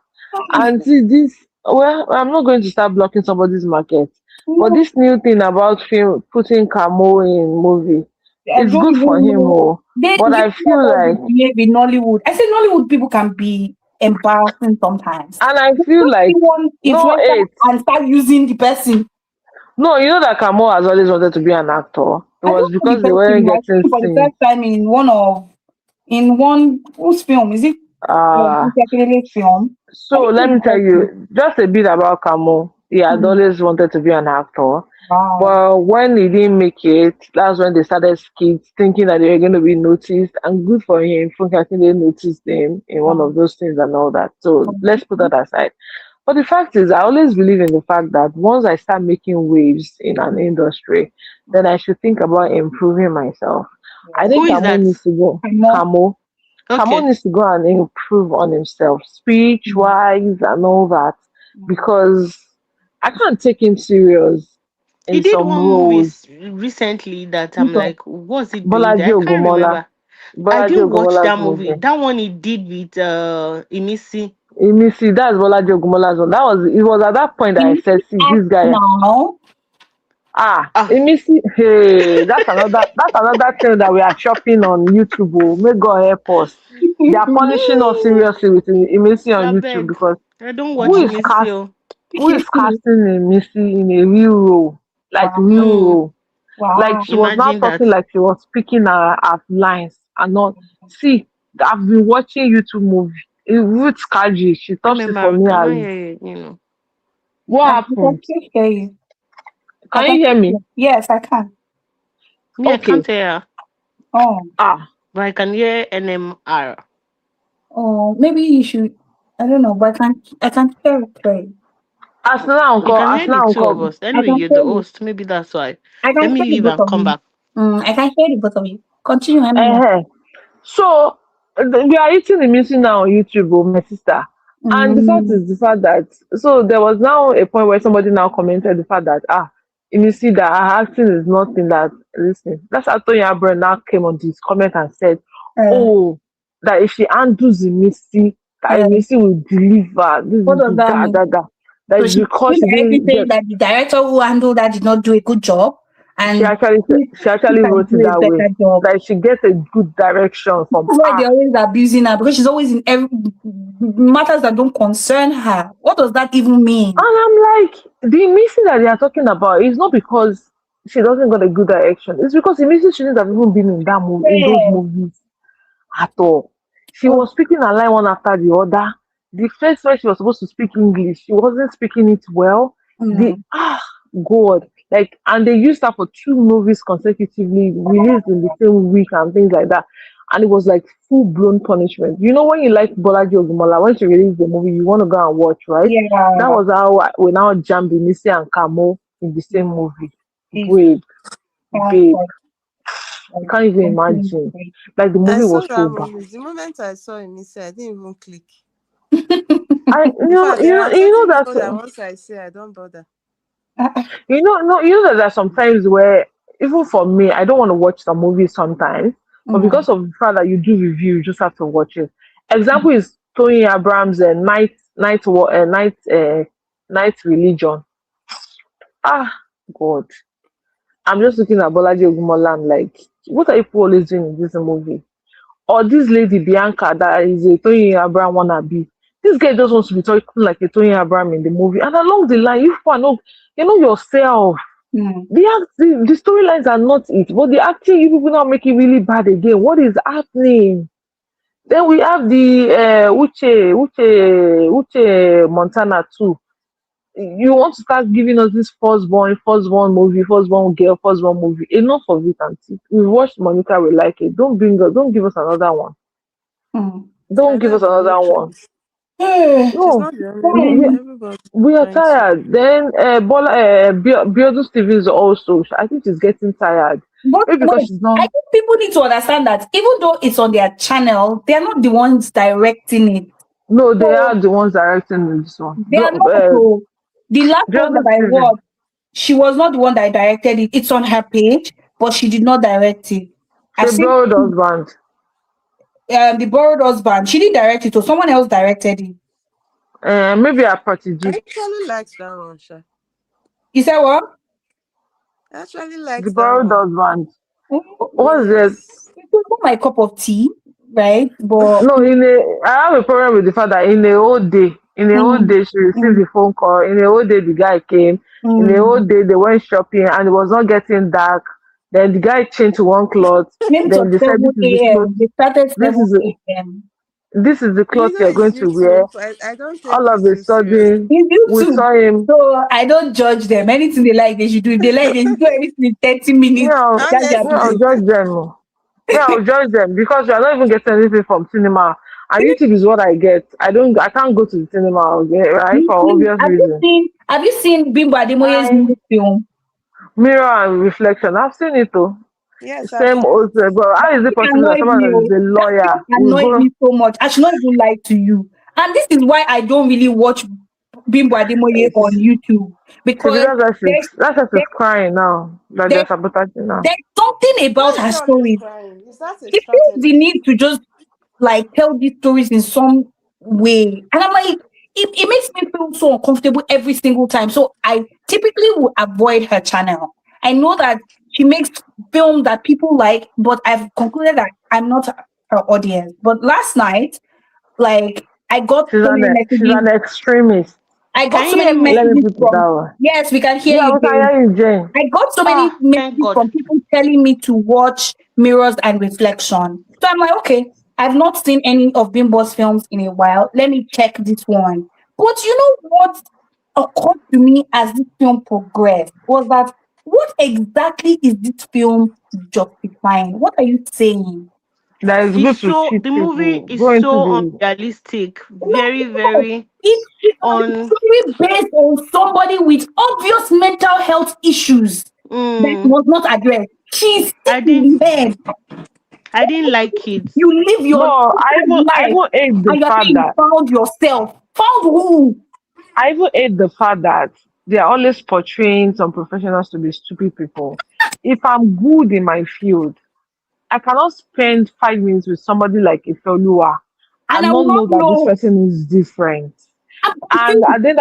And see this, well, I'm not going to start blocking somebody's market. But no, this new thing about film putting Camo in movie, I it's don't good for even him, know. oh. They But do you I know feel about the like behave in Nollywood. I say Nollywood people can be embarrassing sometimes. and I They feel just see like one no influencer it. and start using the person. No, you know that Camo has always wanted to be an actor. It I was don't know the because they person. weren't I see getting him for the scenes. first time in one whose film is it? Uh Akinlele's film. I So think let it's me the tell first film. you just a bit about Camo. He had Hmm. always wanted to be an actor, Wow. but when he didn't make it, that's when they started skits, thinking that they were going to be noticed. And good for him, Funke Akindele noticed him in one Wow. of those things and all that. So let's put Mhm. that aside. But the fact is, I always believe in the fact that once I start making waves in an industry, then I should think about improving myself. I Yeah. Who think is Camo that? needs to go. More. Camo. Camo Okay. needs to go and improve on himself, speech Mm. wise and all that, Mm. because I can't take him serious He in did some one movie roles. recently that I'm So, like, what's he doing there? Bolaji I can't Ogumola, remember. I Bolaji didn't watch Ogumola's that movie. movie. That one he did with Imisi. See, that's Bolaji Ogumola's one. It was at that point that he I needs said, to see, act this guy, now. Ah, See, hey, that's another thing that we are shopping on YouTube. Oh. May God help us. They are punishing us seriously with Imisi on I YouTube beg. because I don't who watch is Imisi. cast Oh. who is casting a Missy in a real role, like Wow. real Mm, role. Like Wow. she was not imagine that. talking like she was speaking her lines and not. See, I've been watching YouTube movie. Ruth Kaji, she touched it Remember, for we me cannot as hear you. what I can happened? still hear you. I Can can you hear still me? hear. Yes, I can. Me, I Okay. can't hear. Oh, Ah. but I can hear NMR. Oh, maybe you should. I don't know, but I can't hear it clearly. You can hear the Arsenal two of uncle. us. I Anyway, can you're hear the you. host. Maybe that's why. I can Let me hear the leave both and of come you. back. I can hear the both of you. Continue. Let me know. Uh-huh. So we are eating the missing now on YouTube, oh, my sister. And the fact Mm, is the fact that so there was now a point where somebody now commented the fact that you see that her acting is nothing that listen. That's how Tony Abraham now came on this comment and said, uh, oh, that if she handles the Missy, that uh, Missy will deliver. This what is does the that da mean? da da. That So is she's because she indirectly didn't saying get that the director who handled that did not do a good job, she and actually she she actually can wrote do it a that way. better job. That she gets a good direction from That's why they're always abusing her because she's always in every matters that don't concern her. What does that even mean? And I'm like, the missing that they are talking about is not because she doesn't got a good direction. It's because the missing shouldn't have even been in that movie, in those Yeah. movies at all. She Oh, was speaking a line one after the other. The first where she was supposed to speak English, she wasn't speaking it well. The mm, God, like, and they used her for two movies consecutively, released in the same week and things like that. And it was like full blown punishment. You know, when you like Bolaji Ogumola, when she released the movie, you want to go and watch, right? That yeah. was how we now jammed Nisi and Kamo in the same movie. It's Babe, kind babe, of you like can't even something imagine. like Like the I movie saw was so that bad. movie. The moment I saw him, I didn't even click. I In fact, there are you certain know people that that once I see, I don't bother. you know no you know that there are some times where even for me I don't want to watch some movies sometimes, but mm, because of the fact that you do review, you just have to watch it. Example is Tony Abrams' night religion. Ah, God, I'm just looking at Bolaji Ogumola. I'm like, what are people always doing in this movie? Or this lady Bianca that is a Tony Abraham wannabe. This guy just wants to be talking like a Tony Abraham in the movie. And along the line, you know yourself. mm. The storylines are not it, but the acting you people now make it really bad again. What is happening? Then we have the Uche Montana too. You want to start giving us this firstborn movie, firstborn girl, firstborn movie. Enough of it, auntie. We watched Monica, we like it. Don't give us another one. Mm. Don't And give us that's the only another one. truth. She's No, not the only we, one. we, Everybody's we are trying to. tired. Then Biodun Stevens also. I think she's getting tired. But Maybe because wait, she's I not. think people need to understand that even though it's on their channel, they're not the ones directing it. No, they So are the ones directing this one. they are not. So the last one that Biodun I Stevens. watched, she was not the one that directed it. It's on her page, but she did not direct it. She I've seen borrowed husband. the borrowed husband. She didn't direct it, so someone else directed it. Maybe a I protege. actually liked that one, Sha. You said what? I actually The liked that borrowed one. husband. What's it? Yes. It was not my cup of tea, right? But No, I have a problem with the fact that in a whole mm, day, she received mm, the phone call. In a whole day, the guy came. In a whole mm. day, they went shopping, and it was not getting dark. Then the guy changed to one cloth. Maybe it was Then they said, 7 a.m. They started This is the, 7 a.m. this is the cloth You know, you're it's going to wear." YouTube. I don't take All it of a too seriously. sudden, In we YouTube. saw him. So I don't judge them. Anything they like, they should do. If they like, they should do anything in 30 minutes. That's their Honestly. I'll business. judge them. I'll judge them because you're not even getting anything from cinema. And YouTube is what I get. I can't go to the cinema again, right? For obvious reasons. Have you seen Bimbo Ademoye's I new film? mirror and reflection. I've seen it too. Yes, I've Same seen old, it. but how is it It possible that annoyed someone me. that Oh. is a That lawyer thing will annoyed go? me so much. I should not even lie to you. And this is why I don't really watch Bimbo Ademoye on It's YouTube. maybe Because she's that's why there, she's crying now that there, they're sabotaging now. there's something about Why is her she always story. crying? Is that a She feels the strategy? need to just like tell these stories in some way. And I'm like, it makes me feel so uncomfortable every single time. So I typically will avoid her channel. I know that she makes films that people like, but I've concluded that I'm not her audience. But last night, like I got so many She's messages. an extremist. I Can got so you many hear me? Let me messages put it from that way. yes, we can hear Yeah, you, we can Jane. hear you, Jane. I got so many Thank messages God. from people telling me to watch Mirrors and Reflection. So I'm like, okay, I've not seen any of Bimbo's films in a while. Let me check this one. But you know what occurred to me as this film progressed was that what exactly is this film justifying? What are you saying? That is good It's to so cheat the movie people. is Go into so the unrealistic, No, very, no. very It's a on. story based on somebody with obvious mental health issues that Mm, was not addressed. She's sick I didn't in the head. I didn't like it. You live your no, I life even hate the and you're fact saying you that found yourself. Found who? I even hate the fact that they are always portraying some professionals to be stupid people. If I'm good in my field, I cannot spend 5 minutes with somebody like Ifeoluwa And and I will not not know that this know. person is different. I'm And confused.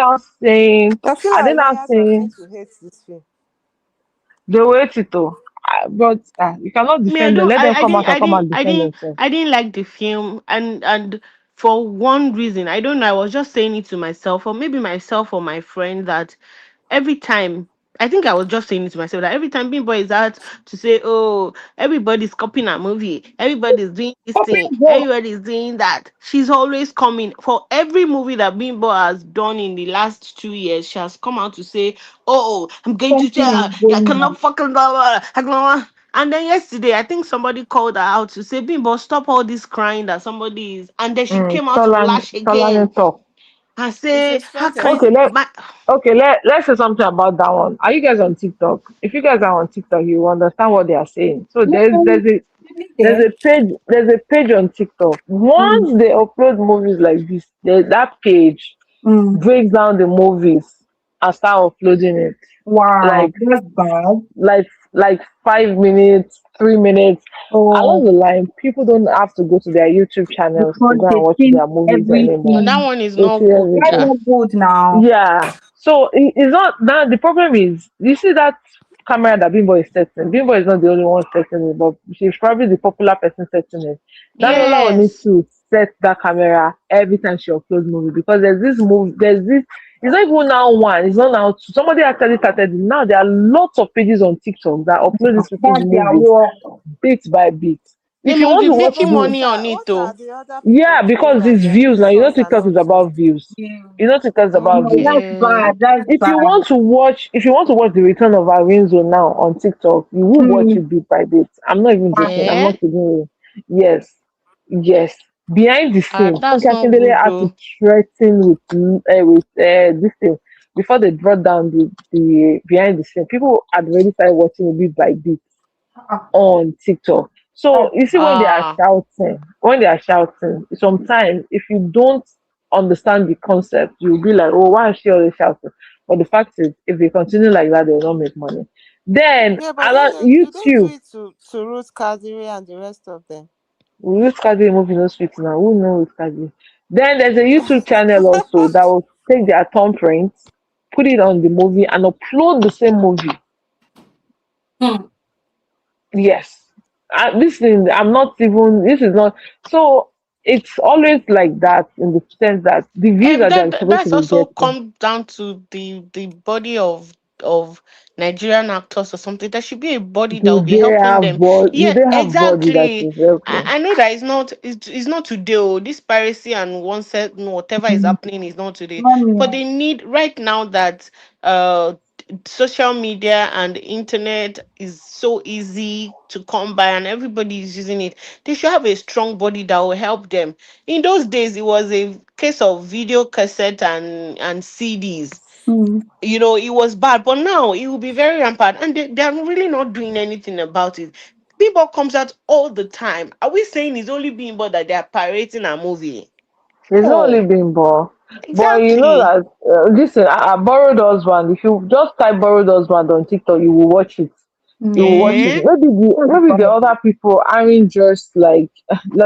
I feel are they like now lawyers are saying going to hate this film. they wait it though? But you cannot Me, I defend them. don't. Let them I come didn't. out and I come didn't. and I defend didn't. themselves. I didn't like the film, and for one reason, I don't know. I was just saying it to myself, or maybe myself or my friend, that every time. I think I was just saying it to myself that every time Bimbo is out to say, "Oh, everybody's copying a movie, everybody's doing this thing, Open book. everybody's doing that," she's always coming for every movie that Bimbo has done in the last 2 years. She has come out to say, "Oh, I'm going to Something tell is you, I going on. cannot fucking blah, blah, blah, blah, blah." And then yesterday, I think somebody called her out to say, "Bimbo, stop all this crying that somebody is." And then she came out to flash Solani again talk. and It's a say, "How can Okay, strategy. my let's say something about that one. Are you guys on TikTok? If you guys are on TikTok, you understand what they are saying. So No, really there's there. a page on TikTok. Mm, Once they upload movies like this, that page mm. breaks down the movies and start uploading it. Wow, Like that's bad. like 5 minutes, 3 minutes. Along Oh, the line, people don't have to go to their YouTube channels to because go and they've watch seen their movies no, anymore. that everything. one is They not see good." That's everything. not good now. Yeah. So it's not now the problem is you see that camera that Bimbo is setting. Bimbo is not the only one setting it, but she's probably the popular person setting it. Danola will need Yes. to set that camera every time she uploads movie because there's this it's not even now one, it's not now two. Somebody actually started it. Now there are lots of pages on TikTok that upload these people's That's their movies work. bit by bit. They If you must want be to watch making good, money on it What are though. the other people yeah, doing because and it's then views now. these You know ones are TikTok not is doing? about views. Yeah. You know TikTok is about No, views. that's Okay. bad. That's If you bad. want to watch, if you want to watch the return of Arinzo now on TikTok, you will watch Mm, it bit by bit. I'm not even joking. I'm Eh? not kidding you. Yes, yes. Behind the scene, Funke That's not Akindele good had to though. threaten with this thing before they brought down the behind the scene. People had already started watching it bit by bit ah, on TikTok. So that's you see Ah. when they are shouting, sometimes if you don't understand the concept, you'll be like, oh, why is she always shouting? But the fact is, if they continue like that, they'll not make money. Then Yeah, but another do they do YouTube, it to Ruth Kadiri and the rest of them? we use Kaji movie no sweet now. Who knows Kaji? Then there's a YouTube channel also that will take their thumbprints, put it on the movie, and upload the same movie. hmm. Yes. This thing, I'm not even, this is not, so it's always like that in the sense that the views that they're supposed to That's be also getting, come down to the body of Nigerian actors or something. There should be a body that will be helping them. do Yeah, they have body that exactly. is helping? I know that it's not today. Oh, this piracy and one set whatever is happening is not today. But Money. they need right now that uh social media and the internet is so easy to come by and everybody is using it. They should have a strong body that will help them. In those days, it was a case of video cassette and CDs. Hmm. It was bad, but now it will be very rampant, and they are really not doing anything about it. Bimbo comes out all the time. Are we saying it's only Bimbo that they are pirating a movie? It's not only No, being born. But you know exactly. that, listen, I borrowed husband. If you just type borrowed husband on TikTok, you will watch it. You will watch Hmm. it. Eh? That's Maybe the bad. other people aren't just like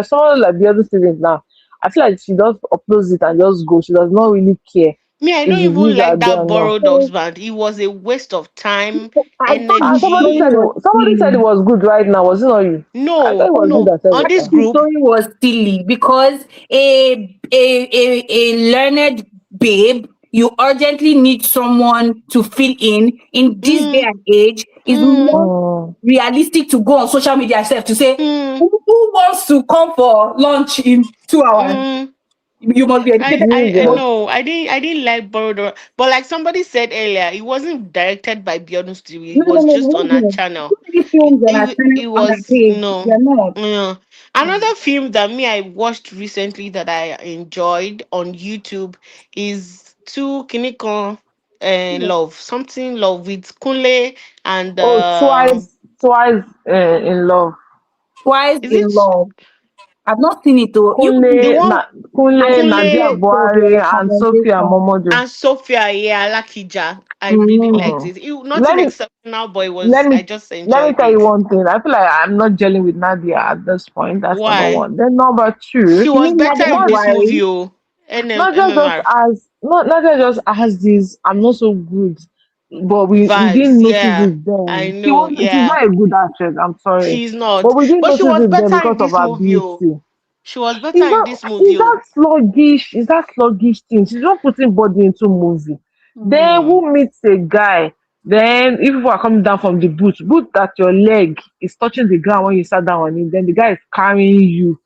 someone like the other student now. I feel like she just uploads it and just go. She does not really care Me, I if don't the even views are like there or that not. borrowed husband. It was a waste of time, I thought the Somebody story said energy. was it silly. was good right now. Was it not you? I thought No, it was you no. that said On it this now. The group, story was silly because a learned babe, you urgently need someone to fill in this day mm, and age. Is mm, not Mm. realistic to go on social media itself to say mm, who wants to come for lunch in 2 hours. mm. You must be I, educated. I You I get. know I didn't like borrowed, but like somebody said earlier, it wasn't directed by Beyond Studio. It No, no, was no, just no, on our no. channel. Too many It, films on our it, channel it on our was page. no. They're not. Yeah. Another film that me I watched recently that I enjoyed on YouTube is Two Kiniko Love. Something Love with Kunle and Oh, twice in love. Twice is in it love. I've not seen it though. You Kunle, the one Kunle, I Nadia Kunle saw the Buhari, and Sophia recommendation. Momodu. and Sophia, yeah, Lakija. I really liked Mm. Mm. it. Nothing Let me exceptional, but it let was me I just let me enjoyed tell you it. one thing. I feel like I'm not gelling with Nadia at this point. That's number Why? one. Then number two, She You was mean better Nadia in not this Buhari? movie, oh. Nadia just MMR has not Nadia just has this. I'm not so good, but we vibes. didn't notice Yeah, it I then. know. She's Yeah, not a good actress. I'm sorry, she's but not, we didn't but she notice was it then better because in of this her movie. Oh, beauty. she was better in this movie. Oh. Is that sluggish thing. She's not putting body into movie. Then Hmm. who meets a guy? Then if people are coming down from the boot that your leg is touching the ground when you sat down on it, then the guy is carrying you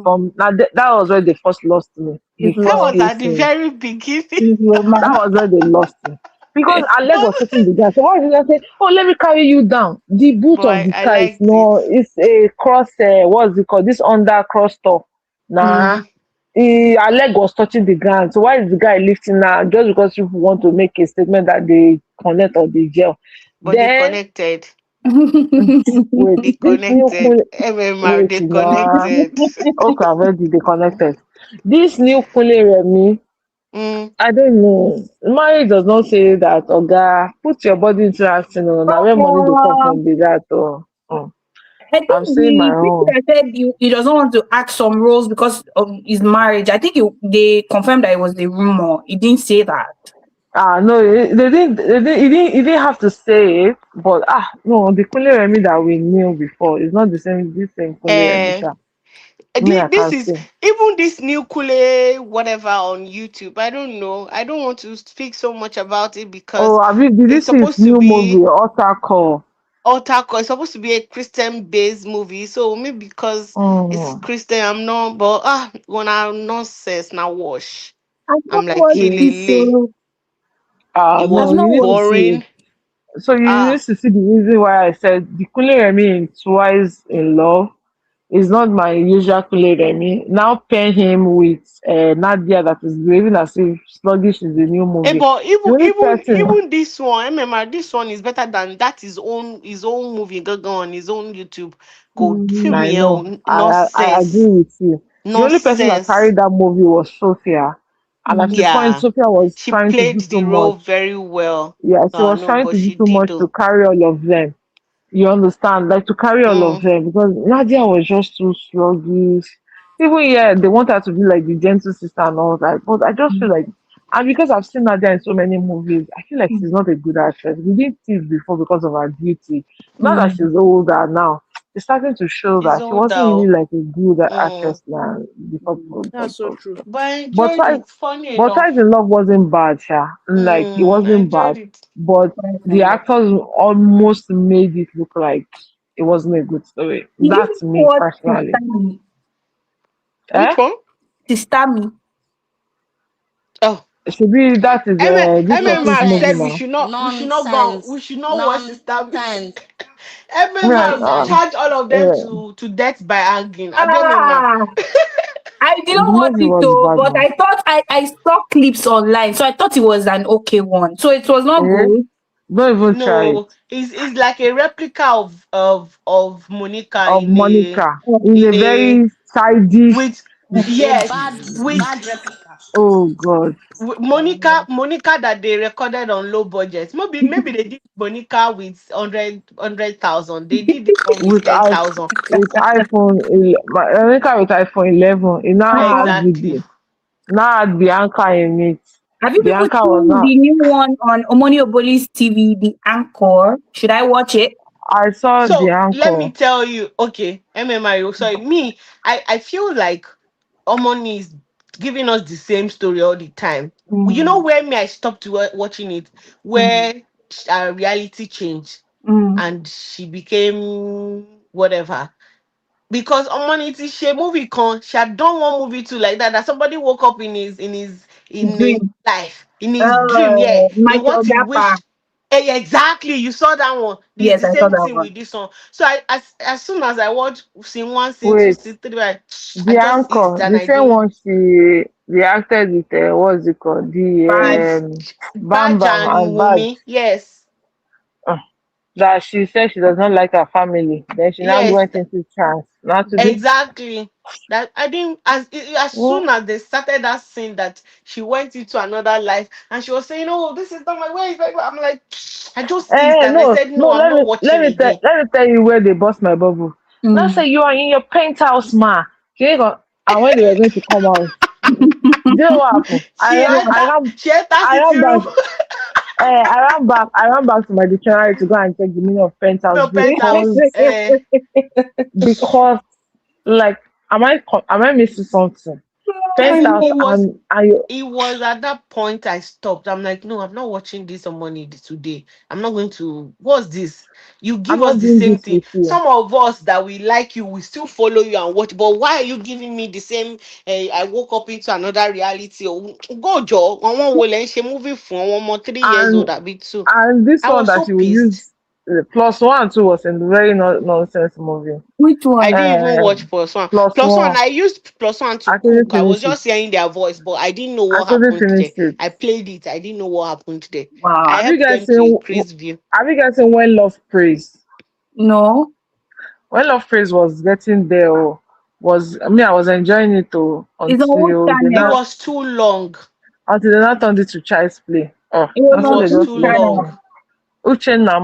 from now that was where they first lost me. The It's That first was love. few at the scenes. very beginning. It's That romance. was where they lost me. Because her leg was but touching the ground. So why did I say, oh, let me carry you down? The boot but of I, the I car is liked it. no, it's a cross, what's it called? This under cross top. Nah, Mm. her leg was touching the ground. So why is the guy lifting her? Just because people want to make a statement that they connect or they gel. But they Then connected. wait, They this new connected. Kunle, MMR. wait They nah. connected. Okay, I've already they connected. This new Kunle Remi, Mm. I don't know. Marriage does not say that, Oga, put your body into acting. Oh, now where money they come But from be that. Oh, oh. I think I'm saying my the people own. that said he doesn't want to act some roles because of his marriage, I think they confirmed that it was a rumor. He didn't say that. Ah, no, they didn't. He didn't have to say it, but no, the Kunle Remi that we knew before is not the same. This same Kunle Remi, Uh, sha. Me, I this can is say. even this new Kule whatever on YouTube. I don't know. I don't want to speak so much about it because Oh, have you? Did you it's see his supposed to new be movie, Altar Call? it's supposed to be a Christian based movie. So maybe because it's Mm. Christian, I'm not. But when I'm nonsense now, wash. I've not I'm like watched See, it, kilele. so It I've was no, not you need to watched see it. boring. So you need Ah, to see the reason why I said the Kunle Remi in Twice in Love is not my usual Kunle Remi. Now pair him with Nadia that is behaving as if Sluggish is the new movie. but The only person, even this one, MMR, this one is better than that. His own movie. Go on his own YouTube. Go film it. I me know, I agree nonsense, with you. The only person that nonsense. carried that movie was Sophia. And at the point, Yeah, Sophia was she trying to played do so the role much. very well. Yeah, she was No, trying but to do she too did much to though. carry all of them. You understand? Like to carry all of Mm, them because Nadia was just too sluggish. Even yeah, they want her to be like the gentle sister and all that. But I just feel like, and because I've seen Nadia in so many movies, I feel like she's not a good actress. We didn't see it before because of her beauty. Now that she's older now, it's starting to show it's that she older. wasn't really Oh. like a good Mm, actress now before. That's so true. but I But enjoyed twice, it. Funny but Ties enough. in Love wasn't bad, Sha. Like it I wasn't bad, enjoyed it. but the actors almost made it look like it wasn't a good story. Did you That's me watch personally. Sister Me? Eh? Which one? Sister Me. Oh. Should be that is this person's MMR movie said we Nonsense. now. should not go Nonsense. we should not watch Sister. Nonsense. Right, MMR Nonsense. charge all of them to death by hanging. Abi MMR. Ah, I did the not watch movie it was though, bad but now. I saw clips online, so I thought it was an okay one. So it was not Eh? good. Don't even try it. No, it's like a replica of Monica Of Monica in a in a very childish. with A yes with bad replica. Oh God. Monica that they recorded on low budget. Maybe they did Monica with 100,000. They did this one with With 10,000. Monica with iPhone 11, it now has Exactly. now had Bianca in it. Have you people Bianca was seen not. the new one on Omoni Oboli's TV, The Anchor? Should I watch it? I saw the So let me anchor. tell you, okay, MMI. Sorry, me, I feel like Omoni is giving us the same story all the time. You know Mm, where me I stopped watching it, mm, where reality changed mm. and she became whatever. Because Omoniti she movie con she had done one movie too like that. That somebody woke up in his Dream. life in his dream. Yeah, in what Michael he Dapper. wished. Exactly, you saw that one. It's Yes, the I saw same that thing one. with this one. So as soon as I watch scene one, scene two, Wait, scene three, I the just eased anchor, and the I same didn't. one she reacted with, what's it called? With The Bam Badge Bam and and Bad. Wumi, yes, That she said she does not like her family. Then she now yes, went into trance. Now today, exactly. That I didn't as well, soon as they started that scene that she went into another life and she was saying, "Oh, this is not my way." I'm like, I just eased and I no, said, no. "No, I'm not watching again." Let me tell you where they bust my bubble. Now Mm. say you are in your penthouse, ma. Okay, and when they were going to come out, you know what happened? She entered I ran city back. room. I ran back to my dictionary to go and check the meaning of penthouse No penthouse. because like am I missing something? Penthouse It was and you, it was at that point I stopped. I'm like, no, I'm not watching this on money today. I'm not going to. What's this? You I'm give us not the doing same this thing. with you. Some of us that we like you, we still follow you and watch. But why are you giving me the same? I woke up into another reality. Oh, go, Joe. I want to movie for 1 more 3 years old. And That be too. this I one was that so she will pissed. use plus one too was a very nonsense movie. Which I one? didn't even Uh, watch plus one. plus Plus one, one. I used plus one to I couldn't cook. I was finish it. just hearing their voice, but I didn't know I what couldn't happened finish there. it. I played it. I didn't know what happened there. I Wow. Have you helped guys them to seen increase view. have you guys seen when Love Praise? No. When Love Praise was getting there, was I mean I was enjoying it It's on which It channel? was too long. until they not turned it to Child's Play. Oh, It was It that's what on they was which just too lost long. channel? me. Uchenna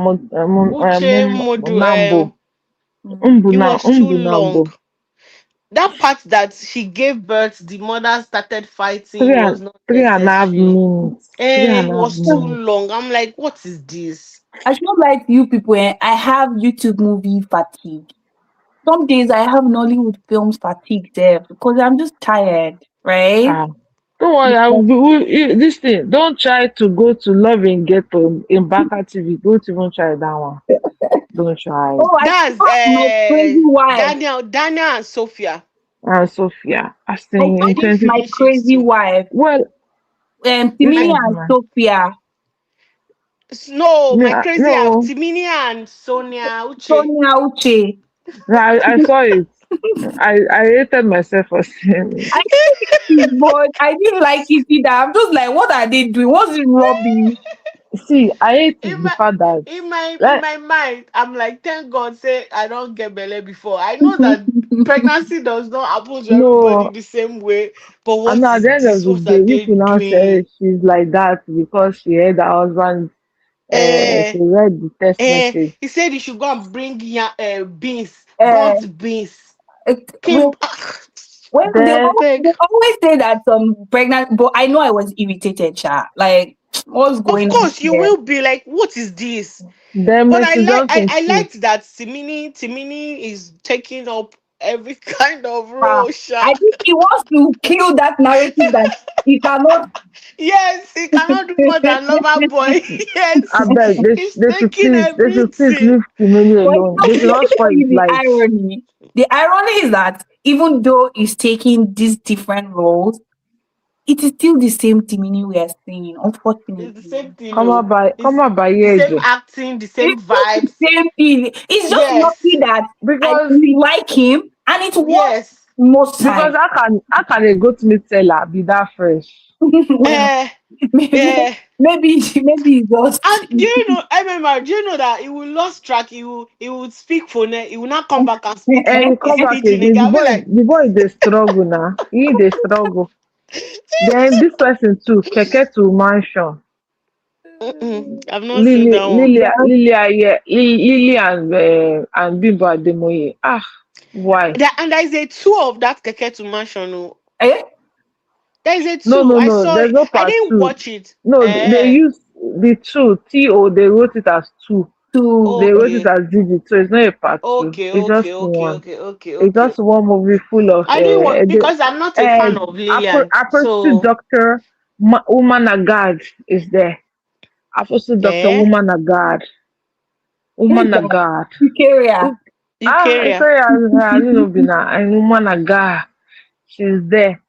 Uche Modu, Nambo. Mm. it was too Umbu long. Nambo. That part that she gave birth, the mother started fighting Three and was not three and a half necessary. minutes. Three and It a half was too minutes. long. I'm like, what is this? I should not like you people. I have YouTube movie fatigue. Some days I have Nollywood films fatigue there because I'm just tired, right? Ah. Don't worry, Because, this thing. Don't try to go to Love and Ghetto in Baka TV. Don't even try that one. Don't try it. oh, I That's saw my crazy wife. Daniel and Sophia. And Sophia, I I think I in saw didn't 20. my finish it crazy too. wife. Well, this Timini is I and my. Sophia. no, my Yeah, crazy no, Timini and Sonia Uche. Sonia Uche. no, I saw it. I hated myself for seeing I but I didn't like it either. I'm just like, what are they doing? What's it rubbish? it. See, I hate in it the my fact that in like my mind, I'm like, thank God, say I don't get belly before. I know that pregnancy does not happen to everybody no, the same way, but and what at is the end of this? the What are day, they people now say doing? she's like that because she had her husband. Eh, She read the text message. he said he should go and bring beans, uh, burnt beans. when Kim, when I Then beg. they always say that pregnant, but I know I was irritated, cha. Like, what's Of going on course, you here? will be like, what is this? then But I Mercy like Johnson I too. liked that Timini is taking up every kind of Ah, role, I Sha. think he wants to kill that narrative that he cannot. Yes, he cannot do more than lover boy. I Yes, beg he's taking they should please everything. leave Kimini But alone. They should let not me spoil tell his you the life. irony. The irony is that even though he's taking these different roles, it is still the same Timini we are seeing, It's the unfortunately. same thing, no. Come It's on by the same Yejo. acting, the same It's just the vibes. same thing. It's just lucky Yes, that I Because we like him and it works yes. most because times. how can a goat meat seller be that fresh? Well, Uh, maybe yeah. maybe he just And do you know, I remember, do you know that he will lost track, he will speak for he will not come back and speak And you his come back pidgin again. again. I'll be like, The boy they struggle now. He they struggle. Then this person too, Keke to mansion. mm-mm, I've not seen that one. Lily and Bimbo Ademoye. Ah, why? And there is a two of that Keke to Mansion. Oh. eh, There is a No, two. no, I no. saw There's it. no I part didn't two. watch it. No, they Eh. use the two. T-O, they wrote it as two. to They wrote it Okay. as digit, so it's not a part two. Okay, It's okay, just okay, one. okay, okay, It's okay. just one movie full of I didn't watch because I'm not a fan of Lillian. Apostle So Doctor Woman of God is there. Apostle Doctor eh, Woman of God. who is Woman of that? God. Eukarya. Ah, I Eukarya. say I didn't know Bina and Woman of God. She's there.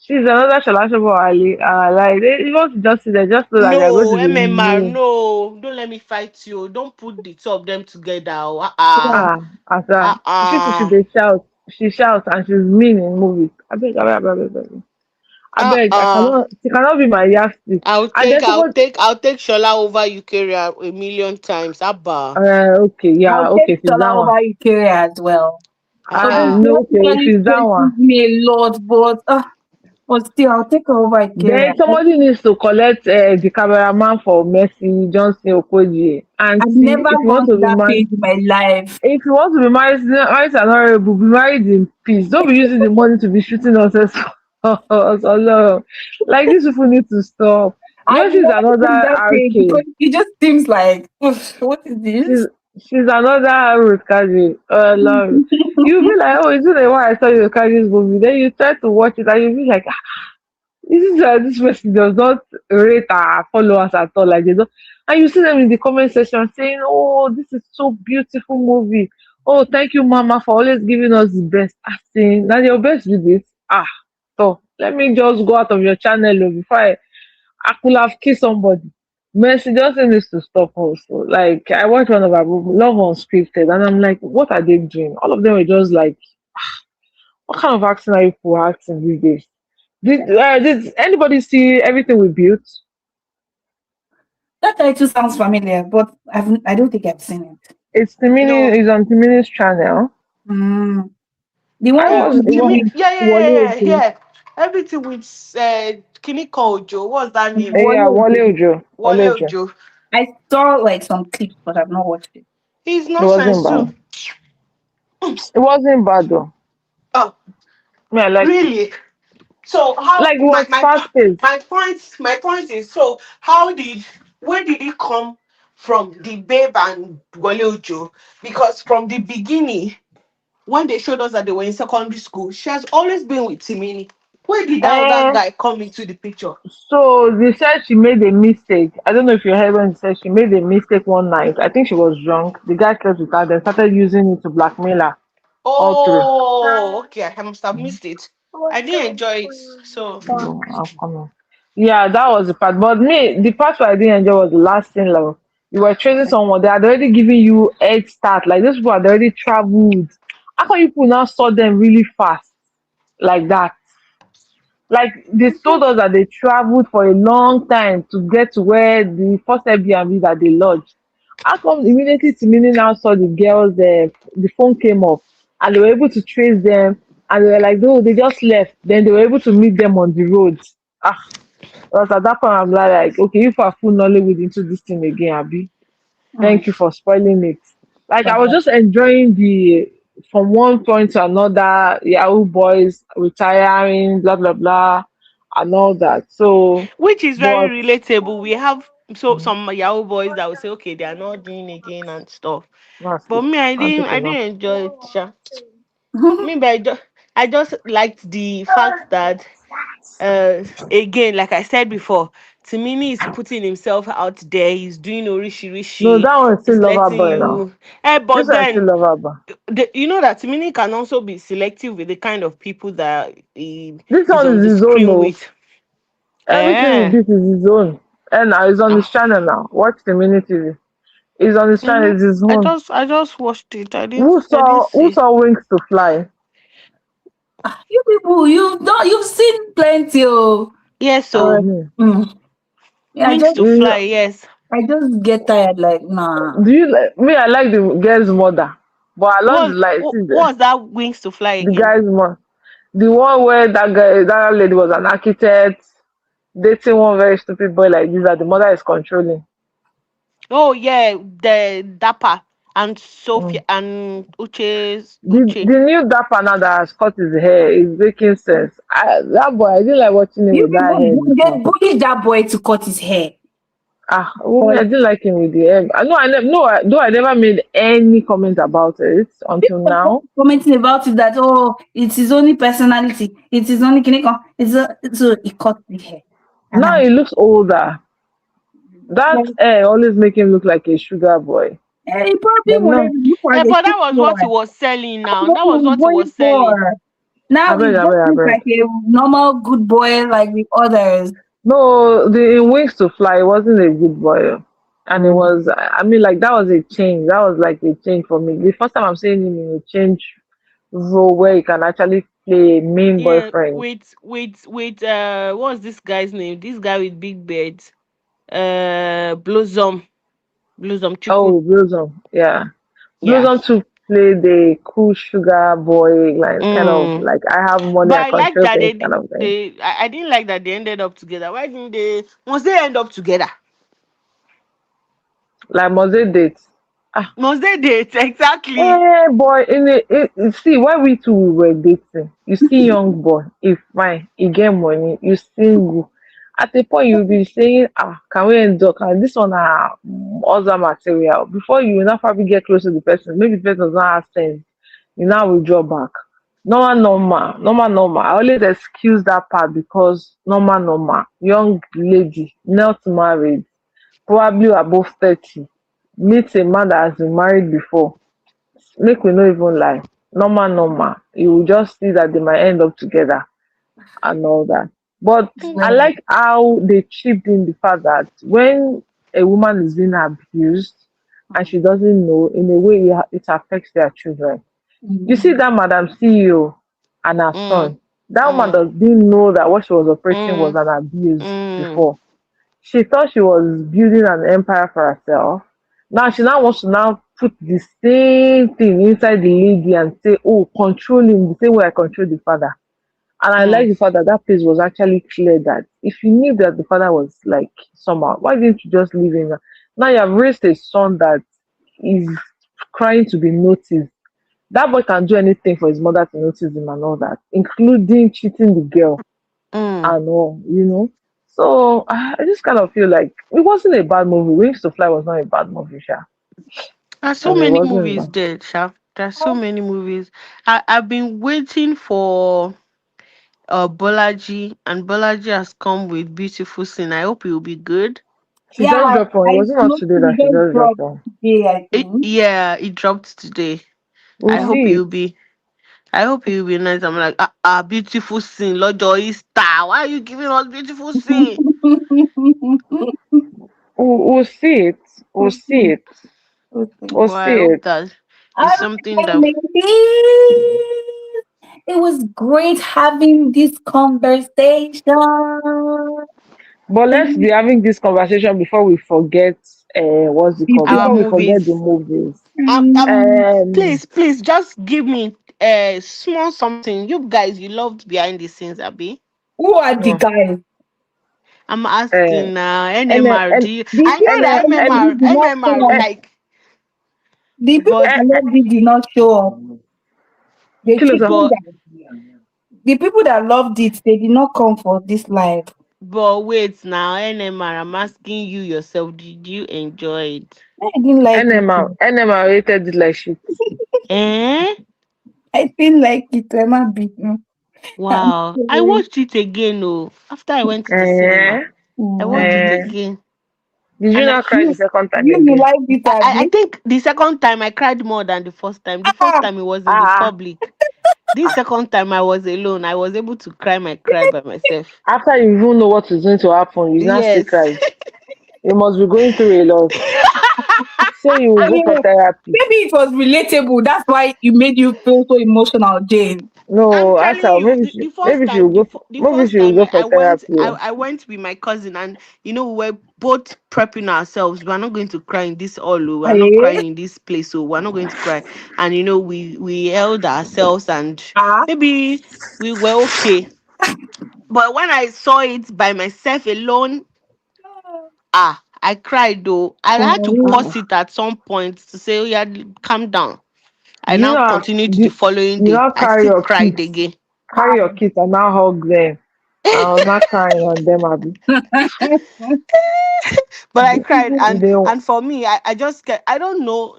She's another Shalashabo Ali. Like they want to just sit there, just so that they're going No, to be MMR, mean. no. Don't let me fight you. Don't put the two of them together. Uh-uh. Ah, Asa. She too should Uh-uh. they shout. She shouts and she's mean in movies. I beg. I Uh-uh. cannot. She cannot be my yardstick. I'll And take then I'll somebody. take I'll take Shola over Eukarya a million times. Abba. Okay, I'll yeah, take okay. She's that Shola one. over Ikea as well. Although Uh-uh. No, okay. she She's that one. stresses me a lot, but still, I'll take her over Ikea. Then somebody needs to collect the cameraman for Mercy Johnson Okoji. And I've see, never if you want gone to to be that married, page in my life. if you want to be married to an honorable, be married in peace. Don't be using the money to be shooting nonsense. Allah. Like these people need to stop. I've Mercy is never another gone to that page because RK. it just seems like, "Oof, what is She's this?" she's another Ruth Kaji. Lord. You'll be like, oh, is it the one I saw you Kaji's movie? Then you try to watch it and you'll be like, this person does not rate our followers at all. Like they don't, and you see them in the comment section saying, "Oh, this is so beautiful movie. Oh, thank you, Mama, for always giving us the best." I saying, now your best with this. So let me just go out of your channel before I could have killed somebody. Mercy Johnson needs to stop also. Like I watched one of our Love Unscripted, and I'm like, what are they doing? All of them were just like, what kind of acting are you for acting these days? Did anybody see everything we built? That title sounds familiar, but I don't think I've seen it. It's the meaning No. is on Timini's channel. Mm. The I one was with it You was mean the Wale Ojo. yeah. Everything with Kiniko Ojo. What's that name? Yeah, Wale. Wale Ojo. Wale Wale Ojo. Ojo. I saw like some clips, but I've not watched it. He's It wasn't nonsense too. bad. It wasn't bad though. Oh, Me, I liked it. really? So how Like it was fast paced. my point is, so how did where did it come from, the babe and Wale Ojo? Because from the beginning, when they showed us that they were in secondary school, she has always been with Timini. Where did that other Eh, guy come into the picture? so they said she made a mistake. I don't know if you heard when she said she made a mistake one night. I think she was drunk. The guy slept with her, then started using it to blackmail her all through. Oh, okay. I must have missed it. I didn't enjoy it. So I'm coming. Yeah, that was the part. But me, the part where I didn't enjoy was the last thing. Like, you were chasing someone, they had already given you head start. Like those people had already traveled. How come you people now saw them really fast like that? Like they told us that they traveled for a long time to get to where the first Airbnb that they lodged. How come immediately Timini now saw the girls, the phone came up and they were able to trace them and they were like, no, they just left. Then they were able to meet them on the road. Because at that point I'm like, okay, if I full Nollywood into this thing again, Abby, Mm. thank you for spoiling it. Like I was Wow. just enjoying the from one point to another, Yahoo boys retiring, blah blah blah, and all that. So, which is very but relatable. We have some Yahoo boys that will say, okay, they are not doing again and stuff. that's But it. me, I That's didn't it I enough. didn't enjoy it. Sha. Maybe I just liked the fact that again, like I said before, Timini is putting himself out there. He's doing orishi No, rishi. that one is still He's lover letting boy now. you. This But one is still then lover boy. you know that Timini can also be selective with the kind of people that he This is one on is the his own. screen No, with. everything he Eh. did is his own. And now he's on his channel now. Watch the mini TV. He's on his channel. Mhm. It's his I own. just I just watched it. I didn't Who see. saw Wings to Fly? You people, you've seen plenty. Oh, Yes, uh, so Mhm. mm. Yeah, Wings to You Fly. Yes. I just get tired. Like, nah. Do you like me? I like the girl's mother, but I love the like see What was that Wings to Fly the again? guy's mom. The one where that lady was an architect, dating one very stupid boy like this that the mother is controlling. Oh yeah, the Dapper and Sophia Mm. and The Uche. the new dapper now that has cut his hair is making sense. That boy, I didn't like watching him You with that people, hair they before. bullied that boy to cut his hair. Me, But I didn't like him with the hair. I know, I never, no, though I never made any comment about it until people are now. commenting about it that, oh, it's his only personality. It's his only clinical. So he cut the hair. And Now I'm he looks older. That like, hair always make him look like a sugar boy. he probably But wanted no, to look Yeah, like a but that shit was boy. what he was selling That's now. what That he was was what he going was selling. for. Now he I just beg, I looks beg. like a normal good boy like the others. No, the in Wings to Fly wasn't a good boy. And it Mm. was, I mean, like, that was a change. That was like a change for me. The first time I'm seeing him in a change role where he can actually play a main Yeah, boyfriend. with what's this guy's name? This guy with big beard. Blossom Chiku. Oh, Blossom. Yeah. Yeah. Blossom to play the cool sugar boy, like, kind of Mm. like, I have money, But I I like control that things kind of thing. I didn't like that they ended up together. Why didn't they? Must they end up together? Like, must they date? Ah, Must they date? Exactly. boy, see, why we two were dating, you see young boy, if fine, he get money, you single. At a point, you'll be saying, can we end up? Can this one other material? Before you will not probably get close to the person, maybe the person does not have sense. You now withdraw back. Normal. I always excuse that part because normal. Young lady, not married, probably above 30, meet a man that has been married before. Make we no even lie. Normal. You will just see that they might end up together and all that. But I Well, like how they chipped in the fact that when a woman is being abused and she doesn't know, in a way, it affects their children. You see mm, that Madam CEO and her Mm, son, that woman mm, didn't know that what she was operating was mm, an abuse mm, before. She thought she was building an empire for herself. Now she now wants to now put the same thing inside the lady and say, oh, control him the same way I control the father. And I mm, like the fact that that place was actually clear that if you knew that the father was like somehow, why didn't you just leave him? Now you have raised a son that is crying to be noticed. That boy can do anything for his mother to notice him and all that, including cheating the girl mm. and all. So I just kind of feel like it wasn't a bad movie. Wings to Fly was not a bad movie, Sha. There's so And it many wasn't movies bad. there, Sha. There's so many movies. I've been waiting for Bolaji, and Bolaji has come with beautiful scene. I hope it will be good. She yeah, just dropped one. It I wasn't not noticed today he that she just just dropped dropped one. today, I think. It dropped today. We'll I hope see it it. will be. I hope it will be nice. I'm like, beautiful scene, Lord Easter. Why are you giving us beautiful scene? We'll see it. We'll see Okay, it. okay. We'll But I see hope it. that All it's something right, that. ladies. It was great having this conversation. But let's be And having this conversation before we forget what's it called? Our Before we forget the movies. movies. um, Um Please, just give me a small something. You guys, you loved behind the scenes, Abby. who are the uh, guys? I'm uh, asking now. and NMR. and The I know people and that that and loved MMR. it did not show MMR up. like, The people but and, that loved it did not show up. They Kilosa, chicken but that. The people that loved it, they did not come for this live. but wait now, NMR. I'm asking you yourself. Did you enjoy it? I didn't like it. NMR rated it like shit. Eh? I didn't like it. Emma beat me. I'm Wow. I sorry. watched it again. Oh, after I went to the cinema, Eh, I watched it Mm. eh. again, Did you and not cry the You, second time you again? liked it, I Abby? think the second time I cried more than the first time. The first Ah, time it was in the Ah, public. This second time I was alone. I was able to cry my cry by myself. after you even know what is going to happen, you now still Yes. cry. You must be going through a lot. Say you will I go for mean, therapy. maybe it was relatable. That's why it made you feel so emotional, Jane. I'm No, telling Asa, you, the first maybe she time, will go for the maybe first she will time go for I went, therapy. Oh. I went with my cousin, and we were both prepping ourselves. We're not going to cry in this all. Oh, we're not Eh? crying in this place, so we're not going to cry. And we held ourselves, and Ah, maybe we were okay. But when I saw it by myself alone, I cried though. I had to oh, pause Ah, it at some point to say, "Oh yeah, calm down." I do you now not continued the do following you day. not I carry still your cried kids? again. Carry your kids and now hug them. I was not crying on them, Abby. But I They, cried, and they, for me, I just get, I don't know,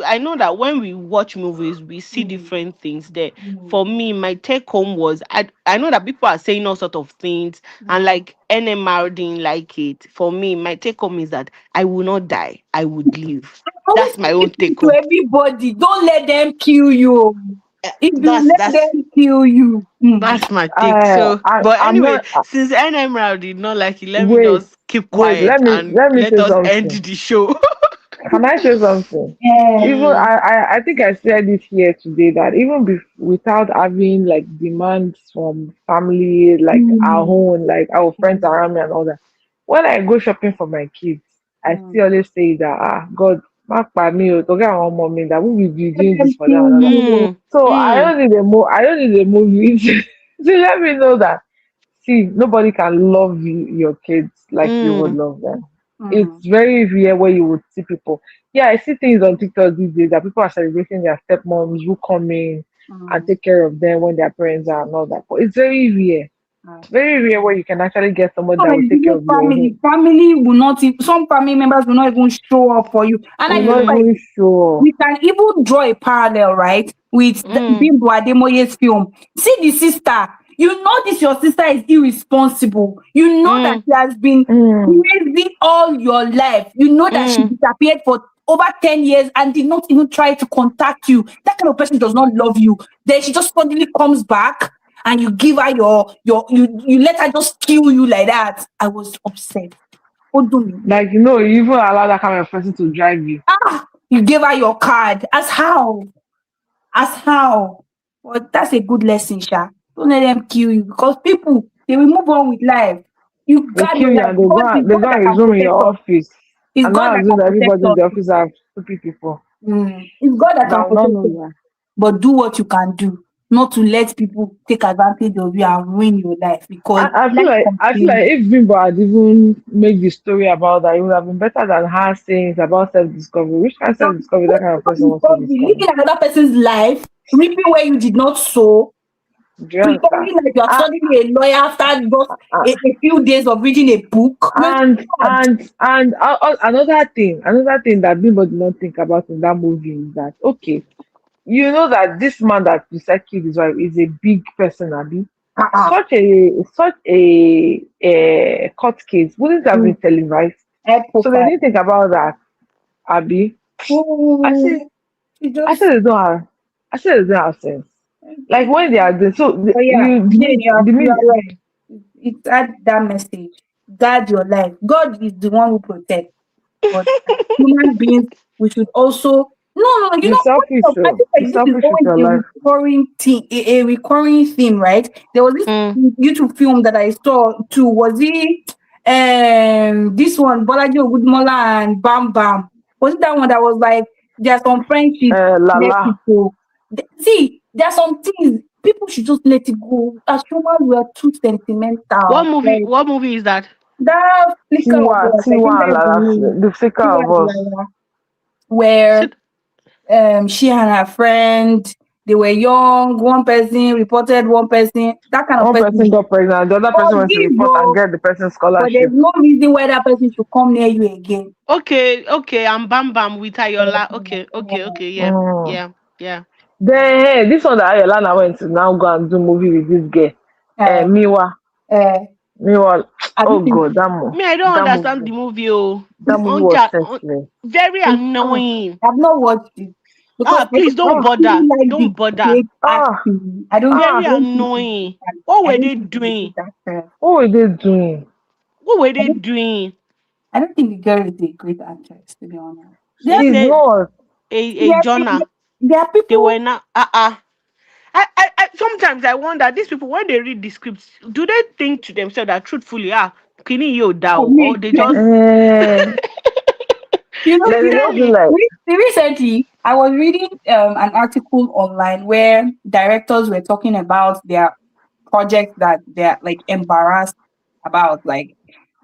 I know that when we watch movies we see different things there. For me, my take home was, I know that people are saying all sort of things, and like NMR didn't like it. For me, my take home is that I will not die, I would live. always That's my own take to home. everybody. Don't let them kill you. If you That's let them kill you, that's my take. So, but I'm anyway, not. since NMRL did not like it, let me Wait, just keep wait. quiet and Let me let say us end something. the show. Can I say something? eh, Even Mm, I think I said it here today that even without having like demands from family, like our mm, own, like our friends mm, around me and all that, when I go shopping for my kids, I mm. still always say that God, mark by me, to get one mommy that we will be Let doing this them for them and kill all that. you. mm, So mm, I don't need a movie to let me know that see nobody can love your kids like you would mm, love them. Mm, It's very rare where you would see people. Yeah, I see things on TikTok these days that people are celebrating their stepmoms who come in and mm, take care of them when their parents are and all that. But it's very rare. mm. Very rare where you can actually get someone No, that will it's take care even of your family. home. Family will not. Some family members will not even show up for you. And I I'm feel not mm, like even sure. we can even draw a parallel, right, with mm, Bimbo Ademoye's film. See the sister. You know this your sister is irresponsible. You know that mm, she has been Mm, crazy all your life. You know that she mm, disappeared for over 10 years and did not even try to contact you. That kind of person does not love you. Then she just suddenly comes back and you give her you let her just kill you like that. I was upset. Odumi. like you even allow that kind of person to drive you. Ah, you gave her your card. As how? As how? But that's a good lesson, Sha. Don't let them kill you because people they will move on with life. You They guard kill your you life. and God is they God go that and can resume in protect your us. office. It's And God now that assume can that protect everybody in us. the office are stupid people. It's God that can That will not protect know us. that. But do what you can do, not to let people take advantage of you and ruin your life because life I feel like continues. if Bimbo had even made the story about that, it would have been better than her saying it's about self discovery. Which kind of So, self discovery that kind of person wants to because discover? living another person's life, reaping where you did not sow, Do you understand? pretending like you are Ah, studying a lawyer after just ah, a few days of reading a book. You're God. another thing that Bimbo did not think about in that movie is that okay, you know that this man that decided killed his wife is a big person, Abi. Uh-uh. Such a court case wouldn't have been Mm. televised. High So they profile. didn't think about that, Abi. I Mm. say You I just, said they don't have I said they don't have sense. Like when they are doing but yeah, you Jane, the you mid are right. It's at that message. Guard your life. God is the one who protects. But as human beings, we should also no. You be know, selfish I so think be like this is selfish with always your a life. recurring theme. A recurring theme, right? There was this mm. YouTube film that I saw too. Was it this one Bolaji Ogudmola and Bam Bam? Was it that one that was like there are some friendships let Lala. it go? See, there are some things people should just let it go. As humans, we are too What sentimental. movie? Like What movie is that? that flicker of us, I think Tiwa and that's the Lala, name. the flicker Tiwa of and us. Lala, where Sit- she and her friend they were young, one person reported one person, that kind of One person person got pregnant, the other person went to forgive report and you, get the person's but there's scholarship. no reason why that person should come near you again. Okay, okay. I'm Bam Bam with Eh, Ayola. Okay, eh, okay, okay. Yeah, Mm. yeah, yeah. Then hey, this one that Ayolana went to now go and do movie with this girl. eh, Miwa. eh, Miwa. have you Oh seen god, Me, I don't that understand movie the movie. Oh, that movie was Onja, senseless. very it? annoying. I've not watched it because Ah, please I don't Ah, don't really bother. like Don't the bother. great ah, acting. Very I ah. don't think she's a annoying. great actor. What I were don't they think she's a doing? great actress. What were they doing? What were I they don't, doing? I don't think the girl is a great actress, to be honest. There, She's She's not. a there, Jonah. there are They were people. not. Sometimes I wonder these people when they read the scripts, do they think to themselves that truthfully, Kini yo Oh, down, or me, they just Eh, then they tell just do me? like recently, I was reading an article online where directors were talking about their projects that they're like embarrassed about. Like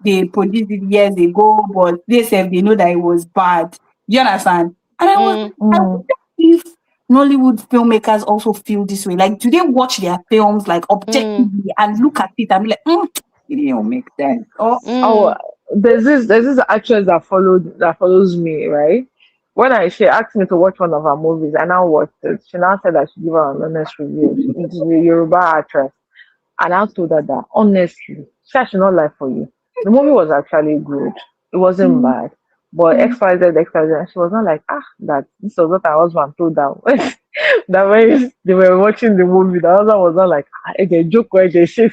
they produced it years ago, but they said they know that it was bad. You understand? And Mm, I wonder mm, if Nollywood filmmakers also feel this way. Like, do they watch their films like mm, objectively and look at it and be like, it didn't make sense? Or oh, mm, there's this actress that follows me, right? When she asked me to watch one of her movies, I now watched it. She now said I should give her an honest review. It's a Yoruba actress. And I told her that honestly, she should not lie for you. The movie was actually good. It wasn't mm, bad. But mm, XYZ, XYZ, and she was not like, that this was what her husband told her. that when they were watching the movie, the other was not like, okay, joke where they say,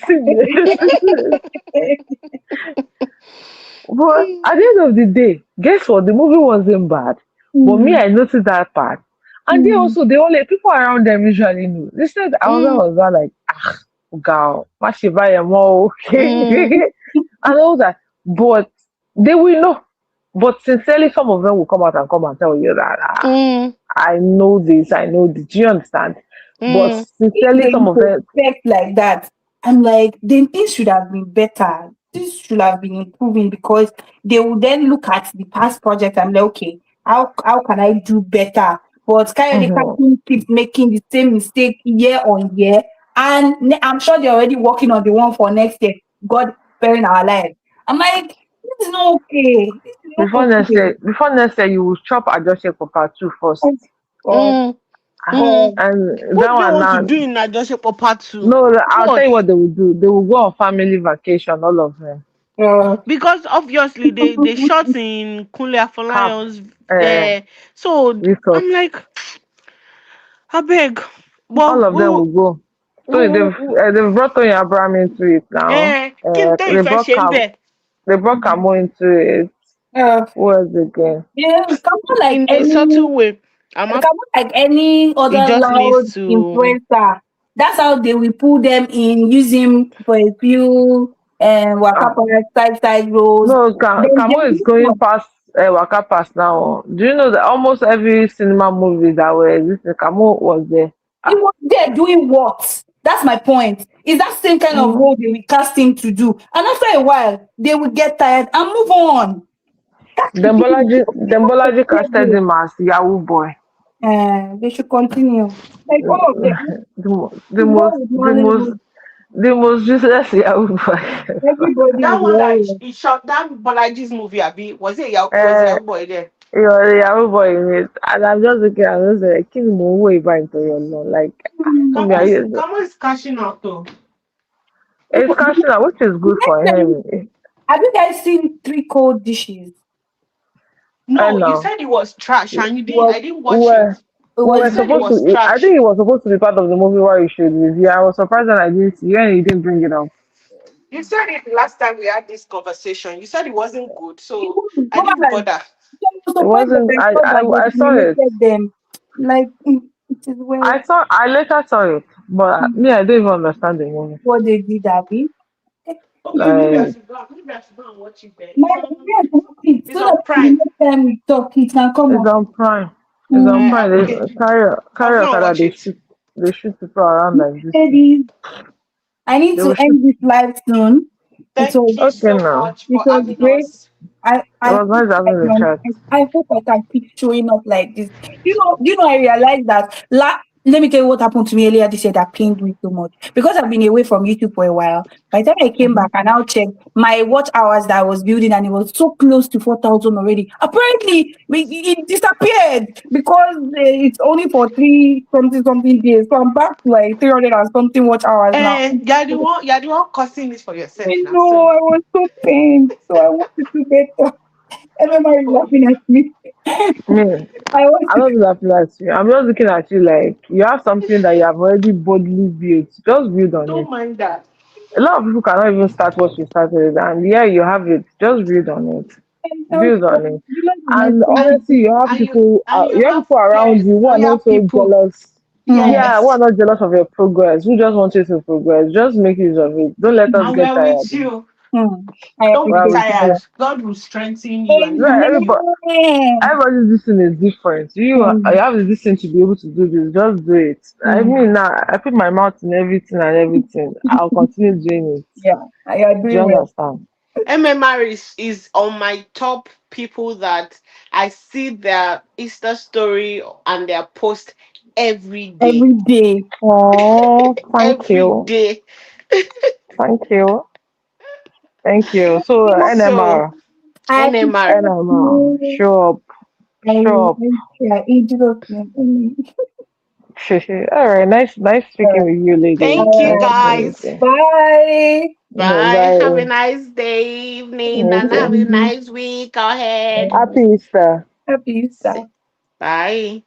but at the end of the day, guess what? The movie wasn't bad. But me, Mm, I noticed that part. And they mm, also, they all like, people around them usually knew. They said, I Mm, was not like, ah, girl, Mashiba, more okay. mm, And all that. But they will know. But sincerely, some of them will come out and come and tell you that, mm, I know this, I know this. Do you understand? But mm, if sincerely, they some of them, expect like that, I'm like, then things should have been better. This should have been improving because they will then look at the past project and like, okay, how can I do better? But Kayode mhm. Captain keeps making the same mistake year on year, and I'm sure they're already working on the one for next year. God sparing our lives. I'm like, this is not okay. This is not okay. Before next year, you will chop Ajose for part two first. Oh, God, mm, Ah, mm. God. and that What do they one want to now, do in Najosepo Part 2? no, I'll tell What? you what they will do. They will go on family vacation, all of them. Uh, Because obviously they shot in Kunle Cap, Afolayan's uh, so resort, I'm like, I beg. all Well, of them will go. So they've brought Tony Abraham into it now. Kim Toyin fẹ́ ṣe ń bẹ̀ They brought Camo into it. uh, Who else again? yeah, come on like in a any subtle way. I'm come not, on like any he other just loud needs to influencer. That's how they will pull them in, use him for a few waka Ah, side roles. no, Then Camo is going past Waka Pass now. Do you know that almost every cinema movie that were existing, Camo was there. he was there doing what? That's my point. Is that same kind of Mm. role they will cast him to do? And after a while, they will get tired and move on. That's the thing. Dembolaji casted him as Yahoo boy. They should continue. Like all of them. The, mo- the The most, one with the most, Nollywood. the most useless Yahoo boy. Everybody that is one that warrior. he shot that Bolaji's movie. Abi was uh, Yahoo Boy there? you're the Yahoo boy in it, and I'm just looking. I'm just like, King Mo way back into your law. Like, Hmm. Come on, is cashing out though. it's cashing out, which is good for Next time, him. have you guys seen Three Cold Dishes? I No, you know. said it was trash and you didn't. Was I didn't watch it. Well, it we You were was said it supposed was to. I trash. think it was supposed to be part of the movie where you should review. I was surprised that I didn't see when you didn't bring it up. You said it last time we had this conversation. You said it wasn't good, it so was I didn't bad. bother. I was It surprised that wasn't. I saw that I they saw it. nominated them. Like it is well I later saw it, but me, I didn't even understand the movie. what they did, Abby. Okay, Like, maybe I should go and watch it then. My friend watch it It's so that on the Prime. next time we talk, it can come it's up. on Prime. It's on Mm. Prime. Okay, I'll Carry go and Okada. watch it. They shoot people around like this. Ladies, I need They to will shoot. end this live soon. It was Thank you Okay, so now much it for was having great. us. it I was hope nice I having the can chat. I hope I can keep showing up like this. I realized that let me tell you what happened to me earlier this year that pained me so much. Because I've been away from YouTube for a while. By the time I came Mhm. back and now checked my watch hours that I was building and it was so close to 4,000 already. Apparently it disappeared because it's only for three something days. So I'm back to like 300 and something watch hours now. You're the one causing this for yourself I now. know So I was so pained. So I want to do better. Everybody is oh, laughing at me. Me, I want I'm to not laughing at you. I'm just looking at you like you have something that you have already boldly built. Just build on it. don't mind that. A lot of people cannot even start what you started, and yeah, you have it. Just build on it. tell Build people, on it. you know the And message. And honestly, and you you have have people around you who are loyal not so people. jealous. Hmm. Yeah, who are Yes, not jealous of your progress. Who just want you to progress. Just make use of it. Don't let us and get we're tired. with you. Hmm. I Don't be Well, appreciate with tired. you. that. God will strengthen you and Right, help you. Amen. everybody's listening is different. You Hmm. have this thing to be able to do this. Just do it. I Hmm. mean, now I put my mouth in everything and everything. I'll continue doing it. Yeah, I are Do you doing well. understand? MMR is on my top people that I see their Easter story and their post every day. Every day. Oh, thank Every you. day. Thank you. Thank you. So, So I appreciate NMR. NMR, you. show up. I Show will up. try in Jesus' name. Amen. All right. Nice speaking All with you, ladies. Thank you Nice right. speaking with guys. you. Bye. Bye. Have a Bye. nice day, evening, and have Okay. a nice week ahead. Happy Easter. Happy Easter. Bye.